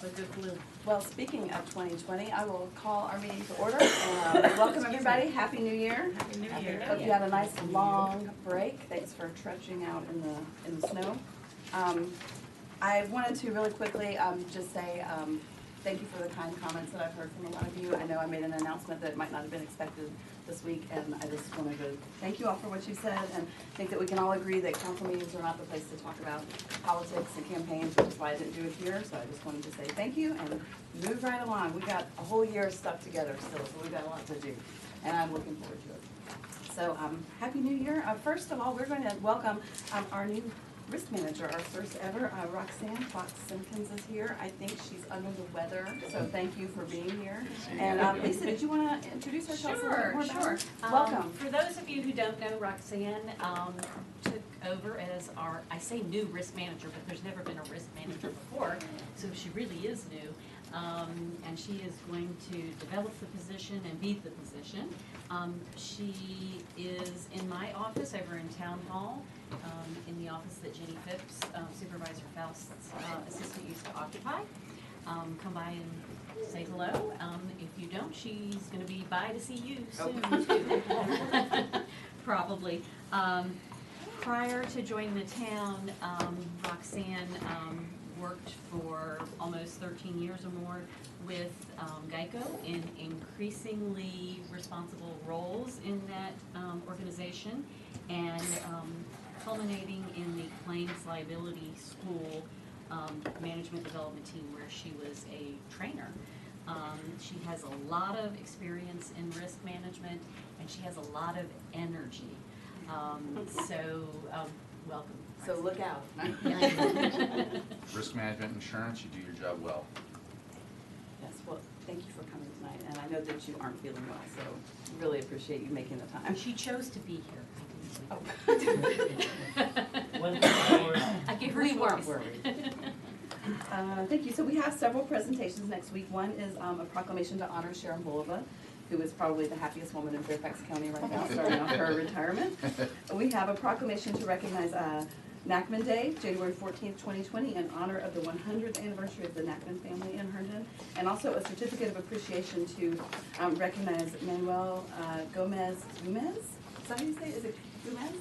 a good flu. Well, speaking of 2020, I will call our meeting to order. Welcome everybody. Happy New Year. Happy New Year. Hope you had a nice long break. Thanks for trudging out in the snow. I wanted to really quickly just say thank you for the kind comments that I've heard from a lot of you. I know I made an announcement that might not have been expected this week, and I just wanted to thank you all for what you said, and think that we can all agree that council meetings are not the place to talk about politics and campaigns, which is why I didn't do it here. So I just wanted to say thank you and move right along. We got a whole year of stuff together still, so we've got a lot to do, and I'm looking forward to it. So Happy New Year. First of all, we're going to welcome our new risk manager, our first ever. Roxanne Fox-Simpkins is here. I think she's under the weather, so thank you for being here. And Lisa, did you want to introduce her? Tell us a little bit more about her? Welcome. For those of you who don't know, Roxanne took over as our, I say new risk manager, but there's never been a risk manager before, so she really is new. And she is going to develop the position and be the position. She is in my office over in Town Hall, in the office that Jenny Phipps, Supervisor Faust's assistant, used to occupy. Come by and say hello. If you don't, she's going to be by to see you soon, too. Probably. Prior to joining the town, Roxanne worked for almost 13 years or more with Geico in increasingly responsible roles in that organization, and culminating in the claims liability school management development team where she was a trainer. She has a lot of experience in risk management, and she has a lot of energy. Welcome. So look out. Risk management insurance, you do your job well. Yes, well, thank you for coming tonight, and I know that you aren't feeling well, so really appreciate you making the time. She chose to be here. Oh. I gave her We choice. weren't worried. Thank you. So we have several presentations next week. One is a proclamation to honor Sharon Bulova, who is probably the happiest woman in Fairfax County right now, starting off her retirement. We have a proclamation to recognize Nachman Day, January 14th, 2020, in honor of the 100th anniversary of the Nachman family in Herndon, and also a certificate of appreciation to recognize Manuel Gomez. Is that how you say it? Is it Gomez?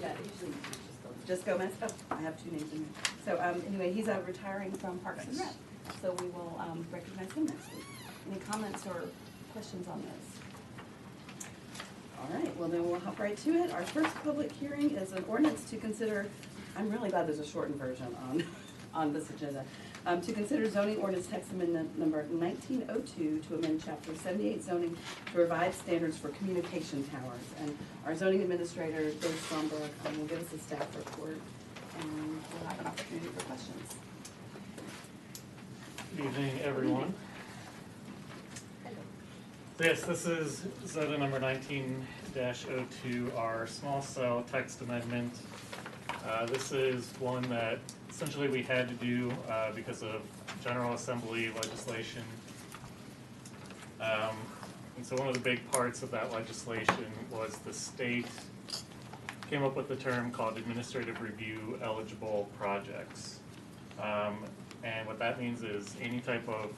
Yeah, usually just Gomez. Oh, I have two names in here. So anyway, he's retiring from Parks and Rec, so we will recognize him next week. Any comments or questions on this? All right, well then we'll hop right to it. Our first public hearing is an ordinance to consider, I'm really glad there's a shortened version on this agenda, to consider zoning ordinance text amendment number 1902 to amend chapter 78 zoning to provide standards for communication towers. And our zoning administrator, Dave Stromberg, will give us a staff report, and we'll have an opportunity for questions. Good evening, everyone. Yes, this is zoning number 19-02, our small cell text amendment. This is one that essentially we had to do because of General Assembly legislation. And so one of the big parts of that legislation was the state came up with the term called administrative review eligible projects. And what that means is any type of,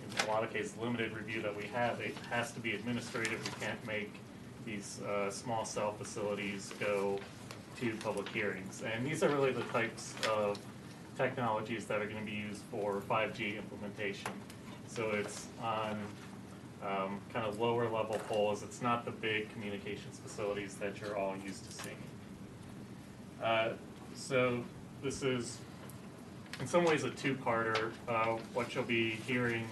in a lot of cases, limited review that we have, it has to be administrative. We can't make these small cell facilities go to public hearings. And these are really the types of technologies that are going to be used for 5G implementation. So it's on kind of lower level poles. It's not the big communications facilities that you're all used to seeing. So this is in some ways a two-parter. What you'll be hearing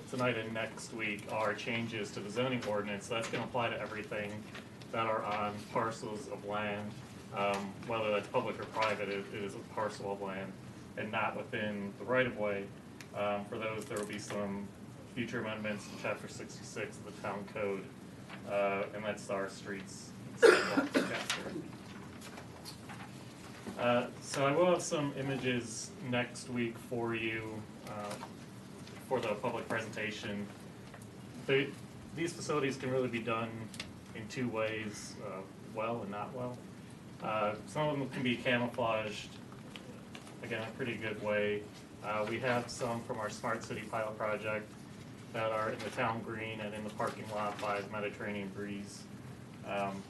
tonight and next week are changes to the zoning ordinance. So that's going to apply to everything that are on parcels of land, whether that's public or private. It is a parcel of land and not within the right-of-way. For those, there will be some future amendments to Chapter 66 of the Town Code, and that's our streets and sidewalks chapter. So I will have some images next week for you for the public presentation. These facilities can really be done in two ways, well and not well. Some of them can be camouflaged, again, a pretty good way. We have some from our Smart City pilot project that are in the town green and in the parking lot by the Mediterranean Breeze. And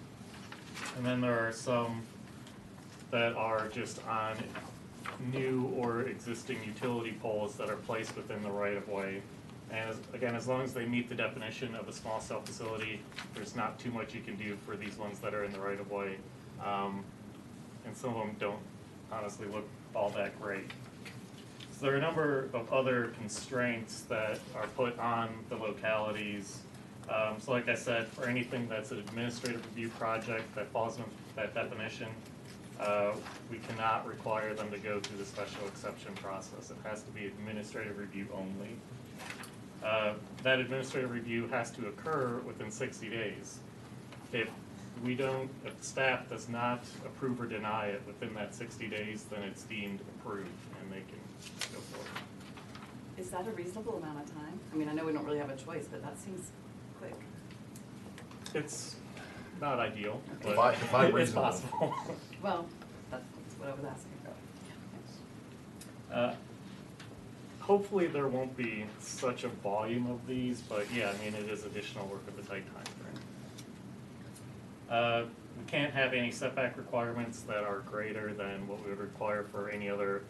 then there are some that are just on new or existing utility poles that are placed within the right-of-way. And again, as long as they meet the definition of a small cell facility, there's not too much you can do for these ones that are in the right-of-way. And some of them don't honestly look all that great. So there are a number of other constraints that are put on the localities. So like I said, for anything that's an administrative review project that falls in that definition, we cannot require them to go through the special exception process. It has to be administrative review only. That administrative review has to occur within 60 days. If staff does not approve or deny it within that 60 days, then it's deemed approved and they can go forward. Is that a reasonable amount of time? I mean, I know we don't really have a choice, but that seems quick. It's not ideal, Okay. but Define it's reasonable. possible. Well, that's what I was asking. Hopefully there won't be such a volume of these, but yeah, I mean, it is additional work with a tight time frame. We can't have any setback requirements that are greater than what we would require for any other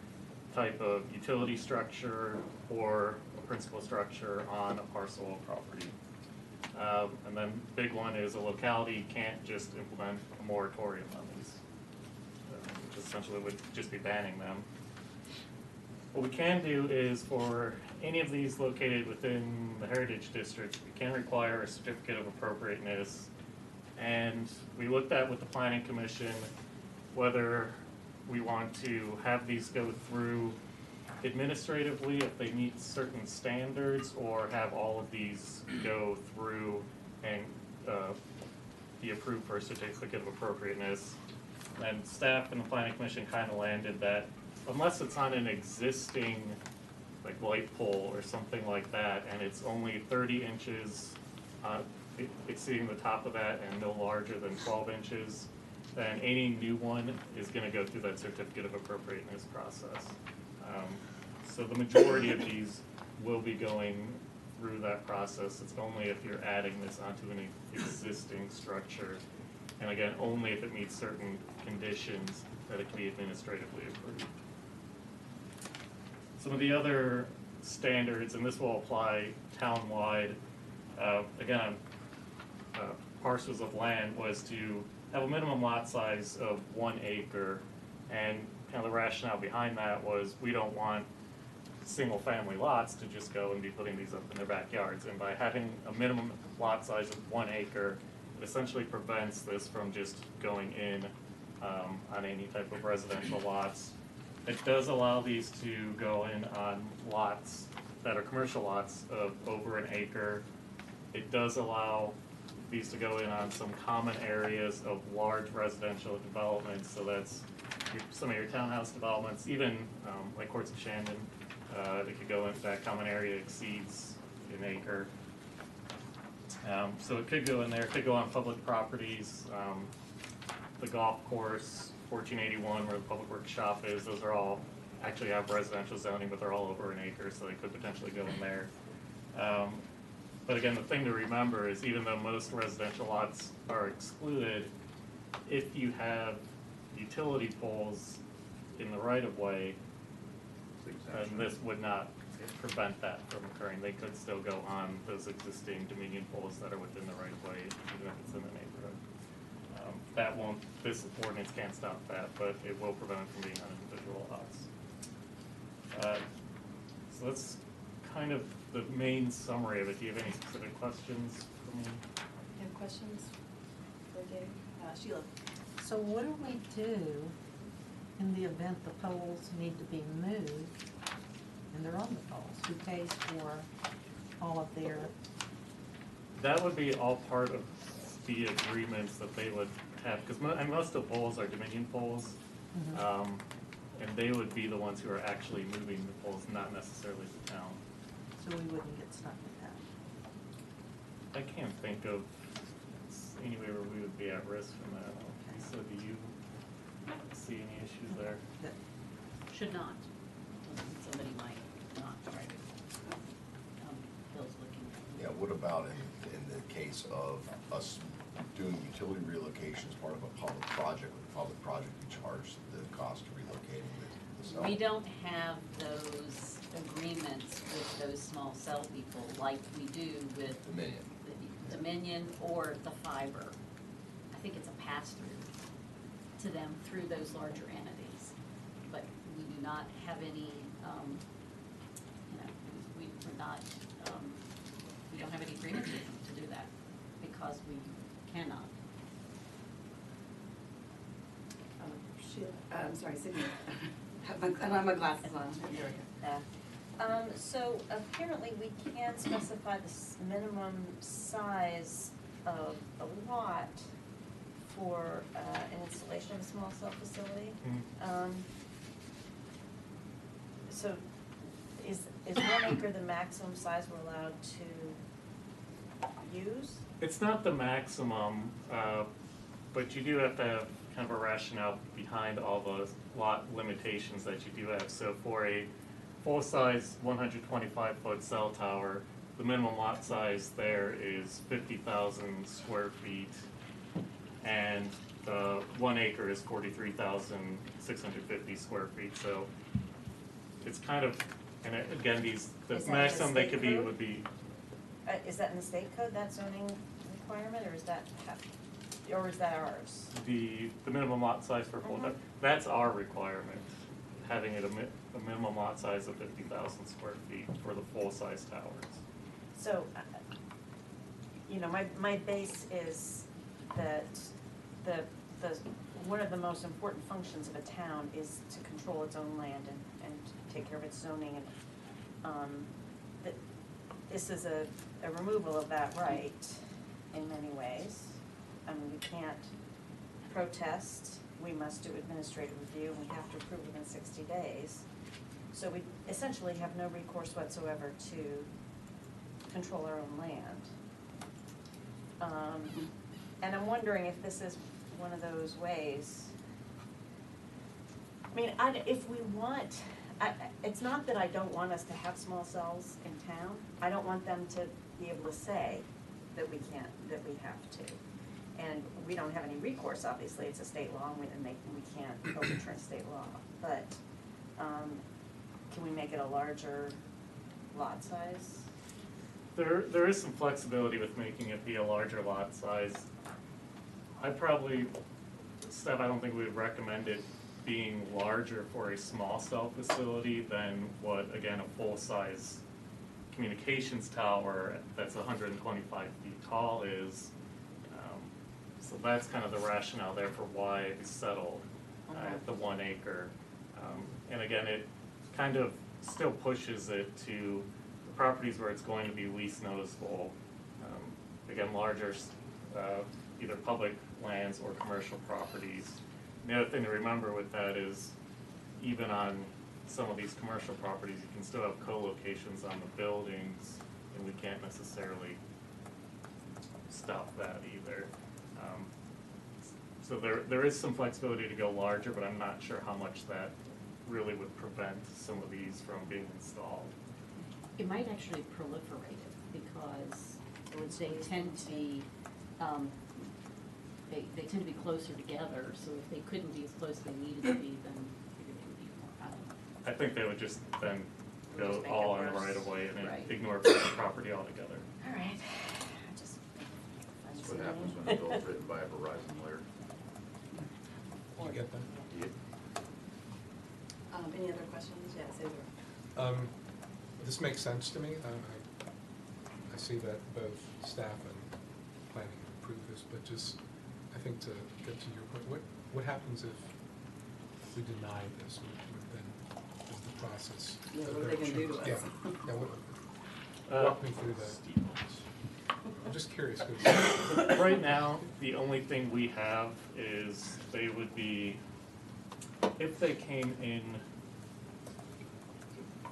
type of utility structure or a principal structure on a parcel of property. And then big one is a locality can't just implement a moratorium on these, which essentially would just be banning them. What we can do is for any of these located within the Heritage District, we can require a certificate of appropriateness. And we looked at with the Planning Commission whether we want to have these go through administratively if they meet certain standards, or have all of these go through and be approved for a certificate of appropriateness. And staff and the Planning Commission kind of landed that unless it's on an existing like light pole or something like that, and it's only 30 inches exceeding the top of that and no larger than 12 inches, then any new one is going to go through that certificate of appropriateness process. So the majority of these will be going through that process. It's only if you're adding this onto an existing structure, and again, only if it meets certain conditions that it can be administratively approved. Some of the other standards, and this will apply town-wide, again, on parcels of land, was to have a minimum lot size of 1 acre, and kind of the rationale behind that was we don't want single-family lots to just go and be putting these up in their backyards, and by having a minimum lot size of 1 acre, it essentially prevents this from just going in on any type of residential lots. It does allow these to go in on lots that are commercial lots of over 1 acre. It does allow these to go in on some common areas of large residential developments, so that's some of your townhouse developments, even like Courts of Shandon, they could go into that common area exceeds 1 acre. So it could go in there, it could go on public properties, the golf course, 1481 where the public works shop is, those are all, actually have residential zoning, but they're all over 1 acre, so they could potentially go in there. But again, the thing to remember is even though most residential lots are excluded, if you have utility poles in the right-of-way, then this would not prevent that from occurring. They could still go on those existing Dominion poles that are within the right-of-way, even if it's in the neighborhood. That won't, this ordinance can't stop that, but it will prevent it from being on individual lots. So that's kind of the main summary of it. Do you have any specific questions for me? You have questions for Gabe? Sheila? So what do we do in the event the poles need to be moved and they're on the poles? Who pays for all of their? That would be all part of the agreements that they would have, because most of the poles are Dominion poles, and they would be the ones who are actually moving the poles, not necessarily the town. So we wouldn't get stuck with that. I can't think of anywhere where we would be at risk from that. So do you see any issues there? That Should not. Somebody might. what about in the case of us doing utility relocation as part of a public project? With a public project, you charge the cost of relocating the cell? We don't have those agreements with those small cell people like we do with Dominion. the Dominion or the fiber. I think it's a pass-through to them through those larger entities. But we do not have any, we're not, we don't have any agreement with them to do that because we cannot. I'm sorry, Sydney. I don't have my glasses on. There we go. So apparently we can specify the minimum size of a lot for an installation of a small cell facility. So is 1 acre the maximum size we're allowed to use? It's not the maximum, but you do have to have kind of a rationale behind all the lot limitations that you do have. So for a full-size 125-foot cell tower, the minimum lot size there is 50,000 square feet, and the 1 acre is 43,650 square feet. So it's kind of, and again, the Is that in the maximum they state could be code? would be, Is that in the state code, that zoning requirement, or is that ours? the minimum lot size for full, that's our requirement, having it a minimum lot size of 50,000 square feet for the full-size towers. So, my base is that one of the most important functions of a town is to control its own land and take care of its zoning, and this is a removal of that right in many ways. I mean, we can't protest, we must do administrative review, and we have to approve within 60 days. So we essentially have no recourse whatsoever to control our own land. And I'm wondering if this is one of those ways. I mean, if we want, it's not that I don't want us to have small cells in town. I don't want them to be able to say that we can't, that we have to. And we don't have any recourse, obviously, it's a state law, and we can't overturn state law. But can we make it a larger lot size? There is some flexibility with making it be a larger lot size. Steph, I don't think we would recommend it being larger for a small cell facility than what, again, a full-size communications tower that's 125 feet tall is. So that's kind of the rationale there for why it's settled at the 1 acre. And again, it kind of still pushes it to the properties where it's going to be least noticeable. Again, larger, either public lands or commercial properties. The other thing to remember with that is even on some of these commercial properties, you can still have co-locations on the buildings, and we can't necessarily stop that either. So there is some flexibility to go larger, but I'm not sure how much that really would prevent some of these from being installed. It might actually proliferate it because they tend to be, they tend to be closer together, so if they couldn't be as close as they needed to be, then maybe they would be more, I don't know. I think they would just then Just go make all it on the worse. right of way and then Right. ignore private property altogether. All right. That's what happens when a bill's written by a Verizon lawyer. Did you get that? Any other questions? Yeah, Cesar. This makes sense to me. I see that both staff and planning approve this, but just, I think to get to your point, what happens if we deny this? What then is the process? Yeah, what are they gonna do to us? Yeah, walk me through that. I'm just curious, 'cause Right now, the only thing we have is they would be, if they came in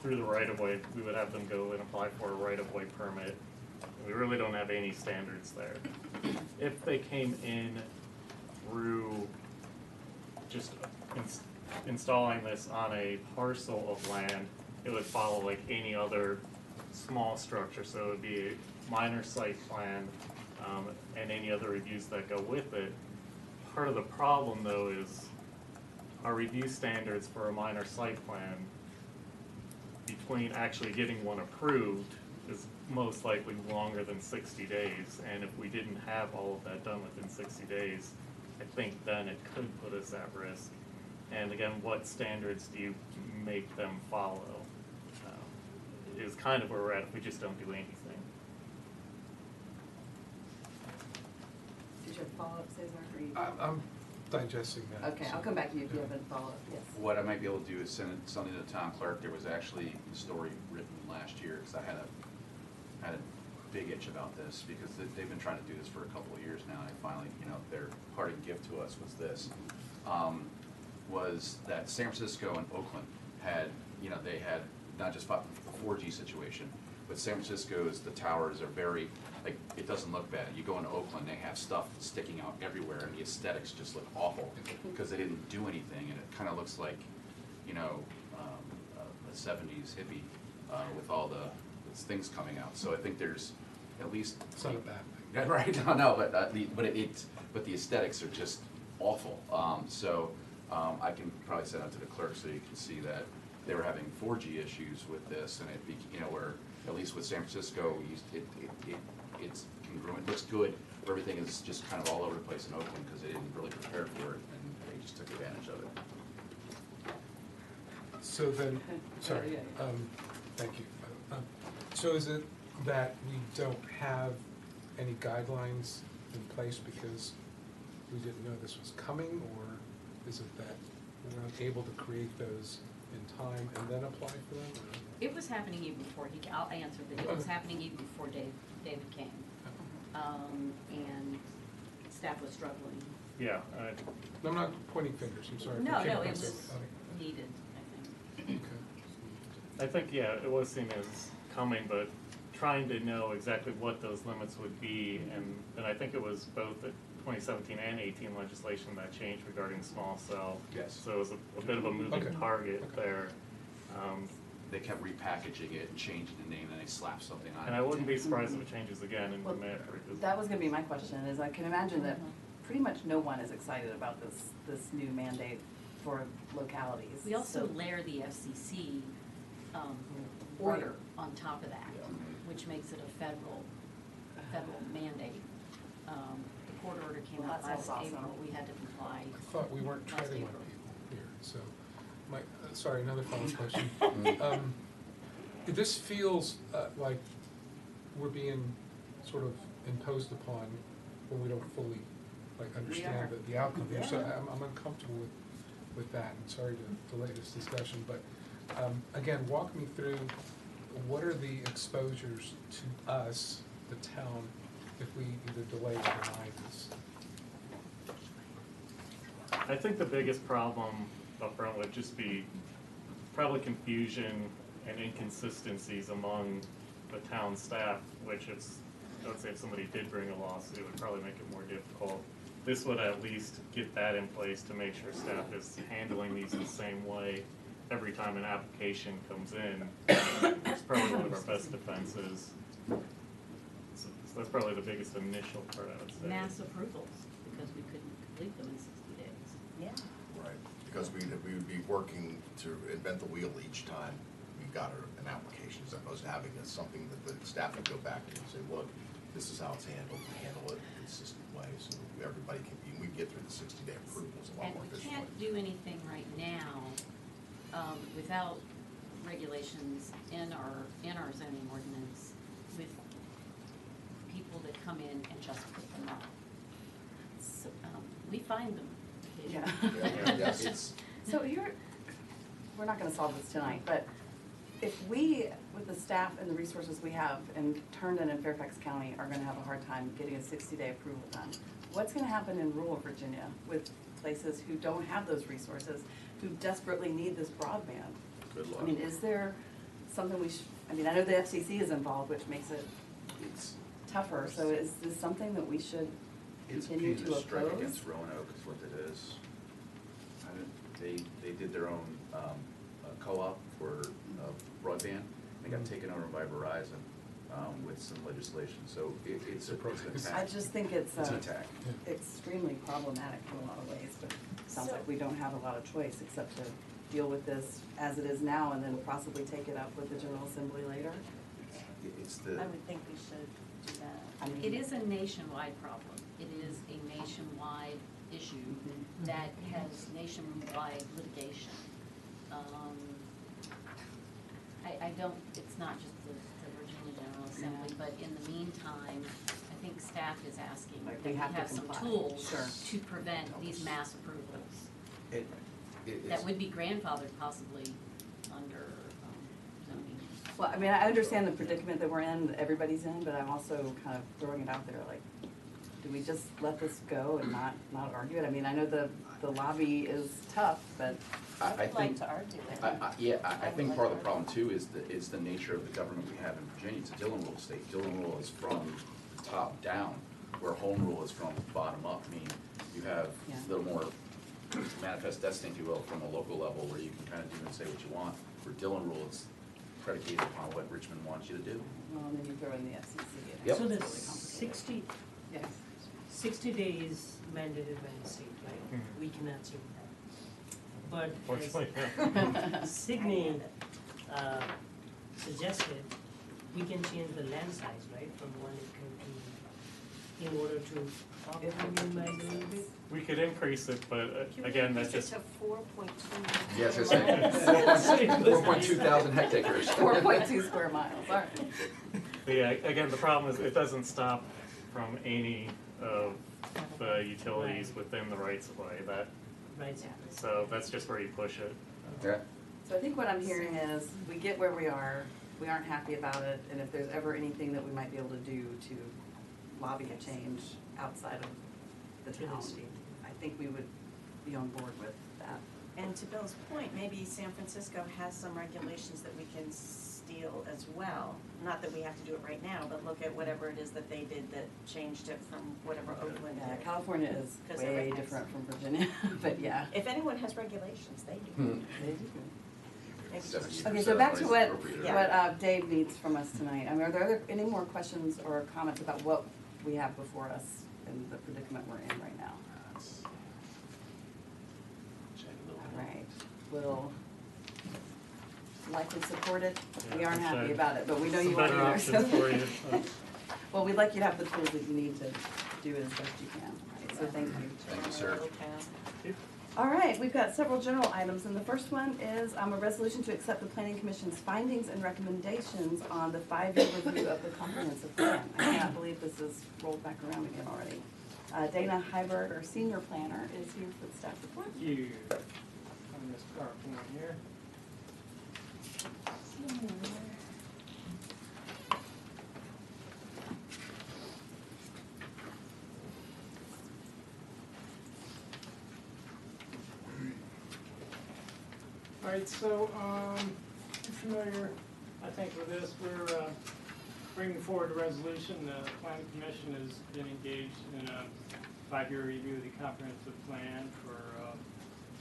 through the right-of-way, we would have them go and apply for a right-of-way permit. We really don't have any standards there. If they came in through just installing this on a parcel of land, it would follow like any other small structure, so it would be a minor site plan, and any other reviews that go with it. Part of the problem though is our review standards for a minor site plan between actually getting one approved is most likely longer than 60 days. And if we didn't have all of that done within 60 days, I think then it could put us at risk. And again, what standards do you make them follow? Is kind of where we're at if we just don't do anything. Did you have a follow-up, Cesar, or you? I'm digesting that. Okay, I'll come back to you if you have a follow-up, yes. What I might be able to do is send something to the town clerk. There was actually a story written last year, because I had a big itch about this, because they've been trying to do this for a couple of years now, and I finally, their parting gift to us was this. Was that San Francisco and Oakland had, they had not just the 4G situation, but San Francisco's, the towers are very, like, it doesn't look bad. You go into Oakland, they have stuff sticking out everywhere, and the aesthetics just look awful, because they didn't do anything, and it kind of looks like, a 70s hippie with all the things coming out. So I think there's at least. It's not a bad thing. Yeah, right, no, but the aesthetics are just awful. I can probably send out to the clerk so you can see that they were having 4G issues with this, and where, at least with San Francisco, it's congruent, looks good, but everything is just kind of all over the place in Oakland, because they didn't really prepare for it, and they just took advantage of it. So then, sorry, Yeah. thank you. So is it that we don't have any guidelines in place because we didn't know this was coming, or is it that we're unable to create those in time and then apply for them? Or? It was happening even before I'll answer that, it was happening even before David came. And staff was struggling. Yeah, I'm not pointing fingers, I'm sorry. No, came it across was that. needed, I think. Okay. I think, yeah, it was seen as coming, but trying to know exactly what those limits would be, and I think it was both the 2017 and 18 legislation that changed regarding small cell. Yes. So it was a bit of a moving Okay. target there. They kept repackaging it and changing the name, and they slapped something on it. And I wouldn't be surprised if it changes again in Well, the matter. that was gonna be my question, is I can imagine that pretty much no one is excited about this new mandate for localities. We also So- layer the FCC Right. order on top of that, which makes it a federal mandate. The court order came Well, out that last sounds awesome. April, we had to comply. I thought we weren't last treading on April. people here, so, sorry, another follow-up question. This feels like we're being sort of imposed upon when we don't fully, understand the outcome here. So I'm uncomfortable with that, and sorry to delay this discussion, but, again, walk me through, what are the exposures to us, the town, if we either delay or deny this? I think the biggest problem up front would just be probably confusion and inconsistencies among the town staff, which I would say if somebody did bring a lawsuit, it would probably make it more difficult. This would at least get that in place to make sure staff is handling these the same way every time an application comes in. It's probably one of our best defenses. So that's probably the biggest initial part, I would say. Mass approvals, because we couldn't complete them in 60 days. Yeah. Right, because we would be working to invent the wheel each time we got an application, as opposed to having something that the staff would go back to and say, look, this is how it's handled, handle it in a consistent way, so everybody we get through the 60-day approvals a lot And more we efficiently. can't do anything right now without regulations in our zoning ordinance with people that come in and just put them up. So, we find them occasionally. Yeah. Yes. So we're not gonna solve this tonight, but if we, with the staff and the resources we have in Herndon and Fairfax County, are gonna have a hard time getting a 60-day approval done, what's gonna happen in rural Virginia with places who don't have those resources, who desperately need this broadband? Good luck. I mean, is there something I know the FCC is involved, which makes it It's tougher, so is this something that we should continue to a strike oppose? against Roanoke is what it is. They did their own co-op for broadband, They got taken over by Verizon with some legislation, so it's an attack. I just think it's It's an attack. extremely problematic in a lot of ways, but it sounds So- like we don't have a lot of choice except to deal with this as it is now and then possibly take it up with the General Assembly later. It's the, I would think we should do that. I mean, It is a nationwide problem. It is a nationwide issue that has nationwide litigation. I don't, it's not just the Virginia General Assembly, but in the meantime, I think staff is asking Like, that we we have to have some comply. tools Sure. to prevent these mass approvals. it's. That would be grandfathered possibly under zoning. Well, I mean, I understand the predicament that we're in, that everybody's in, but I'm also kind of throwing it out there, like, do we just let this go and not argue it? I mean, I know the lobby is tough, but I I would like think, to argue it. I think part of the problem too is the nature of the government we have in Virginia. It's a Dillon Rule state. Dillon Rule is from the top down, where home rule is from bottom up. I mean, you have Yeah. a little more manifest destiny, if you will, from a local level where you can kind of do and say what you want. For Dillon Rule, it's predicated upon what Richmond wants you to do. well, and then you throw in the FCC. and Yep. it's So really the complicated. 60 days mandated by the state, right? Mhm. We cannot change that. But Fortunately, as Sydney suggested, we can change the land size, right, from 1 acre to, in order to optimize a little bit. we could increase it, but Can we again, that increase just, it to 4.2? Yes, I said 4.2 thousand hectares. 4.2 square miles, all right. again, the problem is it doesn't stop from any of the utilities within the rights of way. Right. So that's just where you push it. Yeah. So I think what I'm hearing is, we get where we are, we aren't happy about it, and if there's ever anything that we might be able to do to lobby a change outside of the To the town, state. I think we would be on board with that. And to Bill's point, maybe San Francisco has some regulations that we can steal as well. Not that we have to do it right now, but look at whatever it is that they did that changed it from whatever Oakland Yeah, did. California is 'Cause way everything's- different from Virginia, but yeah. If anyone has regulations, they do. Hmm. They do. Maybe just- 70% Okay, so back to is what, appropriate, Yeah. right? Dave needs from us tonight. I mean, are there any more questions or comments about what we have before us and the predicament we're in right now? All right, we'll likely support it. We Yeah, aren't I'm happy sure. about it, but we know Some you won't better either. options for you. Well, we'd like you to have the tools that you need to do it as best you can. All right, so thank you. Thank you, sir. Okay. All right, we've got several general items, and the first one is a resolution to accept the planning commission's findings and recommendations on the 5-year review of the comprehensive plan. I cannot believe this is rolled back around again already. Dana Heiberg, our senior planner, is here for the staff report. You, on this PowerPoint here. All right, so, you're familiar, I think, with this. We're bringing forward a resolution. The planning commission has been engaged in a 5-year review of the comprehensive plan for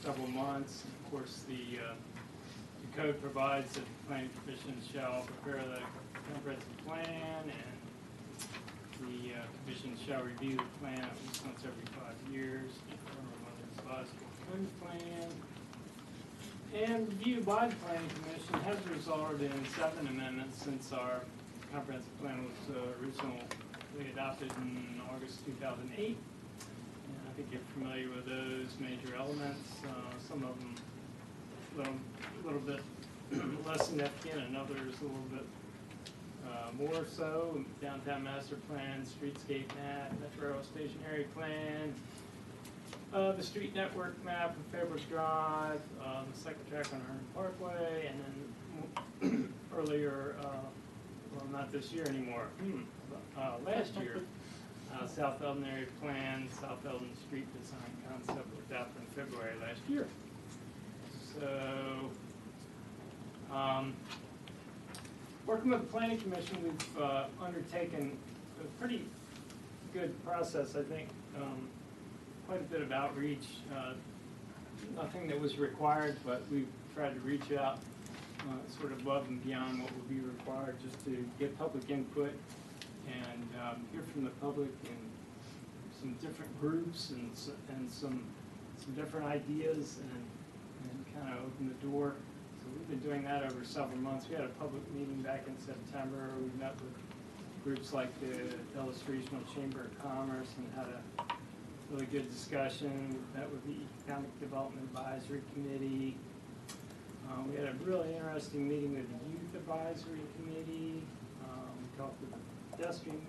several months. Of course, the code provides that the planning commission shall prepare the comprehensive plan, and the commission shall review the plan at least once every 5 years, determine whether it's advisable code plan. And review by the planning commission has resulted in 7 amendments since our comprehensive plan was originally adopted in August 2008. And I think you're familiar with those major elements. Some of them a little bit less significant, and others a little bit more so. Downtown master plan, streetscape map, metro station area plan, the street network map of Fairburn Drive, the second track on Herndon Parkway, and then earlier, well, not this year anymore, last year, South Eldon area plan, South Eldon street design concept was adopted in February last year. So, working with the planning commission, we've undertaken a pretty good process, I think. Quite a bit of outreach, nothing that was required, but we've tried to reach out sort of above and beyond what would be required, just to get public input and hear from the public and some different groups and some different ideas and kind of open the door. So we've been doing that over several months. We had a public meeting back in September. We met with groups like the Dulles Regional Chamber of Commerce and had a really good discussion. We met with the Economic Development Advisory Committee. We had a really interesting meeting with the Youth Advisory Committee. We talked with the Pedestrian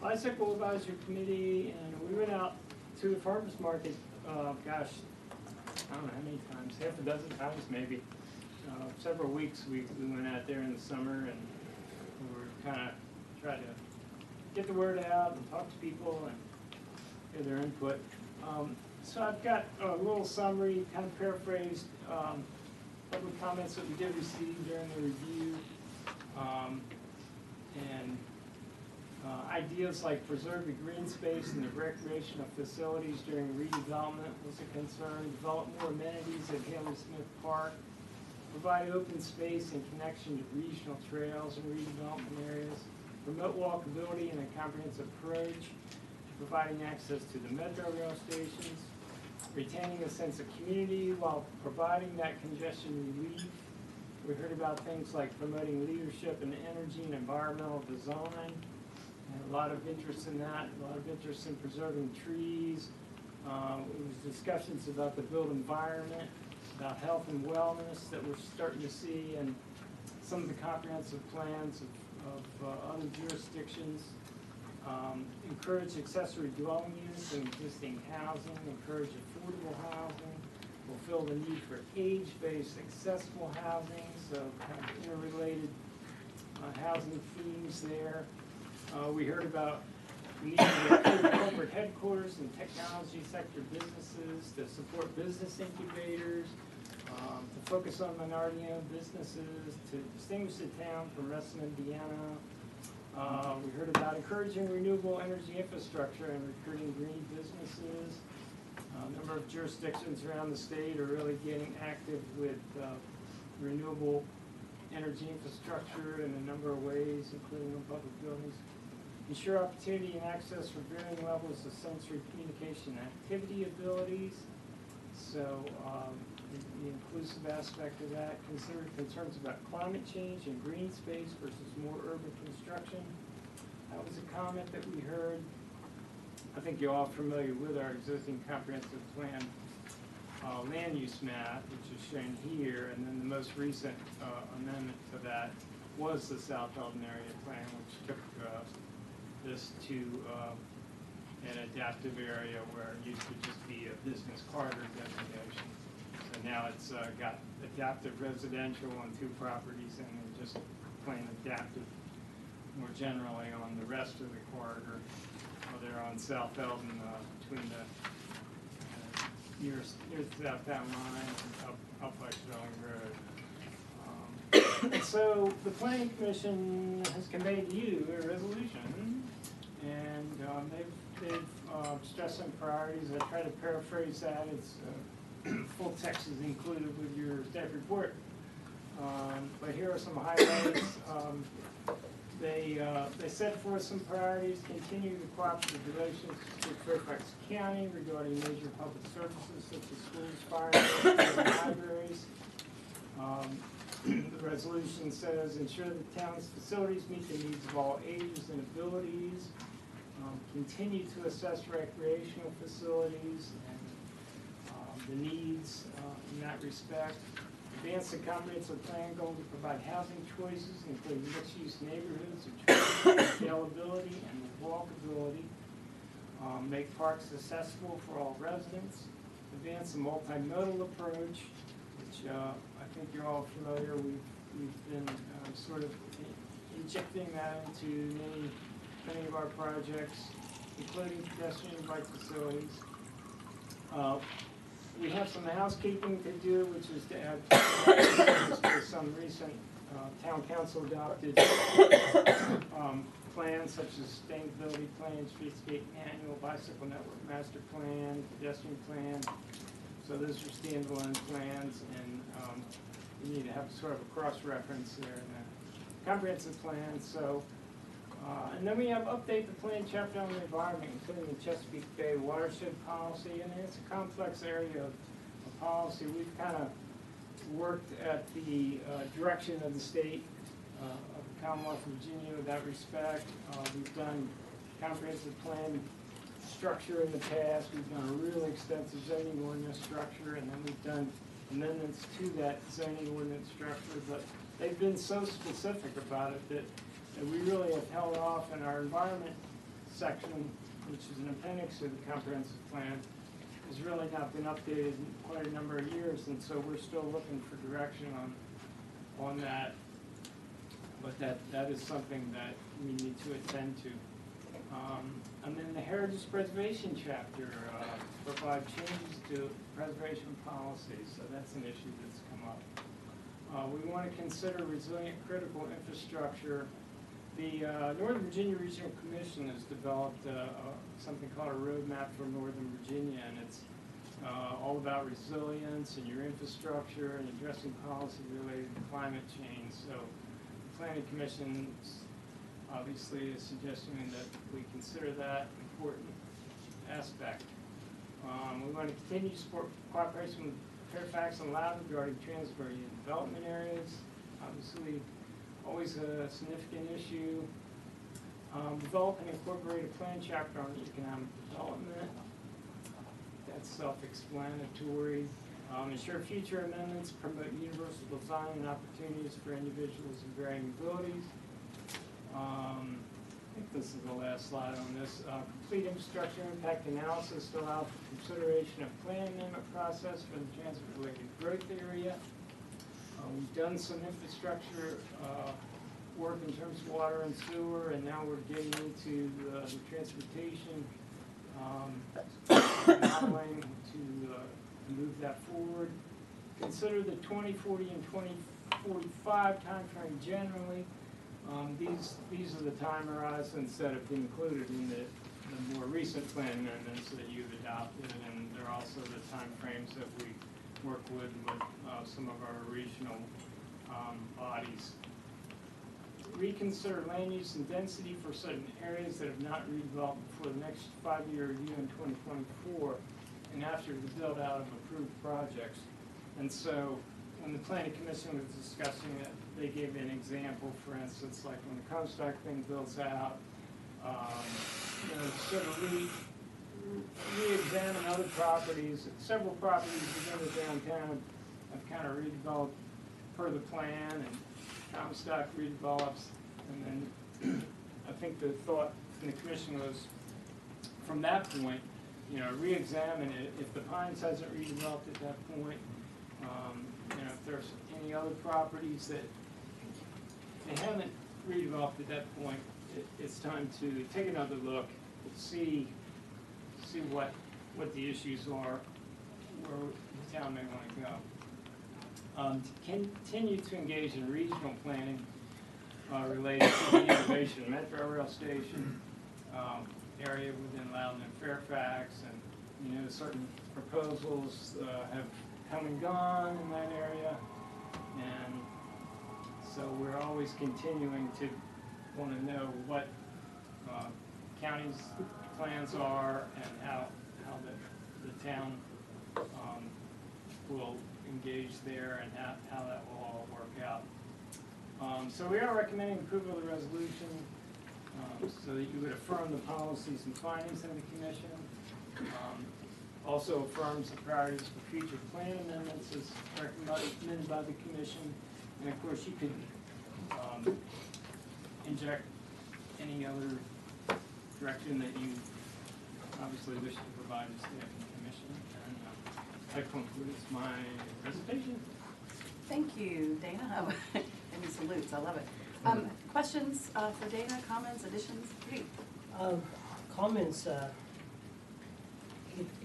Bicycle Advisory Committee, and we went out to the farmers market, gosh, I don't know how many times, half a dozen times maybe. Several weeks we went out there in the summer, and we were kind of trying to get the word out and talk to people and get their input. So I've got a little summary, kind of paraphrased, public comments that we did receive during the review, and ideas like preserve the green space and the recreational facilities during redevelopment was a concern, develop more amenities at Haley Smith Park, provide open space and connection to regional trails and redevelopment areas, promote walkability and a comprehensive approach to providing access to the metro rail stations, retaining a sense of community while providing that congestion relief. We heard about things like promoting leadership in energy and environmental design, and a lot of interest in that, a lot of interest in preserving trees. It was discussions about the built environment, about health and wellness that we're starting to see in some of the comprehensive plans of other jurisdictions. Encourage accessory dwelling units in existing housing, encourage affordable housing, fulfill the need for age-based accessible housing, so kind of interrelated housing themes there. We heard about the need to improve corporate headquarters and technology sector businesses, to support business incubators, to focus on minority-owned businesses, to distinguish the town from rest of Indiana. We heard about encouraging renewable energy infrastructure and recruiting green businesses. A number of jurisdictions around the state are really getting active with renewable energy infrastructure in a number of ways, including on public buildings. Ensure opportunity and access for varying levels of sensory communication and activity abilities. So the inclusive aspect of that. Consider concerns about climate change and green space versus more urban construction. That was a comment that we heard. I think you're all familiar with our existing comprehensive plan land use map, which is shown here, and then the most recent amendment to that was the South Herndon area plan, which took this to an adaptive area where it used to just be a business corridor designation. So now it's got adaptive residential on 2 properties, and then just plain adaptive more generally on the rest of the corridor. They're on South Herndon between the near the South Town line and up by Sterling Road. So the Planning Commission has conveyed to you a resolution, and they've stressed some priorities. I try to paraphrase that. It's full text is included with your staff report. But here are some highlights. They set forth some priorities: continue the cooperative relations with Fairfax County regarding major public services such as schools, fire, and libraries. The resolution says ensure the town's facilities meet the needs of all ages and abilities. Continue to assess recreational facilities and the needs in that respect. Advance the comprehensive plan goal to provide housing choices, including mixed-use neighborhoods of choice, availability, and walkability. Make parks accessible for all residents. Advance a multimodal approach, which I think you're all familiar. We've been sort of injecting that into many of our projects, including pedestrian and bike facilities. We have some housekeeping to do, which is to add to some recent town council adopted plans, such as sustainability plan, streetscape manual, bicycle network master plan, pedestrian plan. So those are standalone plans, and we need to have sort of a cross-reference there in the comprehensive plan, so. And then we have update the plan chapter on the environment, including the Chesapeake Bay watershed policy, and it's a complex area of policy. We've kind of worked at the direction of the state of the Commonwealth of Virginia with that respect. We've done comprehensive plan structure in the past. We've done a really extensive zoning ordinance structure, and then we've done amendments to that zoning ordinance structure, but they've been so specific about it that we really have held off in our environment section, which is an appendix to the comprehensive plan, has really not been updated in quite a number of years, and so we're still looking for direction on that. But that is something that we need to attend to. And then the Heritage Preservation chapter provide changes to preservation policies, so that's an issue that's come up. We want to consider resilient critical infrastructure. The Northern Virginia Regional Commission has developed something called a roadmap for Northern Virginia, and it's all about resilience and your infrastructure and addressing policy related to climate change. So the Planning Commission obviously is suggesting that we consider that important aspect. We want to continue to support cooperation with Fairfax and Loudoun regarding transitory development areas. Obviously, always a significant issue. Develop and incorporate a plan chapter on economic development. That's self-explanatory. Ensure future amendments promote universal design and opportunities for individuals with varying abilities. I think this is the last slide on this. Complete infrastructure impact analysis to allow for consideration of plan amendment process for the transit-related growth area. We've done some infrastructure work in terms of water and sewer, and now we're getting into the transportation modeling to move that forward. Consider the 2040 and 2045 timeframe generally. These are the time horizons that have been included in the more recent plan amendments that you've adopted, and they're also the timeframes that we work with some of our regional bodies. Reconsider land use and density for certain areas that have not redeveloped before the next 5-year review in 2024 and after the build out of approved projects. And so when the Planning Commission was discussing it, they gave an example, for instance, like when the Comstock thing builds out, sort of re-examine other properties. Several properties within the downtown have kind of redeveloped per the plan, and Comstock redevelops, and then I think the thought from the commission was, from that point, re-examine it. If the Pines hasn't redeveloped at that point, if there's any other properties that they haven't redeveloped at that point, it's time to take another look, see what the issues are, where the town may want to go. Continue to engage in regional planning related to the innovation Metro Rail Station area within Loudoun and Fairfax, and certain proposals have come and gone in that area, and so we're always continuing to want to know what county's plans are and how the town will engage there and how that will all work out. So we are recommending approval of the resolution so that you would affirm the policies and findings of the commission. Also affirms the priorities for future plan amendments as recommended by the commission. And of course, you could inject any other direction that you obviously wish to provide to staff and commission. And that concludes my presentation. Thank you, Dana. Any salutes, I love it. Questions for Dana, comments, additions? Great. Comments,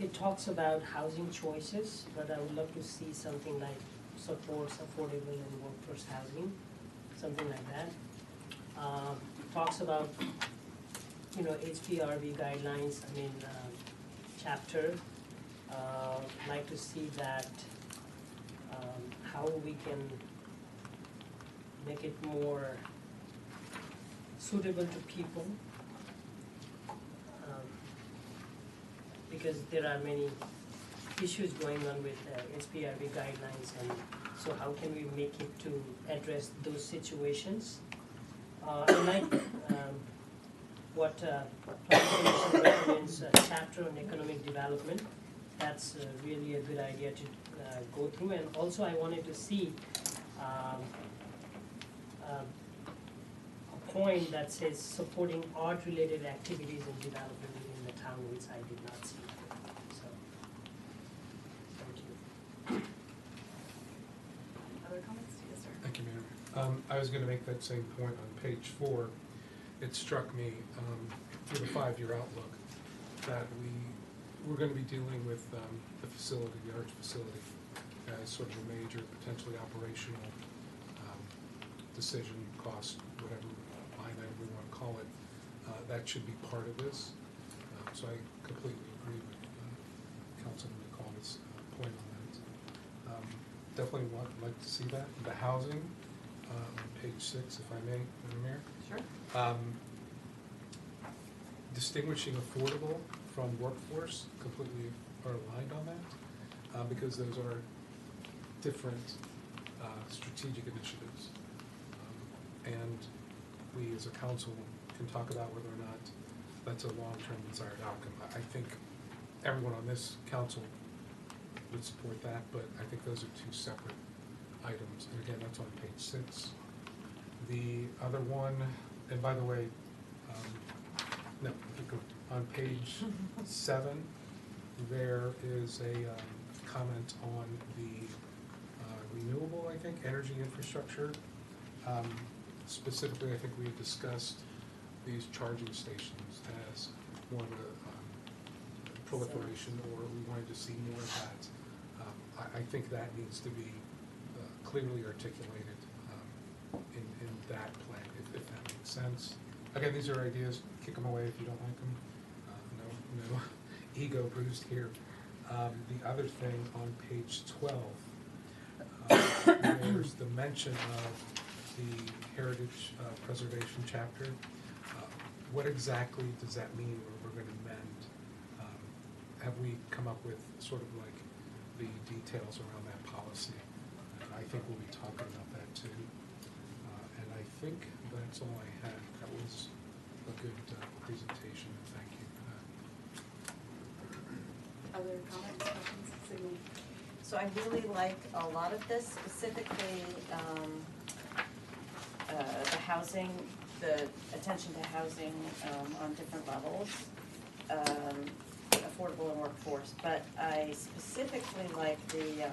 it talks about housing choices, but I would love to see something like supports affordable and workforce housing, something like that. Talks about, HPRB guidelines, chapter. Like to see that, how we can make it more suitable to people. Because there are many issues going on with SPRB guidelines, and so how can we make it to address those situations? I like what Planning Commission recommends, a chapter on economic development. That's really a good idea to go through, and also I wanted to see a point that says supporting art-related activities and development within the town, which I did not see. So, thank you. Other comments? Yes, sir. Thank you, Mayor. I was gonna make that same point on page 4. It struck me, through the 5-year outlook, that we're gonna be dealing with the facility, the arch facility, as sort of a major, potentially operational decision, cost, whatever line item we wanna call it. That should be part of this. So I completely agree with Councilman McCall's point on that. Definitely like to see that. The housing, on page 6, if I may, Madam Mayor. Sure. Distinguishing affordable from workforce, completely are aligned on that, because those are different strategic initiatives. And we as a council can talk about whether or not that's a long-term desired outcome. I think everyone on this council would support that, but I think those are 2 separate items. And again, that's on page 6. The other one, and by the way, no, on page 7, there is a comment on the renewable, I think, energy infrastructure. Specifically, I think we had discussed these charging stations as more of a proliferation, or we wanted to see more of that. I think that needs to be clearly articulated in that plan, if that makes sense. Again, these are ideas, kick them away if you don't like them. No ego bruised here. The other thing on page 12, there's the mention of the Heritage Preservation Chapter. What exactly does that mean, or we're going to mend? Have we come up with sort of like the details around that policy? I think we'll be talking about that too. And I think that's all I had. That was a good presentation, and thank you for that. Other comments, questions? Signal. So I really like a lot of this, specifically the housing, the attention to housing on different levels, affordable and workforce. But I specifically like the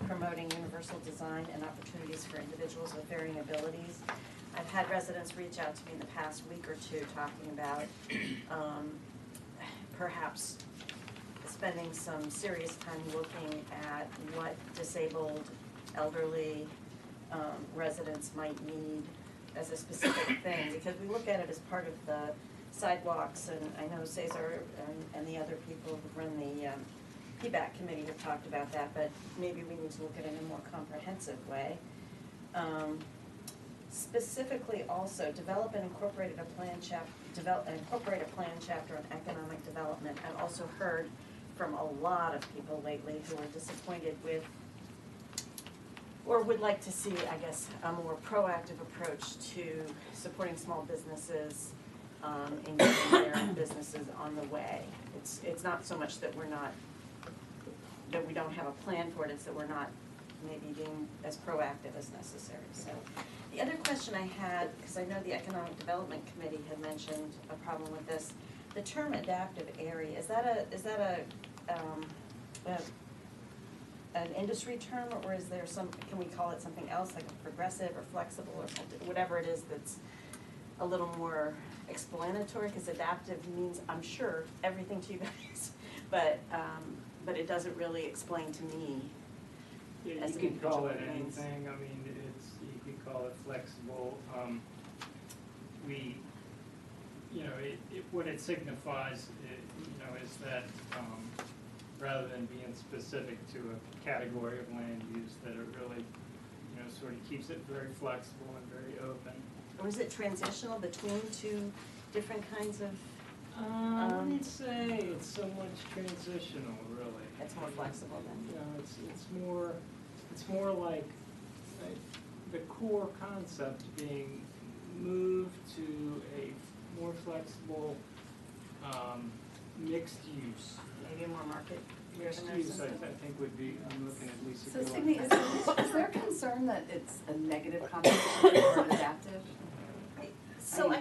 promoting universal design and opportunities for individuals with varying abilities. I've had residents reach out to me in the past week or 2 talking about perhaps spending some serious time looking at what disabled, elderly residents might need as a specific thing, because we look at it as part of the sidewalks, and I know Cesar and the other people who run the PBAC committee have talked about that, but maybe we need to look at it in a more comprehensive way. Specifically also, develop and incorporate a plan chapter on economic development. I've also heard from a lot of people lately who are disappointed with, or would like to see, I guess, a more proactive approach to supporting small businesses, and getting their businesses on the way. It's not so much that we don't have a plan for it, it's that we're not maybe being as proactive as necessary. So the other question I had, because I know the Economic Development Committee had mentioned a problem with this, the term adaptive area, is that an industry term, or is there can we call it something else, like a progressive or flexible or something, whatever it is that's a little more explanatory, because adaptive means, I'm sure, everything to you guys, but it doesn't really explain to me. Yeah, as you an could call it individual means. anything. I mean, you could call it flexible. What it signifies, is that rather than being specific to a category of land use, that it really, sort of keeps it very flexible and very open. Or is it transitional between two different kinds of, I wouldn't say it's so much transitional, really. it's more flexible then? You know, it's more like the core concept being moved to a more flexible, mixed use. Maybe more market Mixed driven or use, I something? think would be, I'm looking at Lisa. So Gillen. Sydney, is there concern that it's a negative connotation or adaptive? So I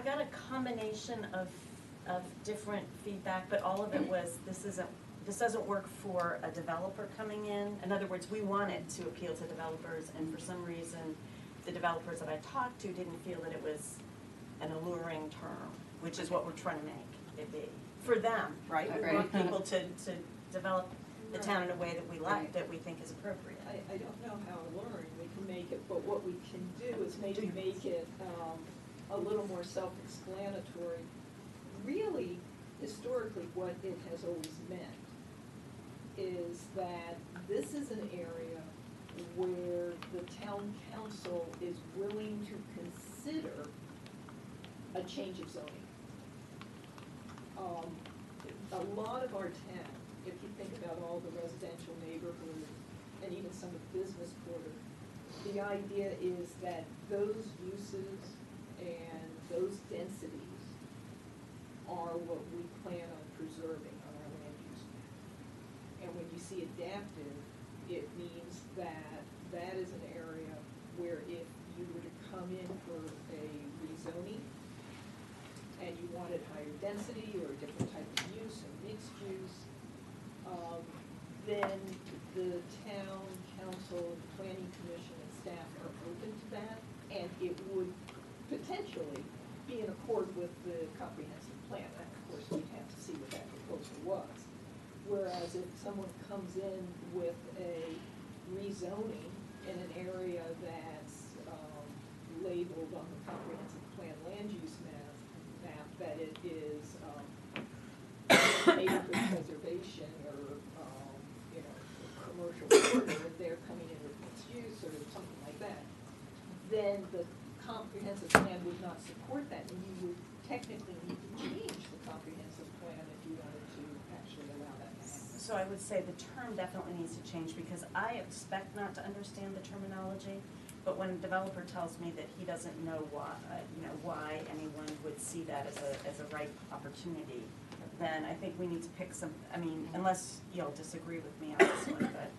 got a combination of different feedback, but all of it was, this doesn't work for a developer coming in. In other words, we want it to appeal to developers, and for some reason, the developers that I talked to didn't feel that it was an alluring term, which is what we're trying to make it be. For them, right? We want people to develop the town in a way that we like, that we think is appropriate. I don't know how alluring we can make it, but what we can do is maybe make it a little more self-explanatory. Really, historically, what it has always meant is that this is an area where the town council is willing to consider a change of zoning. A lot of our town, if you think about all the residential neighborhoods and even some of the business quarters, the idea is that those uses and those densities are what we plan on preserving on our land use map. And when you see adaptive, it means that that is an area where if you were to come in for a rezoning and you wanted higher density or a different type of use or mixed use, then the town council, the planning commission and staff are open to that, and it would potentially be in accord with the comprehensive plan. And of course, we'd have to see what that proposal was. Whereas if someone comes in with a rezoning in an area that's labeled on the comprehensive plan land use map that it is neighborhood preservation or commercial corridor, if they're coming in with mixed use or something like that, then the comprehensive plan would not support that, and you would technically need to change the comprehensive plan if you wanted to actually allow that to happen. So I would say the term definitely needs to change, because I expect not to understand the terminology, but when a developer tells me that he doesn't know why anyone would see that as a right opportunity, then I think we need to pick some, unless y'all disagree with me on this one, but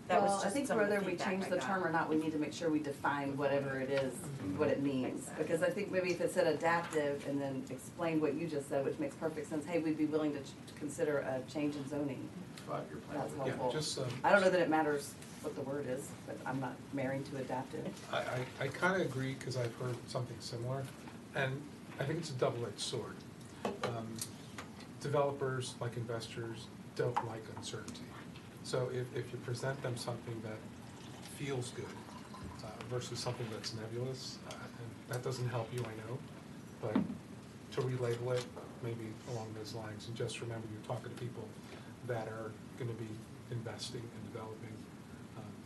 that was Well, I just think some of the whether we feedback change I the got. term or not, we need to make sure we define whatever it is, what it means. Exactly. Because I think maybe if it said adaptive and then explained what you just said, which makes perfect sense, hey, we'd be willing to consider a change in zoning. 5-year plan. That's Yeah, helpful. just, I don't know that it matters what the word is, but I'm not married to adaptive. I kind of agree, because I've heard something similar, and I think it's a double-edged sword. Developers, like investors, don't like uncertainty. So if you present them something that feels good versus something that's nebulous, and that doesn't help you, I know, but to relabel it, maybe along those lines, and just remember you're talking to people that are going to be investing and developing,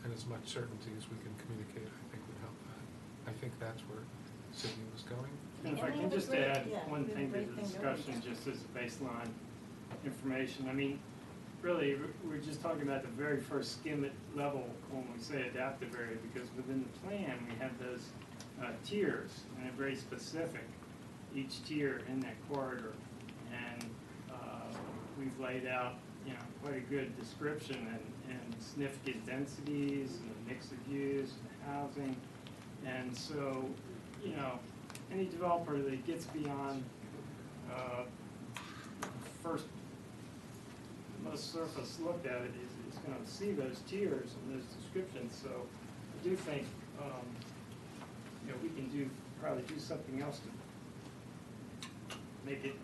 and as much certainty as we can communicate, I think would help that. I think that's where Sydney was going. And if I And we can have a just great- add yeah, one we have a thing to great the thing going. discussion, just as baseline information. I mean, really, we're just talking about the very first skim level when we say adaptive area, because within the plan, we have those tiers, and they're very specific, each tier in that corridor. And we've laid out, quite a good description and significant densities and the mix of use and housing. And so, any developer that gets beyond first most surface look at it is going to see those tiers and those descriptions. So I do think we can probably do something else to make it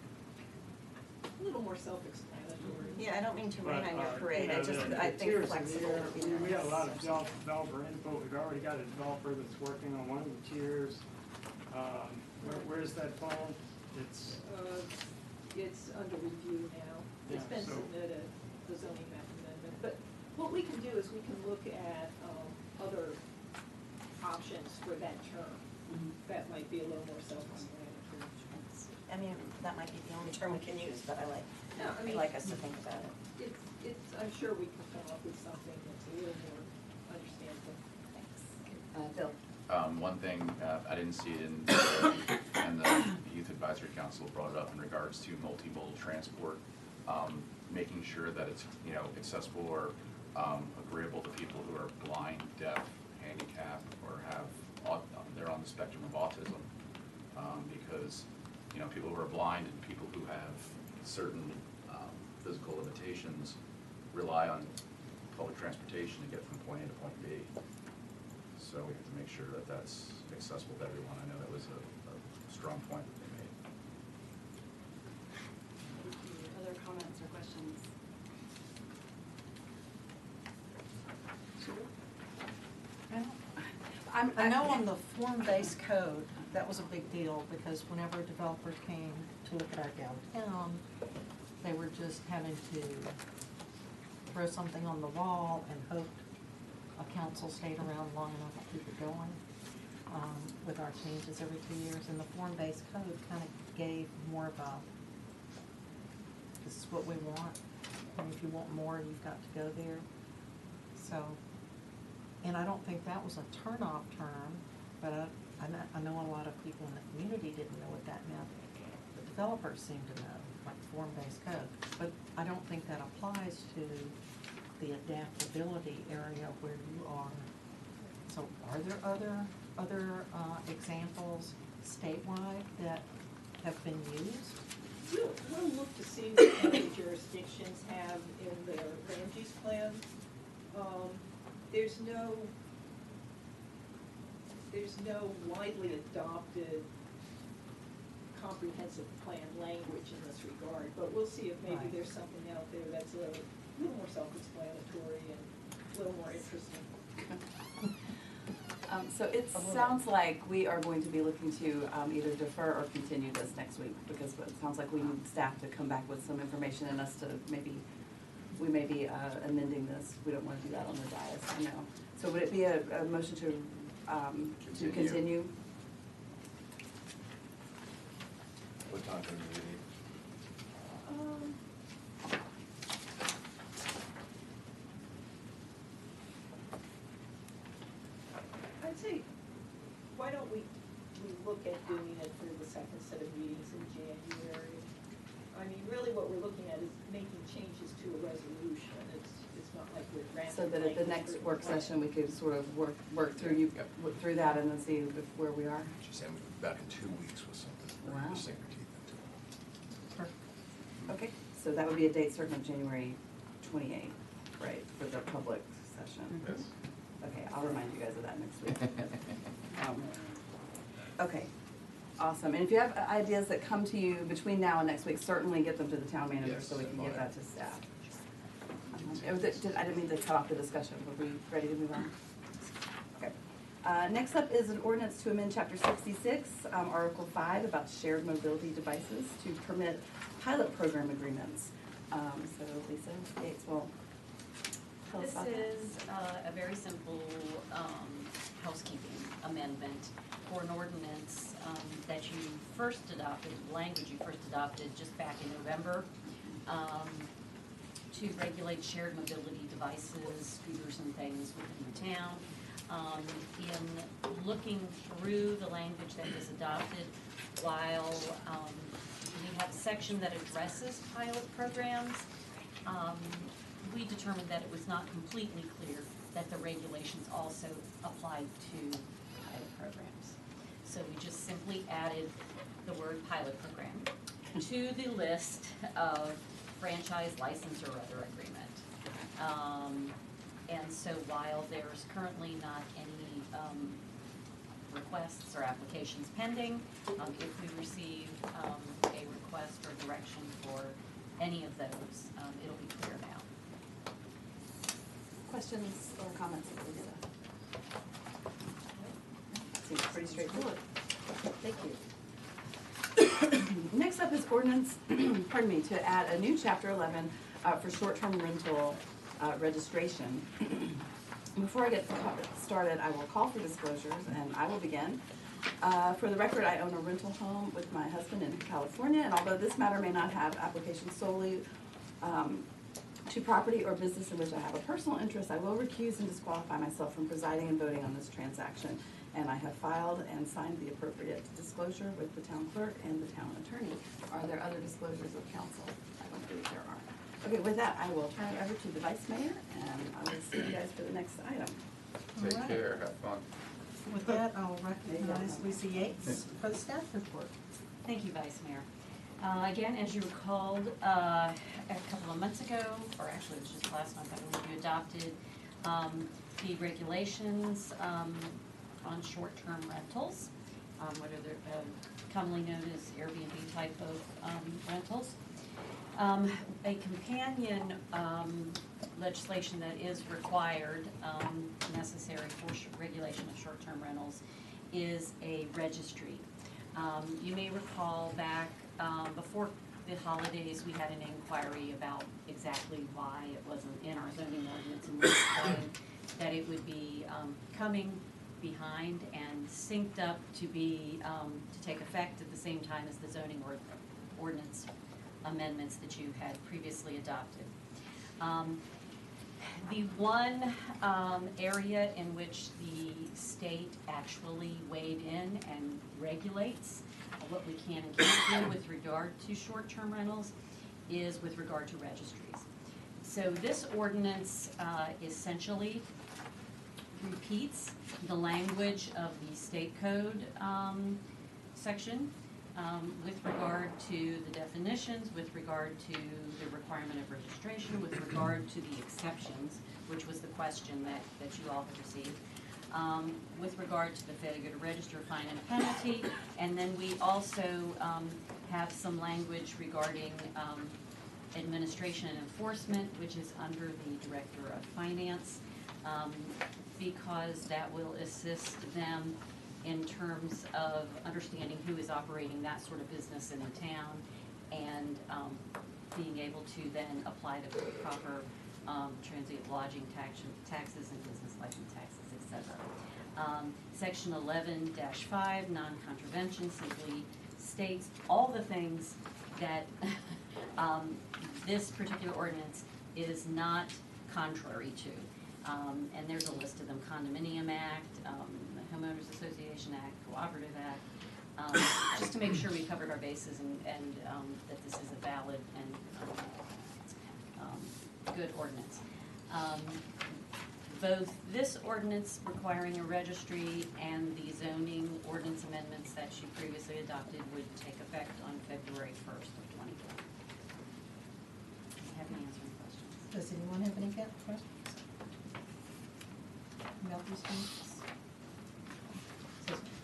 A little more self-explanatory. Yeah, I don't mean to rain on your But, parade, I just, the I think tiers are flexible, there. We got a lot of developer input. We've already got a developer that's working on one of the tiers. Where's that plan? It's It's under review now. It's been Yeah, so- submitted, the zoning map amendment. But what we can do is we can look at other options for that term Mhm. that might be a little more self-explanatory. I mean, that might be the only term we can use, but I No, I mean, like us to think about it. I'm sure we can come up with something that's a little more understandable. Thanks. Bill? One thing, I didn't see it in, and the Youth Advisory Council brought it up in regards to multimodal transport, making sure that it's, you know, accessible or agreeable to people who are blind, deaf, handicapped, or have, they're on the spectrum of autism. Because, you know, people who are blind and people who have certain physical limitations rely on public transportation to get from point A to point B. So we have to make sure that that's accessible to everyone. I know that was a strong point that they made. Other comments or questions? I know on the form-based code, that was a big deal, because whenever developers came to look at our downtown, they were just having to throw something on the wall and hoped a council stayed around long enough to keep it going, with our changes every 2 years. And the form-based code kind of gave more of a, this is what we want, and if you want more, you've got to go there. So, and I don't think that was a turn-off term, but I know a lot of people in the community didn't know what that meant. The developers seem to know, like form-based code, but I don't think that applies to the adaptability area where you are. So are there other examples statewide that have been used? We'll look to see what other jurisdictions have in their land use plan. There's no widely adopted comprehensive plan language in this regard, but we'll see if maybe Right. there's something out there that's a little more self-explanatory and a little more interesting. So it sounds like we are going to be looking to either defer or continue this next week, because it sounds like we need staff to come back with some information and us to we may be amending this. We don't want to do that on the dais, I know. So would it be a motion to continue? What time do we need? I'd say, why don't we look at doing it for the second set of meetings in January? I mean, really what we're looking at is making changes to a resolution. It's not like we're granting. So that at the next work session, we could sort of work through through that and then see where we are. She's saying we'll be back in 2 weeks with something for Wow. you to sink your teeth into. Okay, so that would be a date certain of January 28th, right, for the public session? Yes. Okay, I'll remind you guys of that next week. Okay, awesome. And if you have ideas that come to you between now and next week, certainly get them to the town manager Yes, so we can get fine. that to staff. I didn't mean to cut off the discussion. Were we ready to move on? Okay. Next up is an ordinance to amend Chapter 66, Article 5, about shared mobility devices to permit pilot program agreements. So Lisa Gates will tell us This about that. is a very simple housekeeping amendment for an ordinance that you first adopted, language you first adopted just back in November, to regulate shared mobility devices, scooters and things within the town. In looking through the language that was adopted, while we have a section that addresses pilot programs, we determined that it was not completely clear that the regulations also applied to pilot programs. So we just simply added the word pilot program to the list of franchise, license, or other agreement. And so while there's currently not any requests or applications pending, if we receive a request or direction for any of those, it'll be clear now. Questions or comments, Lisa? Seems pretty straightforward. Thank you. Next up is ordinance, pardon me, to add a new Chapter 11 for short-term rental registration. Before I get started, I will call for disclosures, and I will begin. For the record, I own a rental home with my husband in California, and although this matter may not have application solely to property or business in which I have a personal interest, I will recuse and disqualify myself from presiding and voting on this transaction. And I have filed and signed the appropriate disclosure with the town clerk and the town attorney. Are there other disclosures of council? I don't believe there are. Okay, with that, I will turn it over to the vice mayor, and I will see you guys for the next item. Take All right. care, have fun. With that, I'll recognize Lucy Yates for the staff report. Thank you, Vice Mayor. Again, as you recalled, a couple of months ago, or actually it was just last month, I believe you adopted the regulations on short-term rentals, what are commonly known as Airbnb type of rentals. A companion legislation that is required, necessary for regulation of short-term rentals is a registry. You may recall back before the holidays, we had an inquiry about exactly why it wasn't in our zoning ordinance, and we explained that it would be coming behind and synced up to be to take effect at the same time as the zoning ordinance amendments that you had previously adopted. The one area in which the state actually weighed in and regulates what we can and can't do with regard to short-term rentals is with regard to registries. So this ordinance essentially repeats the language of the state code section with regard to the definitions, with regard to the requirement of registration, with regard to the exceptions, which was the question that you all have received, with regard to the failure to register, fine and penalty, and then we also have some language regarding administration and enforcement, which is under the Director of Finance, because that will assist them in terms of understanding who is operating that sort of business in a town and being able to then apply the proper transient lodging taxes and business license taxes, etc. Section 11-5, non-contravention, simply states all the things that this particular ordinance is not contrary to. And there's a list of them: Condominium Act, the Homeowners Association Act, Cooperative Act, just to make sure we covered our bases and that this is a valid and good ordinance. Both this ordinance requiring a registry and the zoning ordinance amendments that you previously adopted would take effect on February 1st of 2020. Happy to answer any questions. Does anyone have any questions about these things?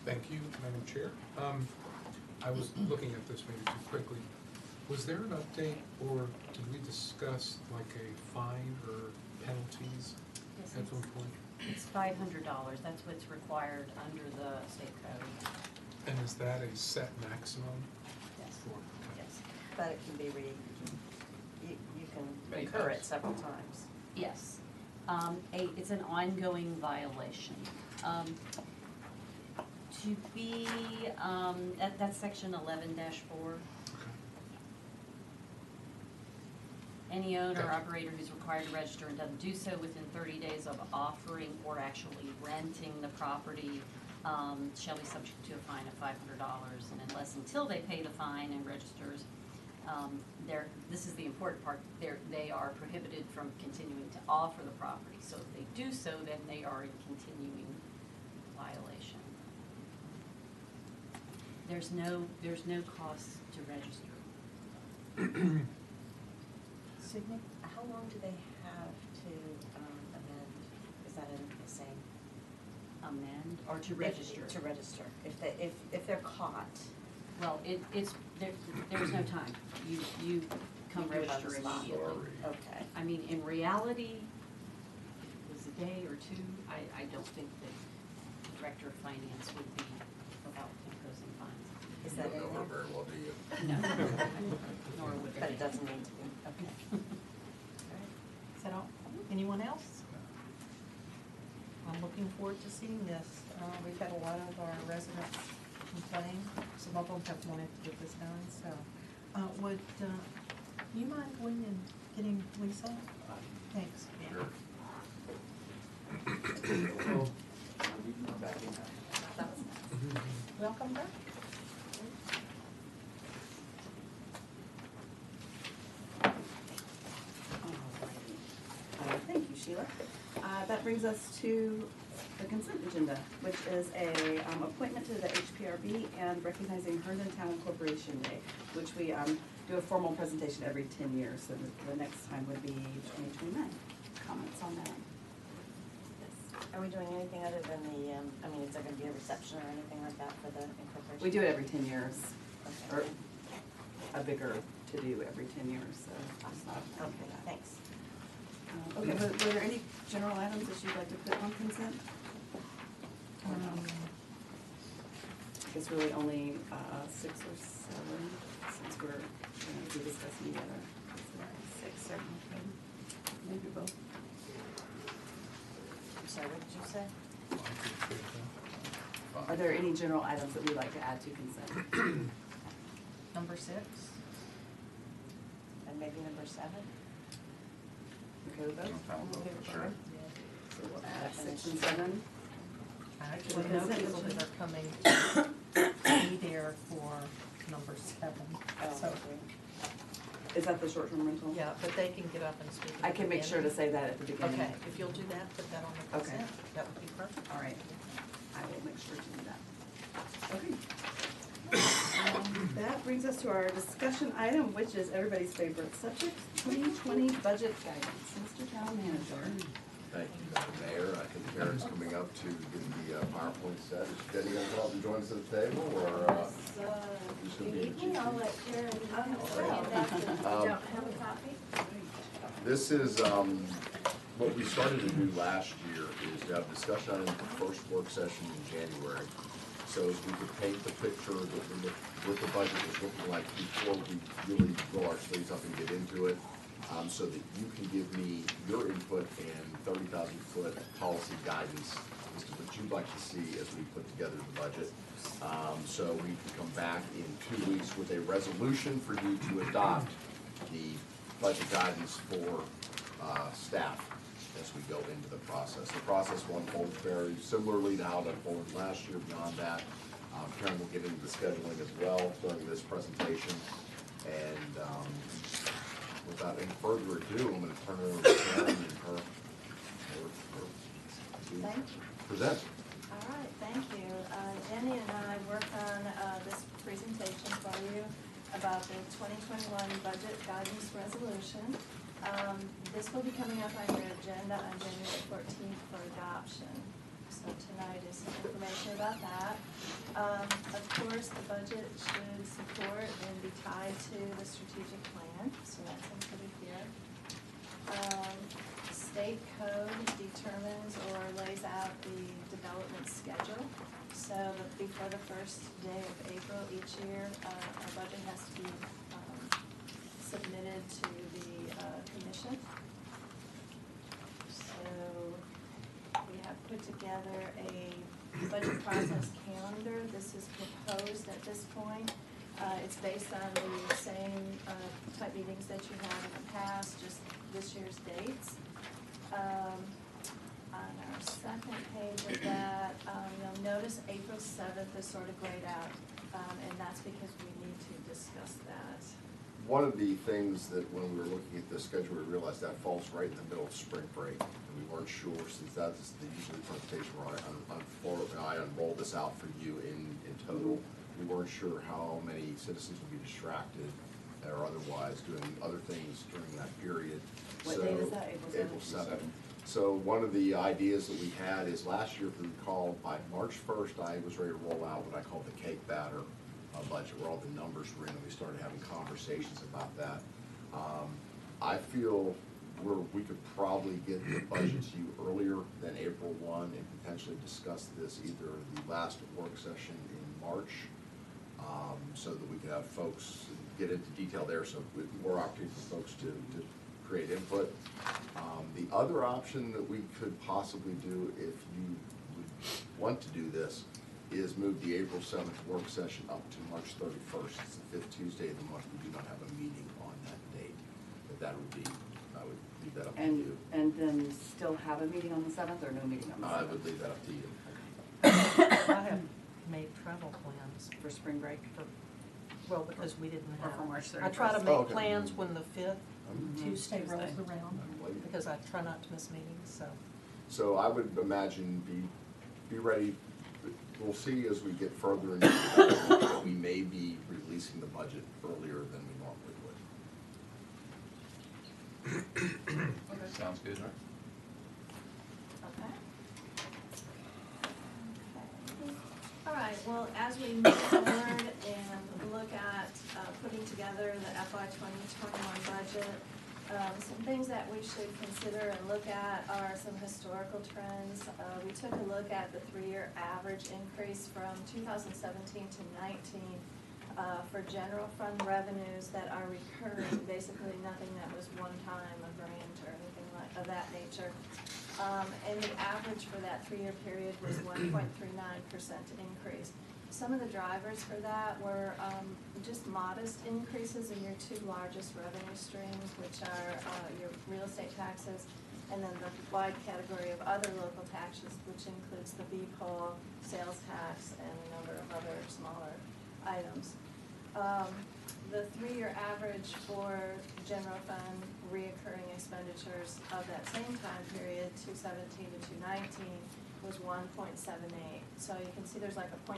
Thank you, Madam Chair. I was looking at this maybe too quickly. Was there an update, or did we discuss like a fine or penalties Yes, at some point? It's $500. That's what's required under the state code. And is that a set maximum Yes. for? Yes. But it can be you can Many incur it times. several times. Yes. It's an ongoing violation. To be, that's section 11-4. Any owner or operator who's required to register and doesn't do so within 30 days of offering or actually renting the property shall be subject to a fine of $500, and unless until they pay the fine and registers, this is the important part, they are prohibited from continuing to offer the property. So if they do so, then they are in continuing violation. There's no cost to register. Sydney? How long do they have to amend? Is that in the same? Amend or to register? To register. If they're caught. Well, there's no time. You come You do it on the register spot. immediately. Okay. I mean, in reality, it was a day or two. I don't think the Director of Finance would be about imposing fines. Is You that don't know her in there? very well, do you? No, nor would But they. it doesn't need to be, okay. Is that all? Anyone else? looking forward to seeing this. We've had a lot of our residents complain, some of them have wanted to get this done, so, would, you mind going and getting Lisa? Thanks. Sure. Welcome back. Thank you, Sheila. That brings us to the consent agenda, which is a appointment to the HPRB and recognizing Herndon Town Corporation Day, which we do a formal presentation every 10 years, so the next time would be 2029. Comments on that? Are we doing anything other than the, I mean, is there gonna be a reception or anything like that for the incorporation? We do it every 10 years, Okay. or a bigger to-do every 10 years, so it's not. Okay, thanks. Okay, were there any general items that you'd like to put on consent? I guess really only 6 or 7, since we're going to be discussing the other. 6, 7, Maybe both. I'm sorry, what did you say? Are there any general items that we'd like to add to consent? Number 6. And maybe number 7? Okay with those? I'm fine with those, for sure. So we'll add 6 and 7. I actually know people that are coming to be there for number 7, so, Is that the short-term rental? yeah, but they can get up and speak. at I the can make sure to beginning. say that at the beginning. Okay, if you'll do that, put that on the Okay. consent, that would be perfect. All right, I will make sure to do that. Okay. That brings us to our discussion item, which is everybody's favorite subject, 2020 budget guidance. Mr. Town Manager. Thank you, Mr. Mayor. I think Karen's coming up to get the PowerPoint set. Is Jenny going to come up and join us at the table, or? who's gonna be the chief? I'll let Karen Um, don't have a copy. This is, what we started to do last year is to have discussion on the first work session in January. So as we could paint the picture of what the budget was looking like before we really roll our sleeves up and get into it, so that you can give me your input and 30,000-foot policy guidance as to what you'd like to see as we put together the budget. So we can come back in 2 weeks with a resolution for you to adopt the budget guidance for staff as we go into the process. The process will unfold very similarly to how it unfolded last year. Beyond that, Karen will get into the scheduling as well during this presentation. And without any further ado, I'm going to turn it over to Karen and her Thank you. present. All right, thank you. Jenny and I worked on this presentation for you about the 2021 budget guidance resolution. This will be coming up on your agenda on January 14th for adoption. So tonight is some information about that. Of course, the budget should support and be tied to the strategic plan, so that's included here. State code determines or lays out the development schedule. So that before the first day of April each year, our budget has to be submitted to the commission. So we have put together a budget process calendar. This is proposed at this point. It's based on the same type meetings that you had in the past, just this year's dates. On our second page of that, you'll notice April 7th is sort of grayed out, and that's because we need to discuss that. One of the things that when we were looking at the schedule, we realized that falls right in the middle of spring break. And we weren't sure, since that's the usual presentation where I unrolled this out for you in total. We weren't sure how many citizens would be distracted or otherwise doing other things during that period. What date is that? April 7th. So one of the ideas that we had is last year, if you recall, by March 1st, I was ready to roll out what I call the cake batter budget, where all the numbers were in, and we started having conversations about that. I feel we could probably get the budget to you earlier than April 1 and potentially discuss this either the last work session in March, so that we could have folks get into detail there, so with more opportunity for folks to create input. The other option that we could possibly do, if you would want to do this, is move the April 7th work session up to March 31st. It's the 5th Tuesday of the month. We do not have a meeting on that date. But that would be, I would leave that up to you. And then still have a meeting on the 7th or no meeting on the 7th? I would leave that up to you. I have made travel plans For spring break? well, because we didn't Or have. for March I try to 31st. make Oh, okay. plans when the 5th Tuesday Tuesday. rolls around, Late. because I try not to miss meetings, so. So I would imagine be ready. We'll see as we get further into the budget, we may be releasing the budget earlier than we normally would. Okay, sounds good, right? Okay. All right, well, as we move forward and look at putting together the FY 2021 budget, some things that we should consider and look at are some historical trends. We took a look at the 3-year average increase from 2017 to 19 for general fund revenues that are recurring, basically nothing that was one time, a grant or anything like of that nature. And the average for that 3-year period was 1.39% increase. Some of the drivers for that were just modest increases in your 2 largest revenue streams, which are your real estate taxes, and then the wide category of other local taxes, which includes the B-Pol, sales tax, and a number of other smaller items. The 3-year average for general fund reoccurring expenditures of that same time period, 2017 to 2019, was 1.78. So you can see there's like a 0.39%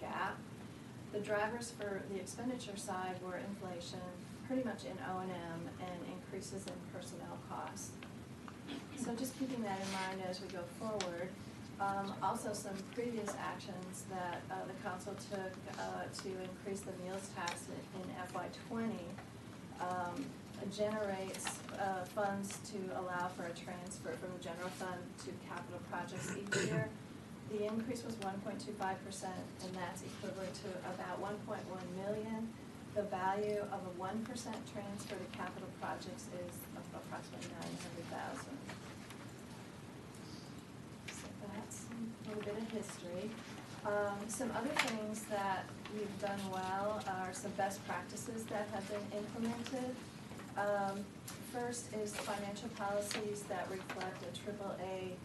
gap. The drivers for the expenditure side were inflation, pretty much in O&M, and increases in personnel costs. So just keeping that in mind as we go forward. Also some previous actions that the council took to increase the meals tax in FY 20 generates funds to allow for a transfer from the general fund to capital projects each year. The increase was 1.25%, and that's equivalent to about 1.1 million. The value of a 1% transfer to capital projects is approximately 900,000. So that's a little bit of history. Some other things that we've done well are some best practices that have been implemented. First is financial policies that reflect a AAA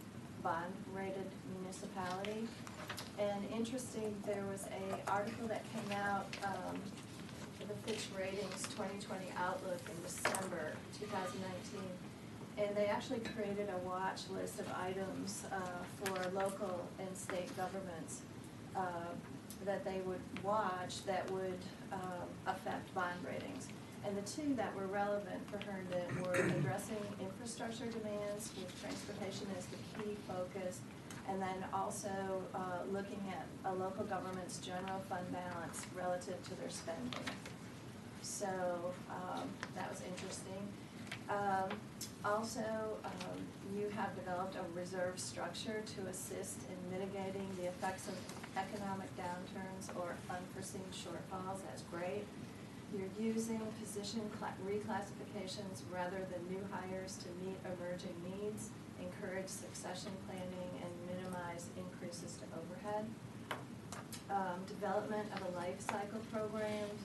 bond-rated municipality. And interesting, there was an article that came out, the Fitch Ratings 2020 Outlook in December 2019. And they actually created a watch list of items for local and state governments that they would watch that would affect bond ratings. And the 2 that were relevant for Herndon were addressing infrastructure demands, with transportation as the key focus, and then also looking at a local government's general fund balance relative to their spending. So that was interesting. Also, you have developed a reserve structure to assist in mitigating the effects of economic downturns or unforeseen shortfalls. That's great. You're using position reclassifications rather than new hires to meet emerging needs, encourage succession planning, and minimize increases to overhead. Development of a life cycle programs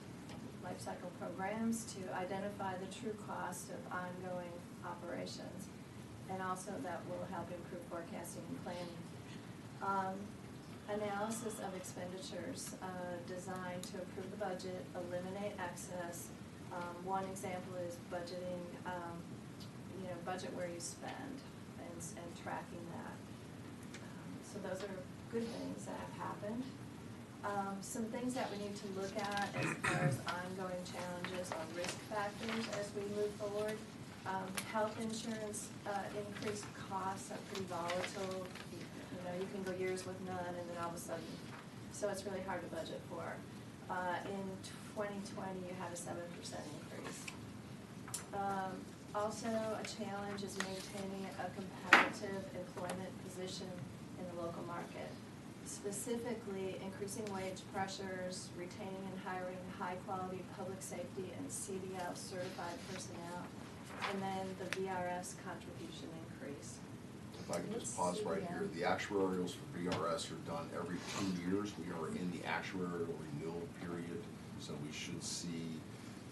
to identify the true cost of ongoing operations, and also that will help improve forecasting and planning. Analysis of expenditures designed to improve the budget, eliminate excess. One example is budgeting, budget where you spend and tracking that. So those are good things that have happened. Some things that we need to look at as far as ongoing challenges or risk factors as we move forward. Health insurance increased costs are pretty volatile. You can go years with none and then all of a sudden, so it's really hard to budget for. In 2020, you had a 7% increase. Also, a challenge is maintaining a competitive employment position in the local market. Specifically, increasing wage pressures, retaining and hiring high-quality public safety and CDL certified personnel, and then the VRS contribution increase. If I can just pause right here, the actuarials for VRS are done every 2 years. We are in the actuarial renewal period, so we should see,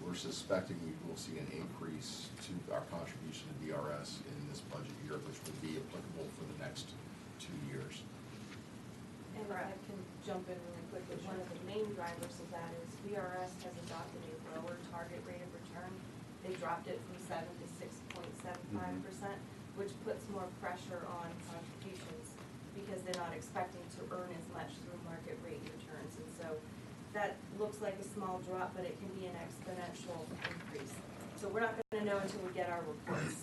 we're suspecting we will see an increase to our contribution to VRS in this budget year, which would be applicable for the next 2 years. And I can jump in really quick, but one of the main drivers of that is VRS has adopted a lower target rate of return. They dropped it from 7 to 6.75%, which puts more pressure on contributions because they're not expecting to earn as much through market rate returns. And so that looks like a small drop, but it can be an exponential increase. So we're not gonna know until we get our reports.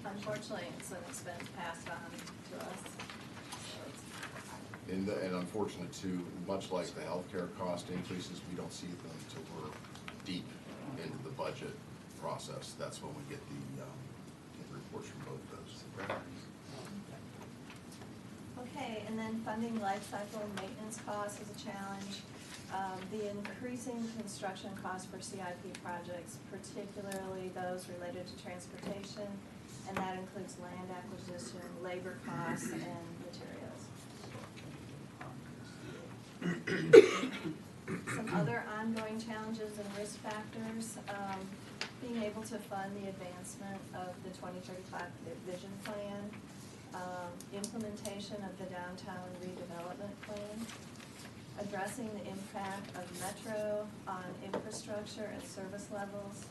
Unfortunately, it's an expense passed on to us. So it's- And unfortunately too, much like the healthcare cost increases, we don't see them until we're deep into the budget process. That's when we get the reports from both of those. Okay, and then funding life cycle maintenance costs is a challenge. The increasing construction costs for CIP projects, particularly those related to transportation, and that includes land acquisition, labor costs, and materials. Some other ongoing challenges and risk factors, being able to fund the advancement of the 2035 vision plan, implementation of the downtown redevelopment plan, addressing the impact of Metro on infrastructure and service levels.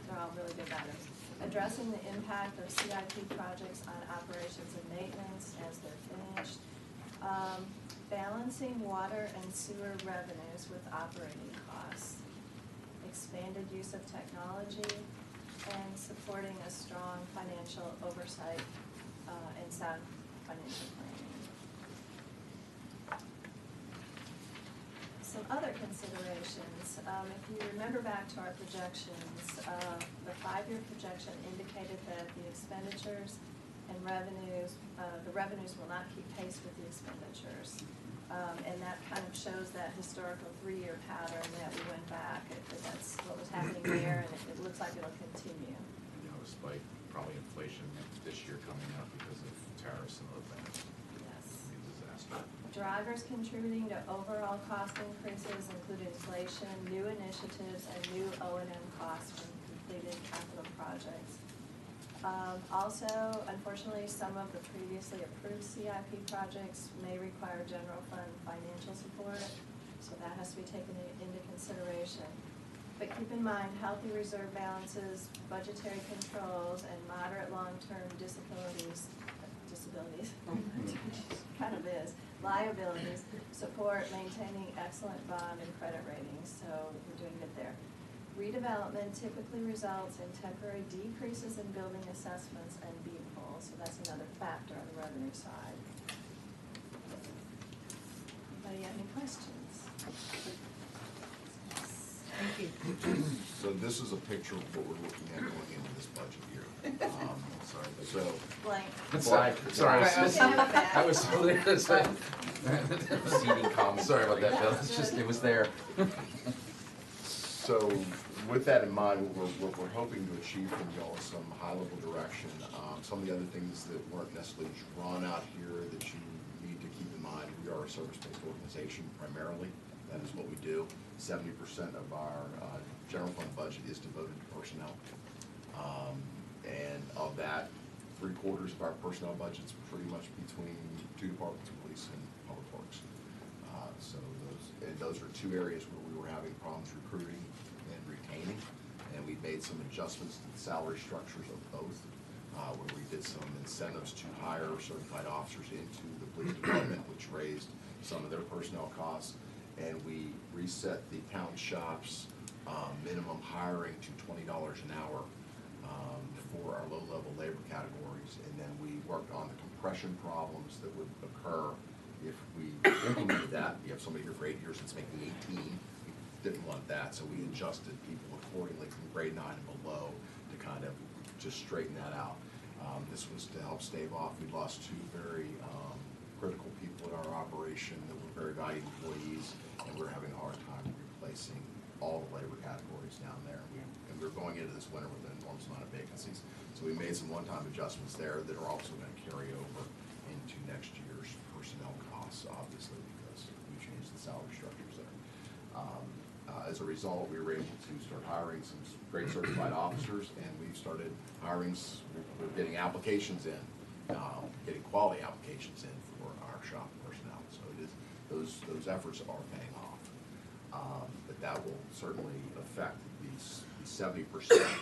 They're all really good items. Addressing the impact of CIP projects on operations and maintenance as they're finished. Balancing water and sewer revenues with operating costs. Expanded use of technology, and supporting a strong financial oversight and sound financial planning. Some other considerations, if you remember back to our projections, the 5-year projection indicated that the expenditures and revenues, the revenues will not keep pace with the expenditures. And that kind of shows that historical 3-year pattern that we went back, that's what was happening there, and it looks like it'll continue. You know, despite probably inflation this year coming up because of tariffs and other things. Yes. It'll be a disaster. Drivers contributing to overall cost increases include inflation, new initiatives, and new O&M costs from completed capital projects. Also, unfortunately, some of the previously approved CIP projects may require general fund financial support, so that has to be taken into consideration. But keep in mind, healthy reserve balances, budgetary controls, and moderate long-term disabilities, kind of is, liabilities, support maintaining excellent bond and credit ratings, so we're doing good there. Redevelopment typically results in temporary decreases in building assessments and beam pools, so that's another factor on the revenue side. Anybody have any questions? Thank you. So this is a picture of what we're looking at going into this budget year. Sorry, so. Blank. Sorry, I was seating column, sorry about that, Bill, it's just, it was there. So with that in mind, what we're hoping to achieve from y'all is some high-level direction. Some of the other things that weren't necessarily drawn out here that you need to keep in mind, we are a service-based organization primarily. That is what we do. 70% of our general fund budget is devoted to personnel. And of that, 3/4 of our personnel budget's pretty much between 2 departments, police and public works. So those are 2 areas where we were having problems recruiting and retaining, and we made some adjustments to the salary structures of both, where we did some incentives to hire certified officers into the police department, which raised some of their personnel costs, and we reset the accountant shop's minimum hiring to $20 an hour for our low-level labor categories, and then we worked on the compression problems that would occur if we implemented that. You have somebody here for 8 years that's making 18, we didn't want that, so we adjusted people accordingly from grade 9 and below to kind of just straighten that out. This was to help stave off, we lost 2 very critical people in our operation that were very valued employees, and we're having a hard time replacing all the labor categories down there. And we're going into this winter with an enormous amount of vacancies. So we made some one-time adjustments there that are also gonna carry over into next year's personnel costs, obviously, because we changed the salary structures there. As a result, we were able to start hiring some great certified officers, and we've started hiring, we're getting applications in, getting quality applications in for our shop personnel. So it is, those efforts are paying off. But that will certainly affect the 70%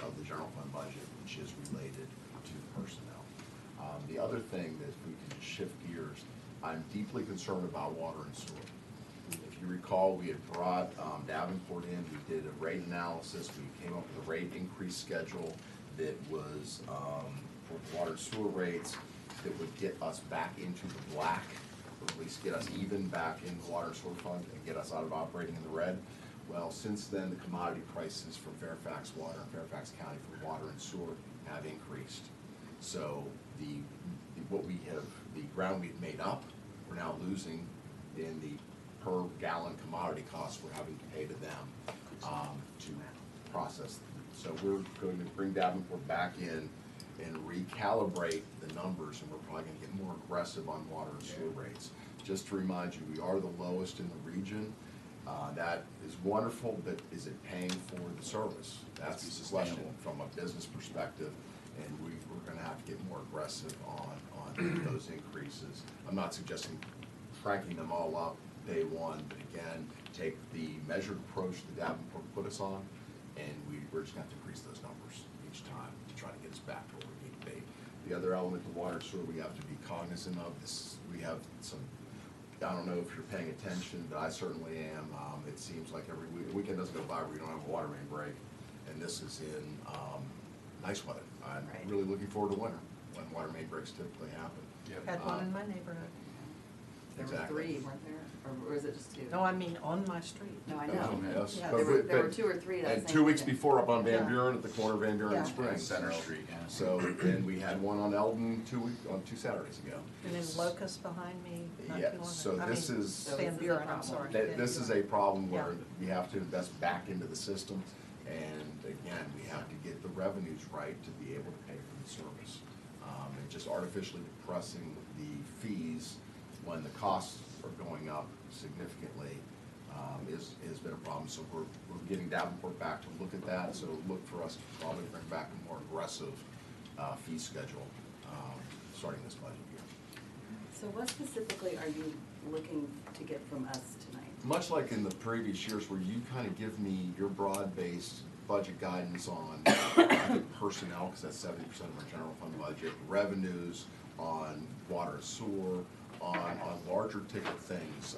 of the general fund budget, which is related to personnel. The other thing that if we can shift gears, I'm deeply concerned about water and sewer. If you recall, we had brought Davenport in, we did a rate analysis, we came up with a rate increase schedule that was for water and sewer rates that would get us back into the black, or at least get us even back in the water and sewer fund and get us out of operating in the red. Well, since then, the commodity prices for Fairfax Water and Fairfax County for water and sewer have increased. So the ground we've made up, we're now losing in the per gallon commodity costs we're having to pay to them to process. So we're going to bring Davenport back in and recalibrate the numbers, and we're probably going to get more aggressive on water and sewer rates. Just to remind you, we are the lowest in the region. That is wonderful, but is it paying for the service? That's the question from a business perspective, and we're going to have to get more aggressive on those increases. I'm not suggesting cranking them all up day one, but again, take the measured approach that Davenport put us on, and we're just going to have to increase those numbers each time to try to get us back to where we need to be. The other element of water and sewer we have to be cognizant of is we have some, I don't know if you're paying attention, but I certainly am. It seems like every weekend doesn't go by where we don't have a water main break, and this is in nice weather. I'm really looking forward to winter when water main breaks typically happen. Had one in my neighborhood. There were Exactly. 3, weren't there? Or was it just 2? No, I mean, on my street. No, I know. Yes, Yeah. but There were 2 or 3 that and same 2 weeks weekend. before up on Van Yeah. Buren, at the corner of Van Buren Yeah. and Spring. Center So- Street, yeah. So, and we had one on Eldon 2 Saturdays ago. And then Locust behind me, not Yeah, too long. so I this mean, is- So Van this is a Buren, I'm problem. sorry. This is a Van problem where Yeah. we have to invest back into the system, and again, we have to get the revenues right to be able to pay for the service. And just artificially depressing the fees when the costs are going up significantly has been a problem. So we're getting Davenport back to look at that, so look for us to probably bring back a more aggressive fee schedule starting this budget year. So what specifically are you looking to get from us tonight? Much like in the previous years where you kind of give me your broad-based budget guidance on personnel, because that's 70% of our general fund budget, revenues on water and sewer, on larger ticket things.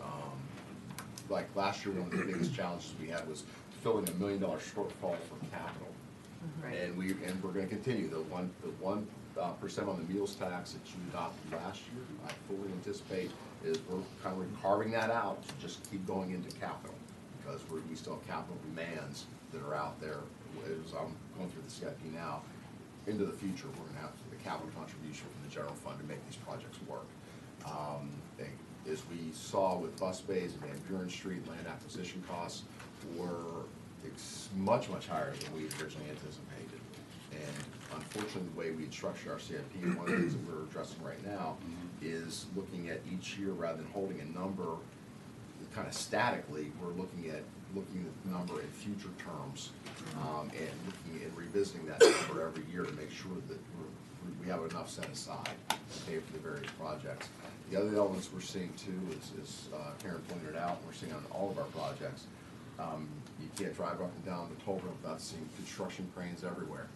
Like last year, one of the biggest challenges we had was filling $1 million shortfall for capital. Right. And we're gonna continue, the 1% on the meals tax that you adopted last year, I fully anticipate is we're kind of carving that out to just keep going into capital, because we still have capital demands that are out there. As I'm going through the CIP now, into the future, we're gonna have the capital contribution from the general fund to make these projects work. As we saw with bus bays and Van Buren Street, land acquisition costs were much higher than we originally anticipated. And unfortunately, the way we structure our CIP, and one of the things that we're addressing right now is looking at each year rather than holding a number kind of statically, we're looking at the number in future terms, and looking at revisiting that number every year to make sure that we have enough set aside to pay for the various projects. The other elements we're seeing too is Karen pointed out, we're seeing on all of our projects, you can't drive up and down the toll road without seeing construction cranes everywhere.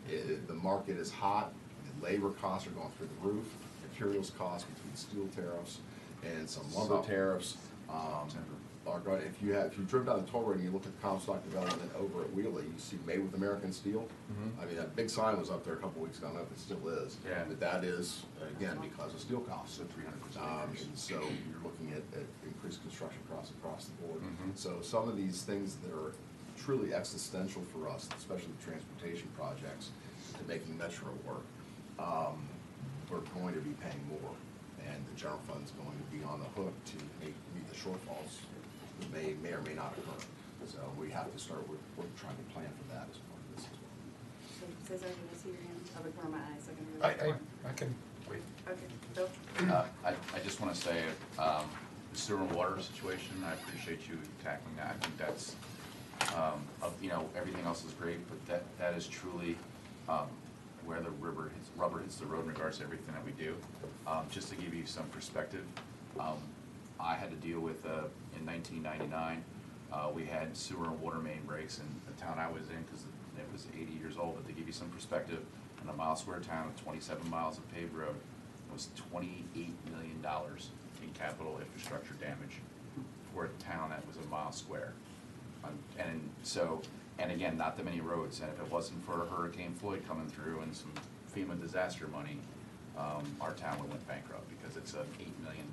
The market is hot, the labor costs are going through the roof, materials costs between steel tariffs and some lumber tariffs are going. If you drive down the toll road and you look at the Comstock development over at Wheelie, you see Made with American Steel. I mean, that big sign was up there a couple weeks ago. I don't know if it still is. Yeah. But that is, again, because of steel costs. So 300%. And so you're looking at increased construction costs across the board. So some of these things that are truly existential for us, especially the transportation projects, to making Metro work, we're going to be paying more. And the general fund's going to be on the hook to meet the shortfalls that may or may not occur. So we have to start, we're trying to plan for that as part of this as well. Says everything is here, I'll cover my eyes, so I can read it. I can wait. Okay, Bill? I just wanna say, the sewer and water situation, I appreciate you tackling that. I think that's, you know, everything else is great, but that is truly, where the rubber hits the road in regards to everything that we do. Just to give you some perspective, I had to deal with, in 1999, we had sewer and water main breaks in the town I was in, because it was 80 years old. But to give you some perspective, in a mile square town with 27 miles of paved road, it was $28 million in capital infrastructure damage for a town that was a mile square. And so, and again, not that many roads, and if it wasn't for Hurricane Floyd coming through and some FEMA disaster money, our town would went bankrupt, because it's an $8 million,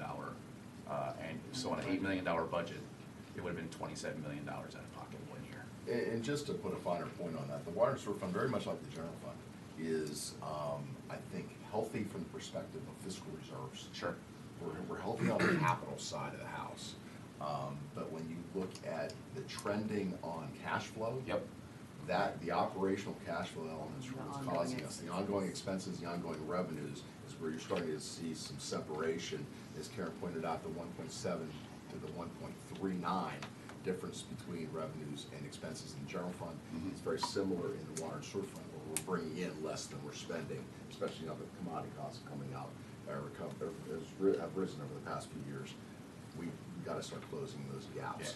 and so on an $8 million budget, it would have been $27 million out of pocket 1 year. And just to put a finer point on that, the water and sewer fund, very much like the general fund, is, I think, healthy from the perspective of fiscal reserves. Sure. We're healthy on the capital side of the house. But when you look at the trending on cash flow. Yep. That, the operational cash flow elements are what's The ongoing causing us, the ongoing expenses, the ongoing revenues, is where you're starting to see some separation. As Karen pointed out, the 1.7 to the 1.39 difference between revenues and expenses in the general fund. Mhm. It's very similar in the water and sewer fund, where we're bringing in less than we're spending, especially now that commodity costs are coming up, have risen over the past few years. We've got to start closing those gaps.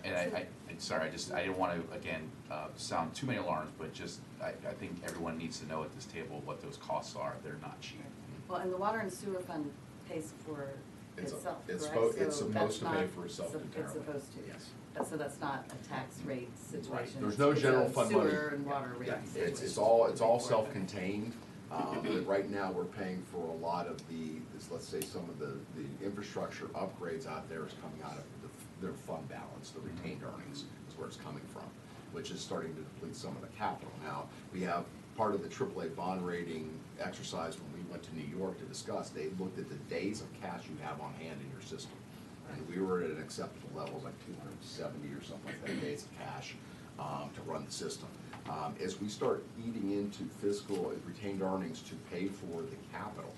And sorry, I didn't want to, again, sound too many alarms, but just, I think everyone needs to know at this table what those costs are. They're not cheap. Well, and the water and sewer fund pays for It's itself, it's correct? it's So supposed that's to not- pay for itself It's entirely. supposed to. Yes. So that's not a tax rate situation. There's no It's general a fund money. Sewer and water rate Yeah, situation. it's all self-contained. But right now, we're paying for a lot of let's say, some of the infrastructure upgrades out there is coming out of their fund balance, the retained earnings is where it's coming from, which is starting to deplete some of the capital. Now, we have part of the AAA bond rating exercise when we went to New York to discuss. They looked at the days of cash you have on hand in your system. And we were at an acceptable level, like 270 or something like that, days of cash to run the system. As we start eating into fiscal retained earnings to pay for the capital,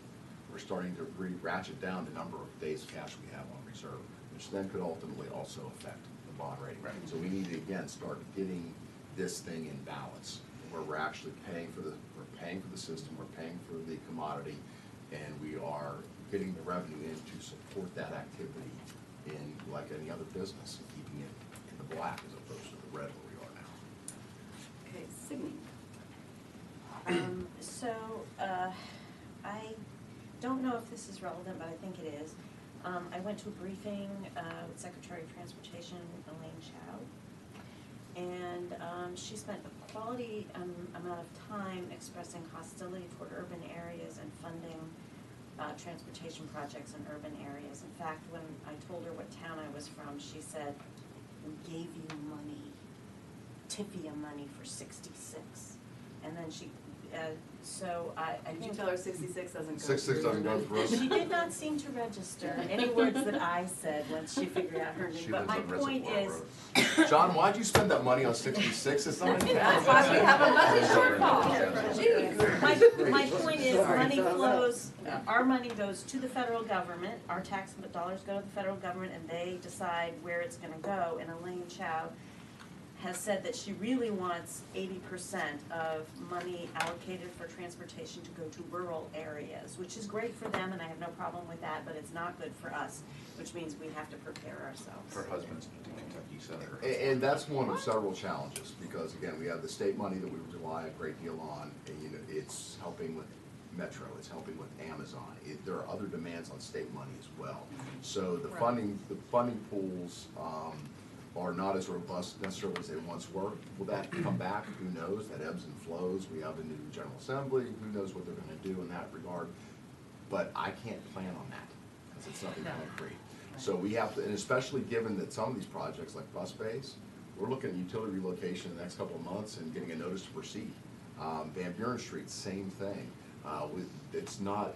we're starting to ratchet down the number of days of cash we have on reserve, which then could ultimately also affect the bond rating. Right. So we need to, again, start getting this thing in balance, where we're actually paying for the system, we're paying for the commodity, and we are getting the revenue in to support that activity in, like any other business, and keeping it in the black as opposed to the red where we are now. Okay, Sydney. I don't know if this is relevant, but I think it is. I went to a briefing with Secretary of Transportation, Elaine Chao, and she spent a quality amount of time expressing hostility toward urban areas and funding transportation projects in urban areas. In fact, when I told her what town I was from, she said, "We gave you money, TIFIA money for 66." And then she, so I Did you think. tell her 66 doesn't go 66 doesn't go through us. She did not seem to register any words that I said once she figured out Herndon, She but lives my on point Reservoir is, Road. John, why'd you spend that money on 66? It's not. That's why we have a budget shortfall. Jeez. my point is, money flows, our money goes to the federal government, our tax dollars go to the federal government, and they decide where it's gonna go, and Elaine Chao has said that she really wants 80% of money allocated for transportation to go to rural areas, which is great for them, and I have no problem with that, but it's not good for us, which means we have to prepare ourselves. Her husband's in Kentucky, so her And that's one of several challenges, because again, we have the state money that we rely a great deal on, and it's helping with Metro, it's helping with Amazon. There are other demands on state money as well. So the funding pools, are not as robust necessarily as they once were. Will that come back? Who knows? That ebbs and flows. We have a new General Assembly. Who knows what they're gonna do in that regard? But I can't plan on that, because it's nothing concrete. So we have to, and especially given that some of these projects like bus bays, we're looking at utility relocation in the next couple of months and getting a notice to proceed. Van Buren Street, same thing.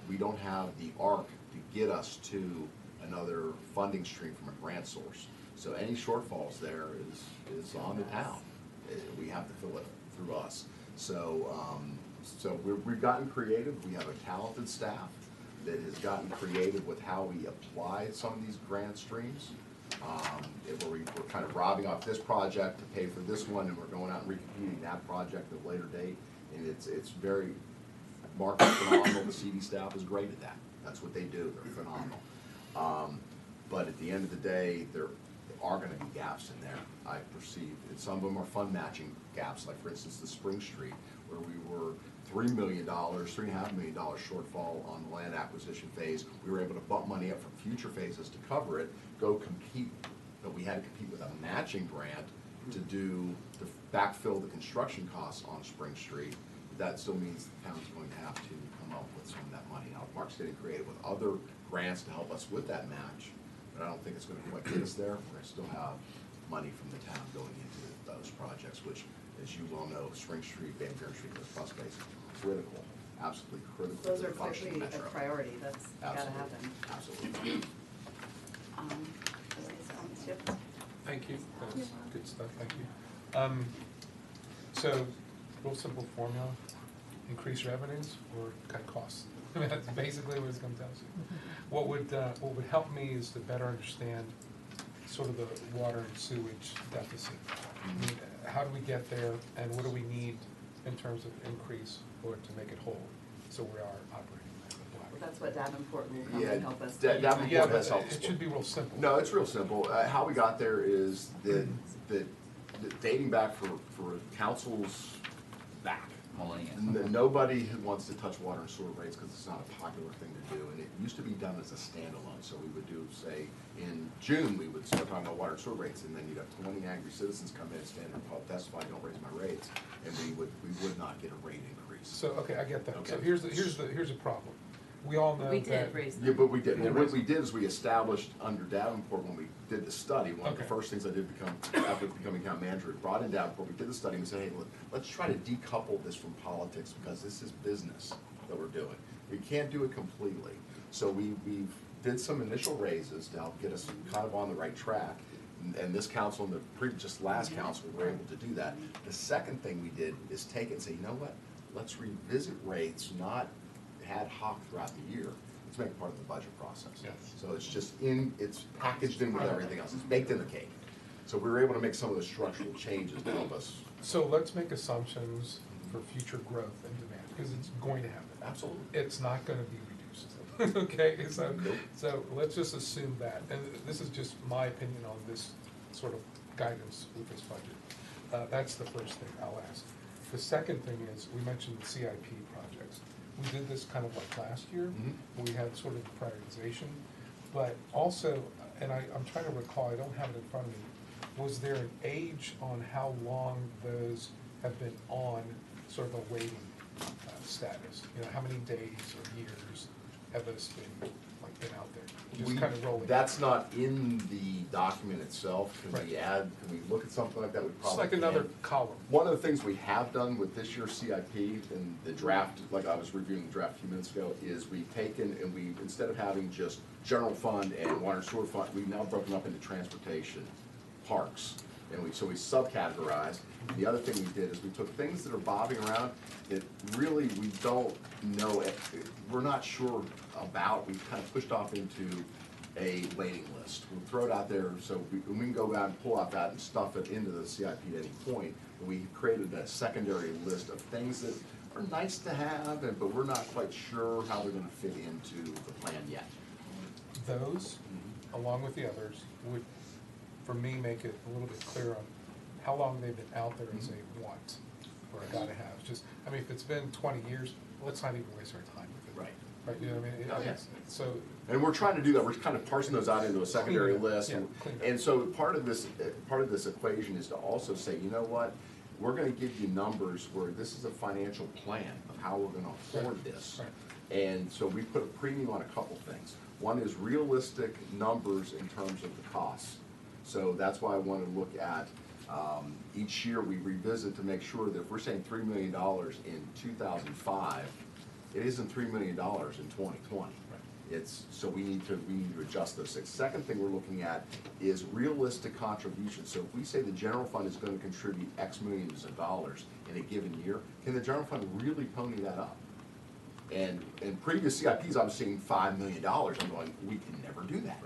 We don't have the arc to get us to another funding stream from a grant source. So any shortfalls there is on the town. We have to fill it through us. So we've gotten creative. We have a talented staff that has gotten creative with how we apply some of these grant streams. Where we're kind of robbing off this project to pay for this one, and we're going out and recomputing that project at a later date. And it's very, Mark is phenomenal, the CD staff is great at that. That's what they do, they're phenomenal. But at the end of the day, there are gonna be gaps in there, I perceive. And some of them are fund matching gaps, like for instance, the Spring Street, where we were $3 million, $3.5 million shortfall on the land acquisition phase. We were able to bump money up from future phases to cover it, go compete, but we had to compete with a matching grant to backfill the construction costs on Spring Street. That still means the town's going to have to come up with some of that money. Now, Mark's getting creative with other grants to help us with that match, but I don't think it's gonna quite get us there. We're gonna still have money from the town going into those projects, which, as you well know, Spring Street, Van Buren Street, those bus bays, critical, absolutely critical to Those the are functioning clearly a metro. priority, that's gotta Absolutely. happen. Absolutely. Yep. Thank you, that's good stuff, thank you. So, real simple formula, increase revenues or cut costs? I mean, that's basically what it's gonna tell us. What would help me is to better understand sort of the water and sewage deficit. I mean, how do we get there, and what do we need in terms of increase or to make it whole, so we are operating that Well, that's what Davenport will come Yeah, and help us. Davenport Yeah, has but helped. it should be real simple. No, it's real simple. How we got there is that dating back for councils back. Nobody wants to touch water and sewer rates because it's not a popular thing to do. And it used to be done as a standalone. So we would do, say, in June, we would start talking about water and sewer rates, and then you'd have 20 angry citizens come in and stand there and testify, don't raise my rates. And we would not get a rate increase. So, okay, I get that. So Okay. here's a problem. We all know that. We did raise them. Yeah, but we did. And what we did is we established under Davenport, when we did the study, one of the Okay. first things I did after becoming town manager, we brought in Davenport, we did the study, and we said, hey, let's try to decouple this from politics, because this is business that we're doing. We can't do it completely. So we did some initial raises to help get us kind of on the right track. And this council and the just last council were able to do that. The second thing we did is take it and say, you know what? Let's revisit rates, not ad hoc throughout the year. Let's make it part of the budget process. Yes. So it's just it's packaged in with everything else. It's baked in the cake. So we were able to make some of those structural changes to help us. So let's make assumptions for future growth and demand, because it's going to happen. Absolutely. It's not gonna be reduced, okay? So let's just assume that, and this is just my opinion on this sort of guidance with this budget. That's the first thing I'll ask. The second thing is, we mentioned the CIP projects. We did this kind of like last year, where we had sort of prioritization, but also, and I'm trying to recall, I don't have it in front of me, was there an age on how long those have been on sort of a waiting status? You know, how many days or years have those been out there? Just kind of rolling. That's not in the document itself. Can we Right. can we look at something like that? We It's probably like can. another column. One of the things we have done with this year's CIP and the draft, like I was reviewing the draft a few minutes ago, is we've taken and we, instead of having just general fund and water and sewer fund, we've now broken up into transportation, parks. And so we subcategorized. The other thing we did is we took things that are bobbing around that really we don't know, we're not sure about, we've kind of pushed off into a waiting list. We'll throw it out there so we can go out and pull out that and stuff it into the CIP at any point. But we created a secondary list of things that are nice to have, but we're not quite sure how they're gonna fit into the plan yet. Those, along with the others, would, for me, make it a little bit clearer on how long they've been out there as a want, or a gotta have. Just, I mean, if it's been 20 years, let's not even waste our time with it. Right. Right, you know what I mean? Oh, yes. So, And we're trying to do that, we're kind of parsing those out into a secondary Clean it up, list. yeah, And- clean it up. And so part of this equation is to also say, you know what? We're gonna give you numbers where this is a financial plan of how we're gonna afford this. Right. And so we put a premium on a couple things. One is realistic numbers in terms of the costs. So that's why I wanna look at, each year we revisit to make sure that if we're saying $3 million in 2005, it isn't $3 million in 2020. So we need to adjust those things. Second thing we're looking at is realistic contributions. So if we say the general fund is gonna contribute X millions of dollars in a given year, can the general fund really pony that up? And in previous CIPs, I was seeing $5 million. I'm going, we can never do that.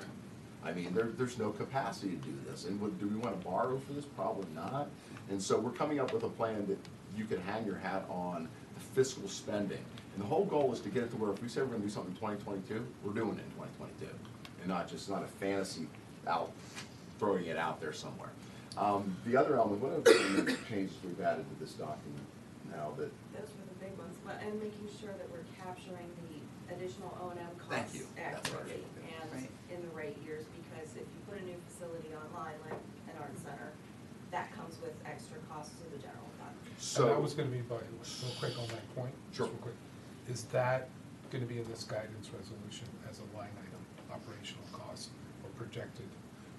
I mean, there's no capacity to do this. And do we want to borrow for this? Probably not. And so we're coming up with a plan that you can hang your hat on the fiscal spending. And the whole goal is to get it to where if we say we're going to do something in 2022, we're doing it in 2022. And not a fantasy out, throwing it out there somewhere. The other element, what are the changes we've added to this document now that? Those were the big ones, and making sure that we're capturing the additional O&M Thank costs you. That's what I was accurately looking and Right. in the right years, because if you put a new facility online, like an art center, that comes with extra costs to the general fund. And that was gonna be, real quick on that point, Sure. just real quick. Is that gonna be in this guidance resolution as a line item, operational cost or projected?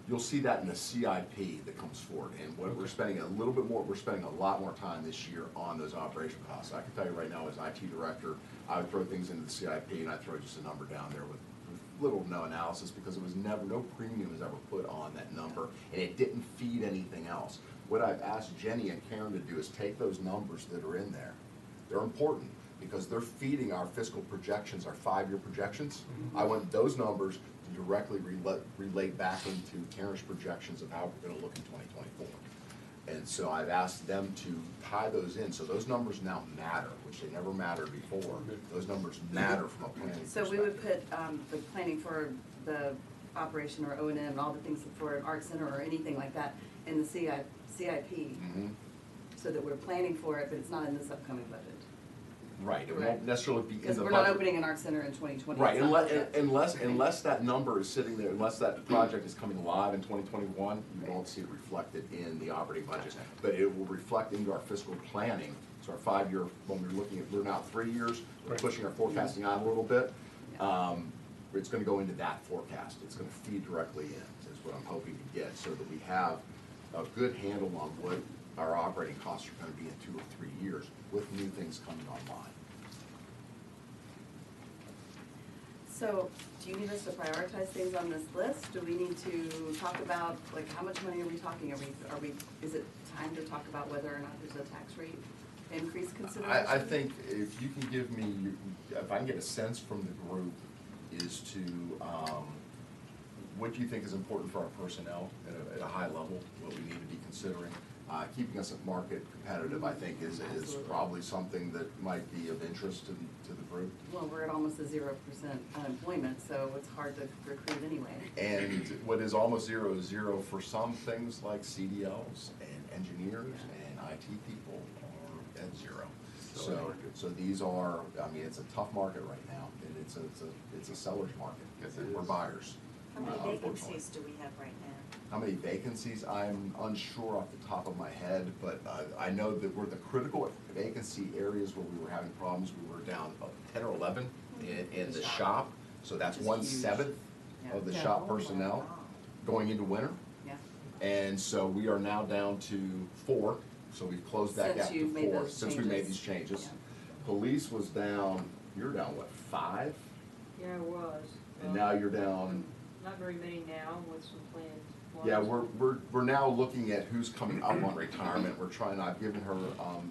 You'll see that in the CIP that comes forward, and what we're spending a little bit more, we're spending a lot more time this year on those operation costs. I can tell you right now, as IT director, I would throw things into the CIP and I'd throw just a number down there with little to no analysis, because it was never, no premium was ever put on that number, and it didn't feed anything else. What I've asked Jenny and Karen to do is take those numbers that are in there. They're important, because they're feeding our fiscal projections, our 5-year projections. I want those numbers to directly relate back into Karen's projections of how we're gonna look in 2024. And so I've asked them to tie those in, so those numbers now matter, which they never mattered before. Those numbers matter from a planning perspective. So we would put, the planning for the operation or O&M and all the things for an art center or anything like that in the CIP, Mhm. so that we're planning for it, but it's not in this upcoming budget. Right, it Correct. won't necessarily be in the budget. Because we're not opening an art center in 2020. Right, It's not budget. unless that number is sitting there, unless that project is coming live in 2021, you won't see it reflected in the operating budget. But it will reflect into our fiscal planning, so our 5-year, when we're looking at, we're now 3 years, we're Right. pushing our forecasting out a little bit. It's gonna go into that forecast, it's gonna feed directly in, is what I'm hoping to get, so that we have a good handle on what our operating costs are gonna be in 2 or 3 years, with new things coming online. So, do you need us to prioritize things on this list? Do we need to talk about, like, how much money are we talking? Is it time to talk about whether or not there's a tax rate increase consideration? I think if you can give me, if I can get a sense from the group, is to, what do you think is important for our personnel at a high level, what we need to be considering? Keeping us at market competitive, I think, is probably something that might be of interest to the group. Well, we're at almost a 0% unemployment, so it's hard to recruit anyway. And what is almost zero is zero for some things like CDLs and engineers and IT people are at zero. So these are, I mean, it's a tough market right now, and it's a seller's market, because we're buyers. How many unfortunately. vacancies do we have right now? How many vacancies, I'm unsure off the top of my head, but I know that we're the critical vacancy areas where we were having problems. We were down 10 or 11 in the shop, so that's Which is 1/7 of the Yeah. shop Oh, personnel wow. going into winter. Yeah. And so we are now down to 4, so we've closed that Since gap you've to made 4, those since we made changes. these changes. Yeah. Police was down, you're down, what, 5? Yeah, it was. And now you're down, Not very many now with some plans. yeah, we're now looking at who's coming up on retirement. We're trying, I've given her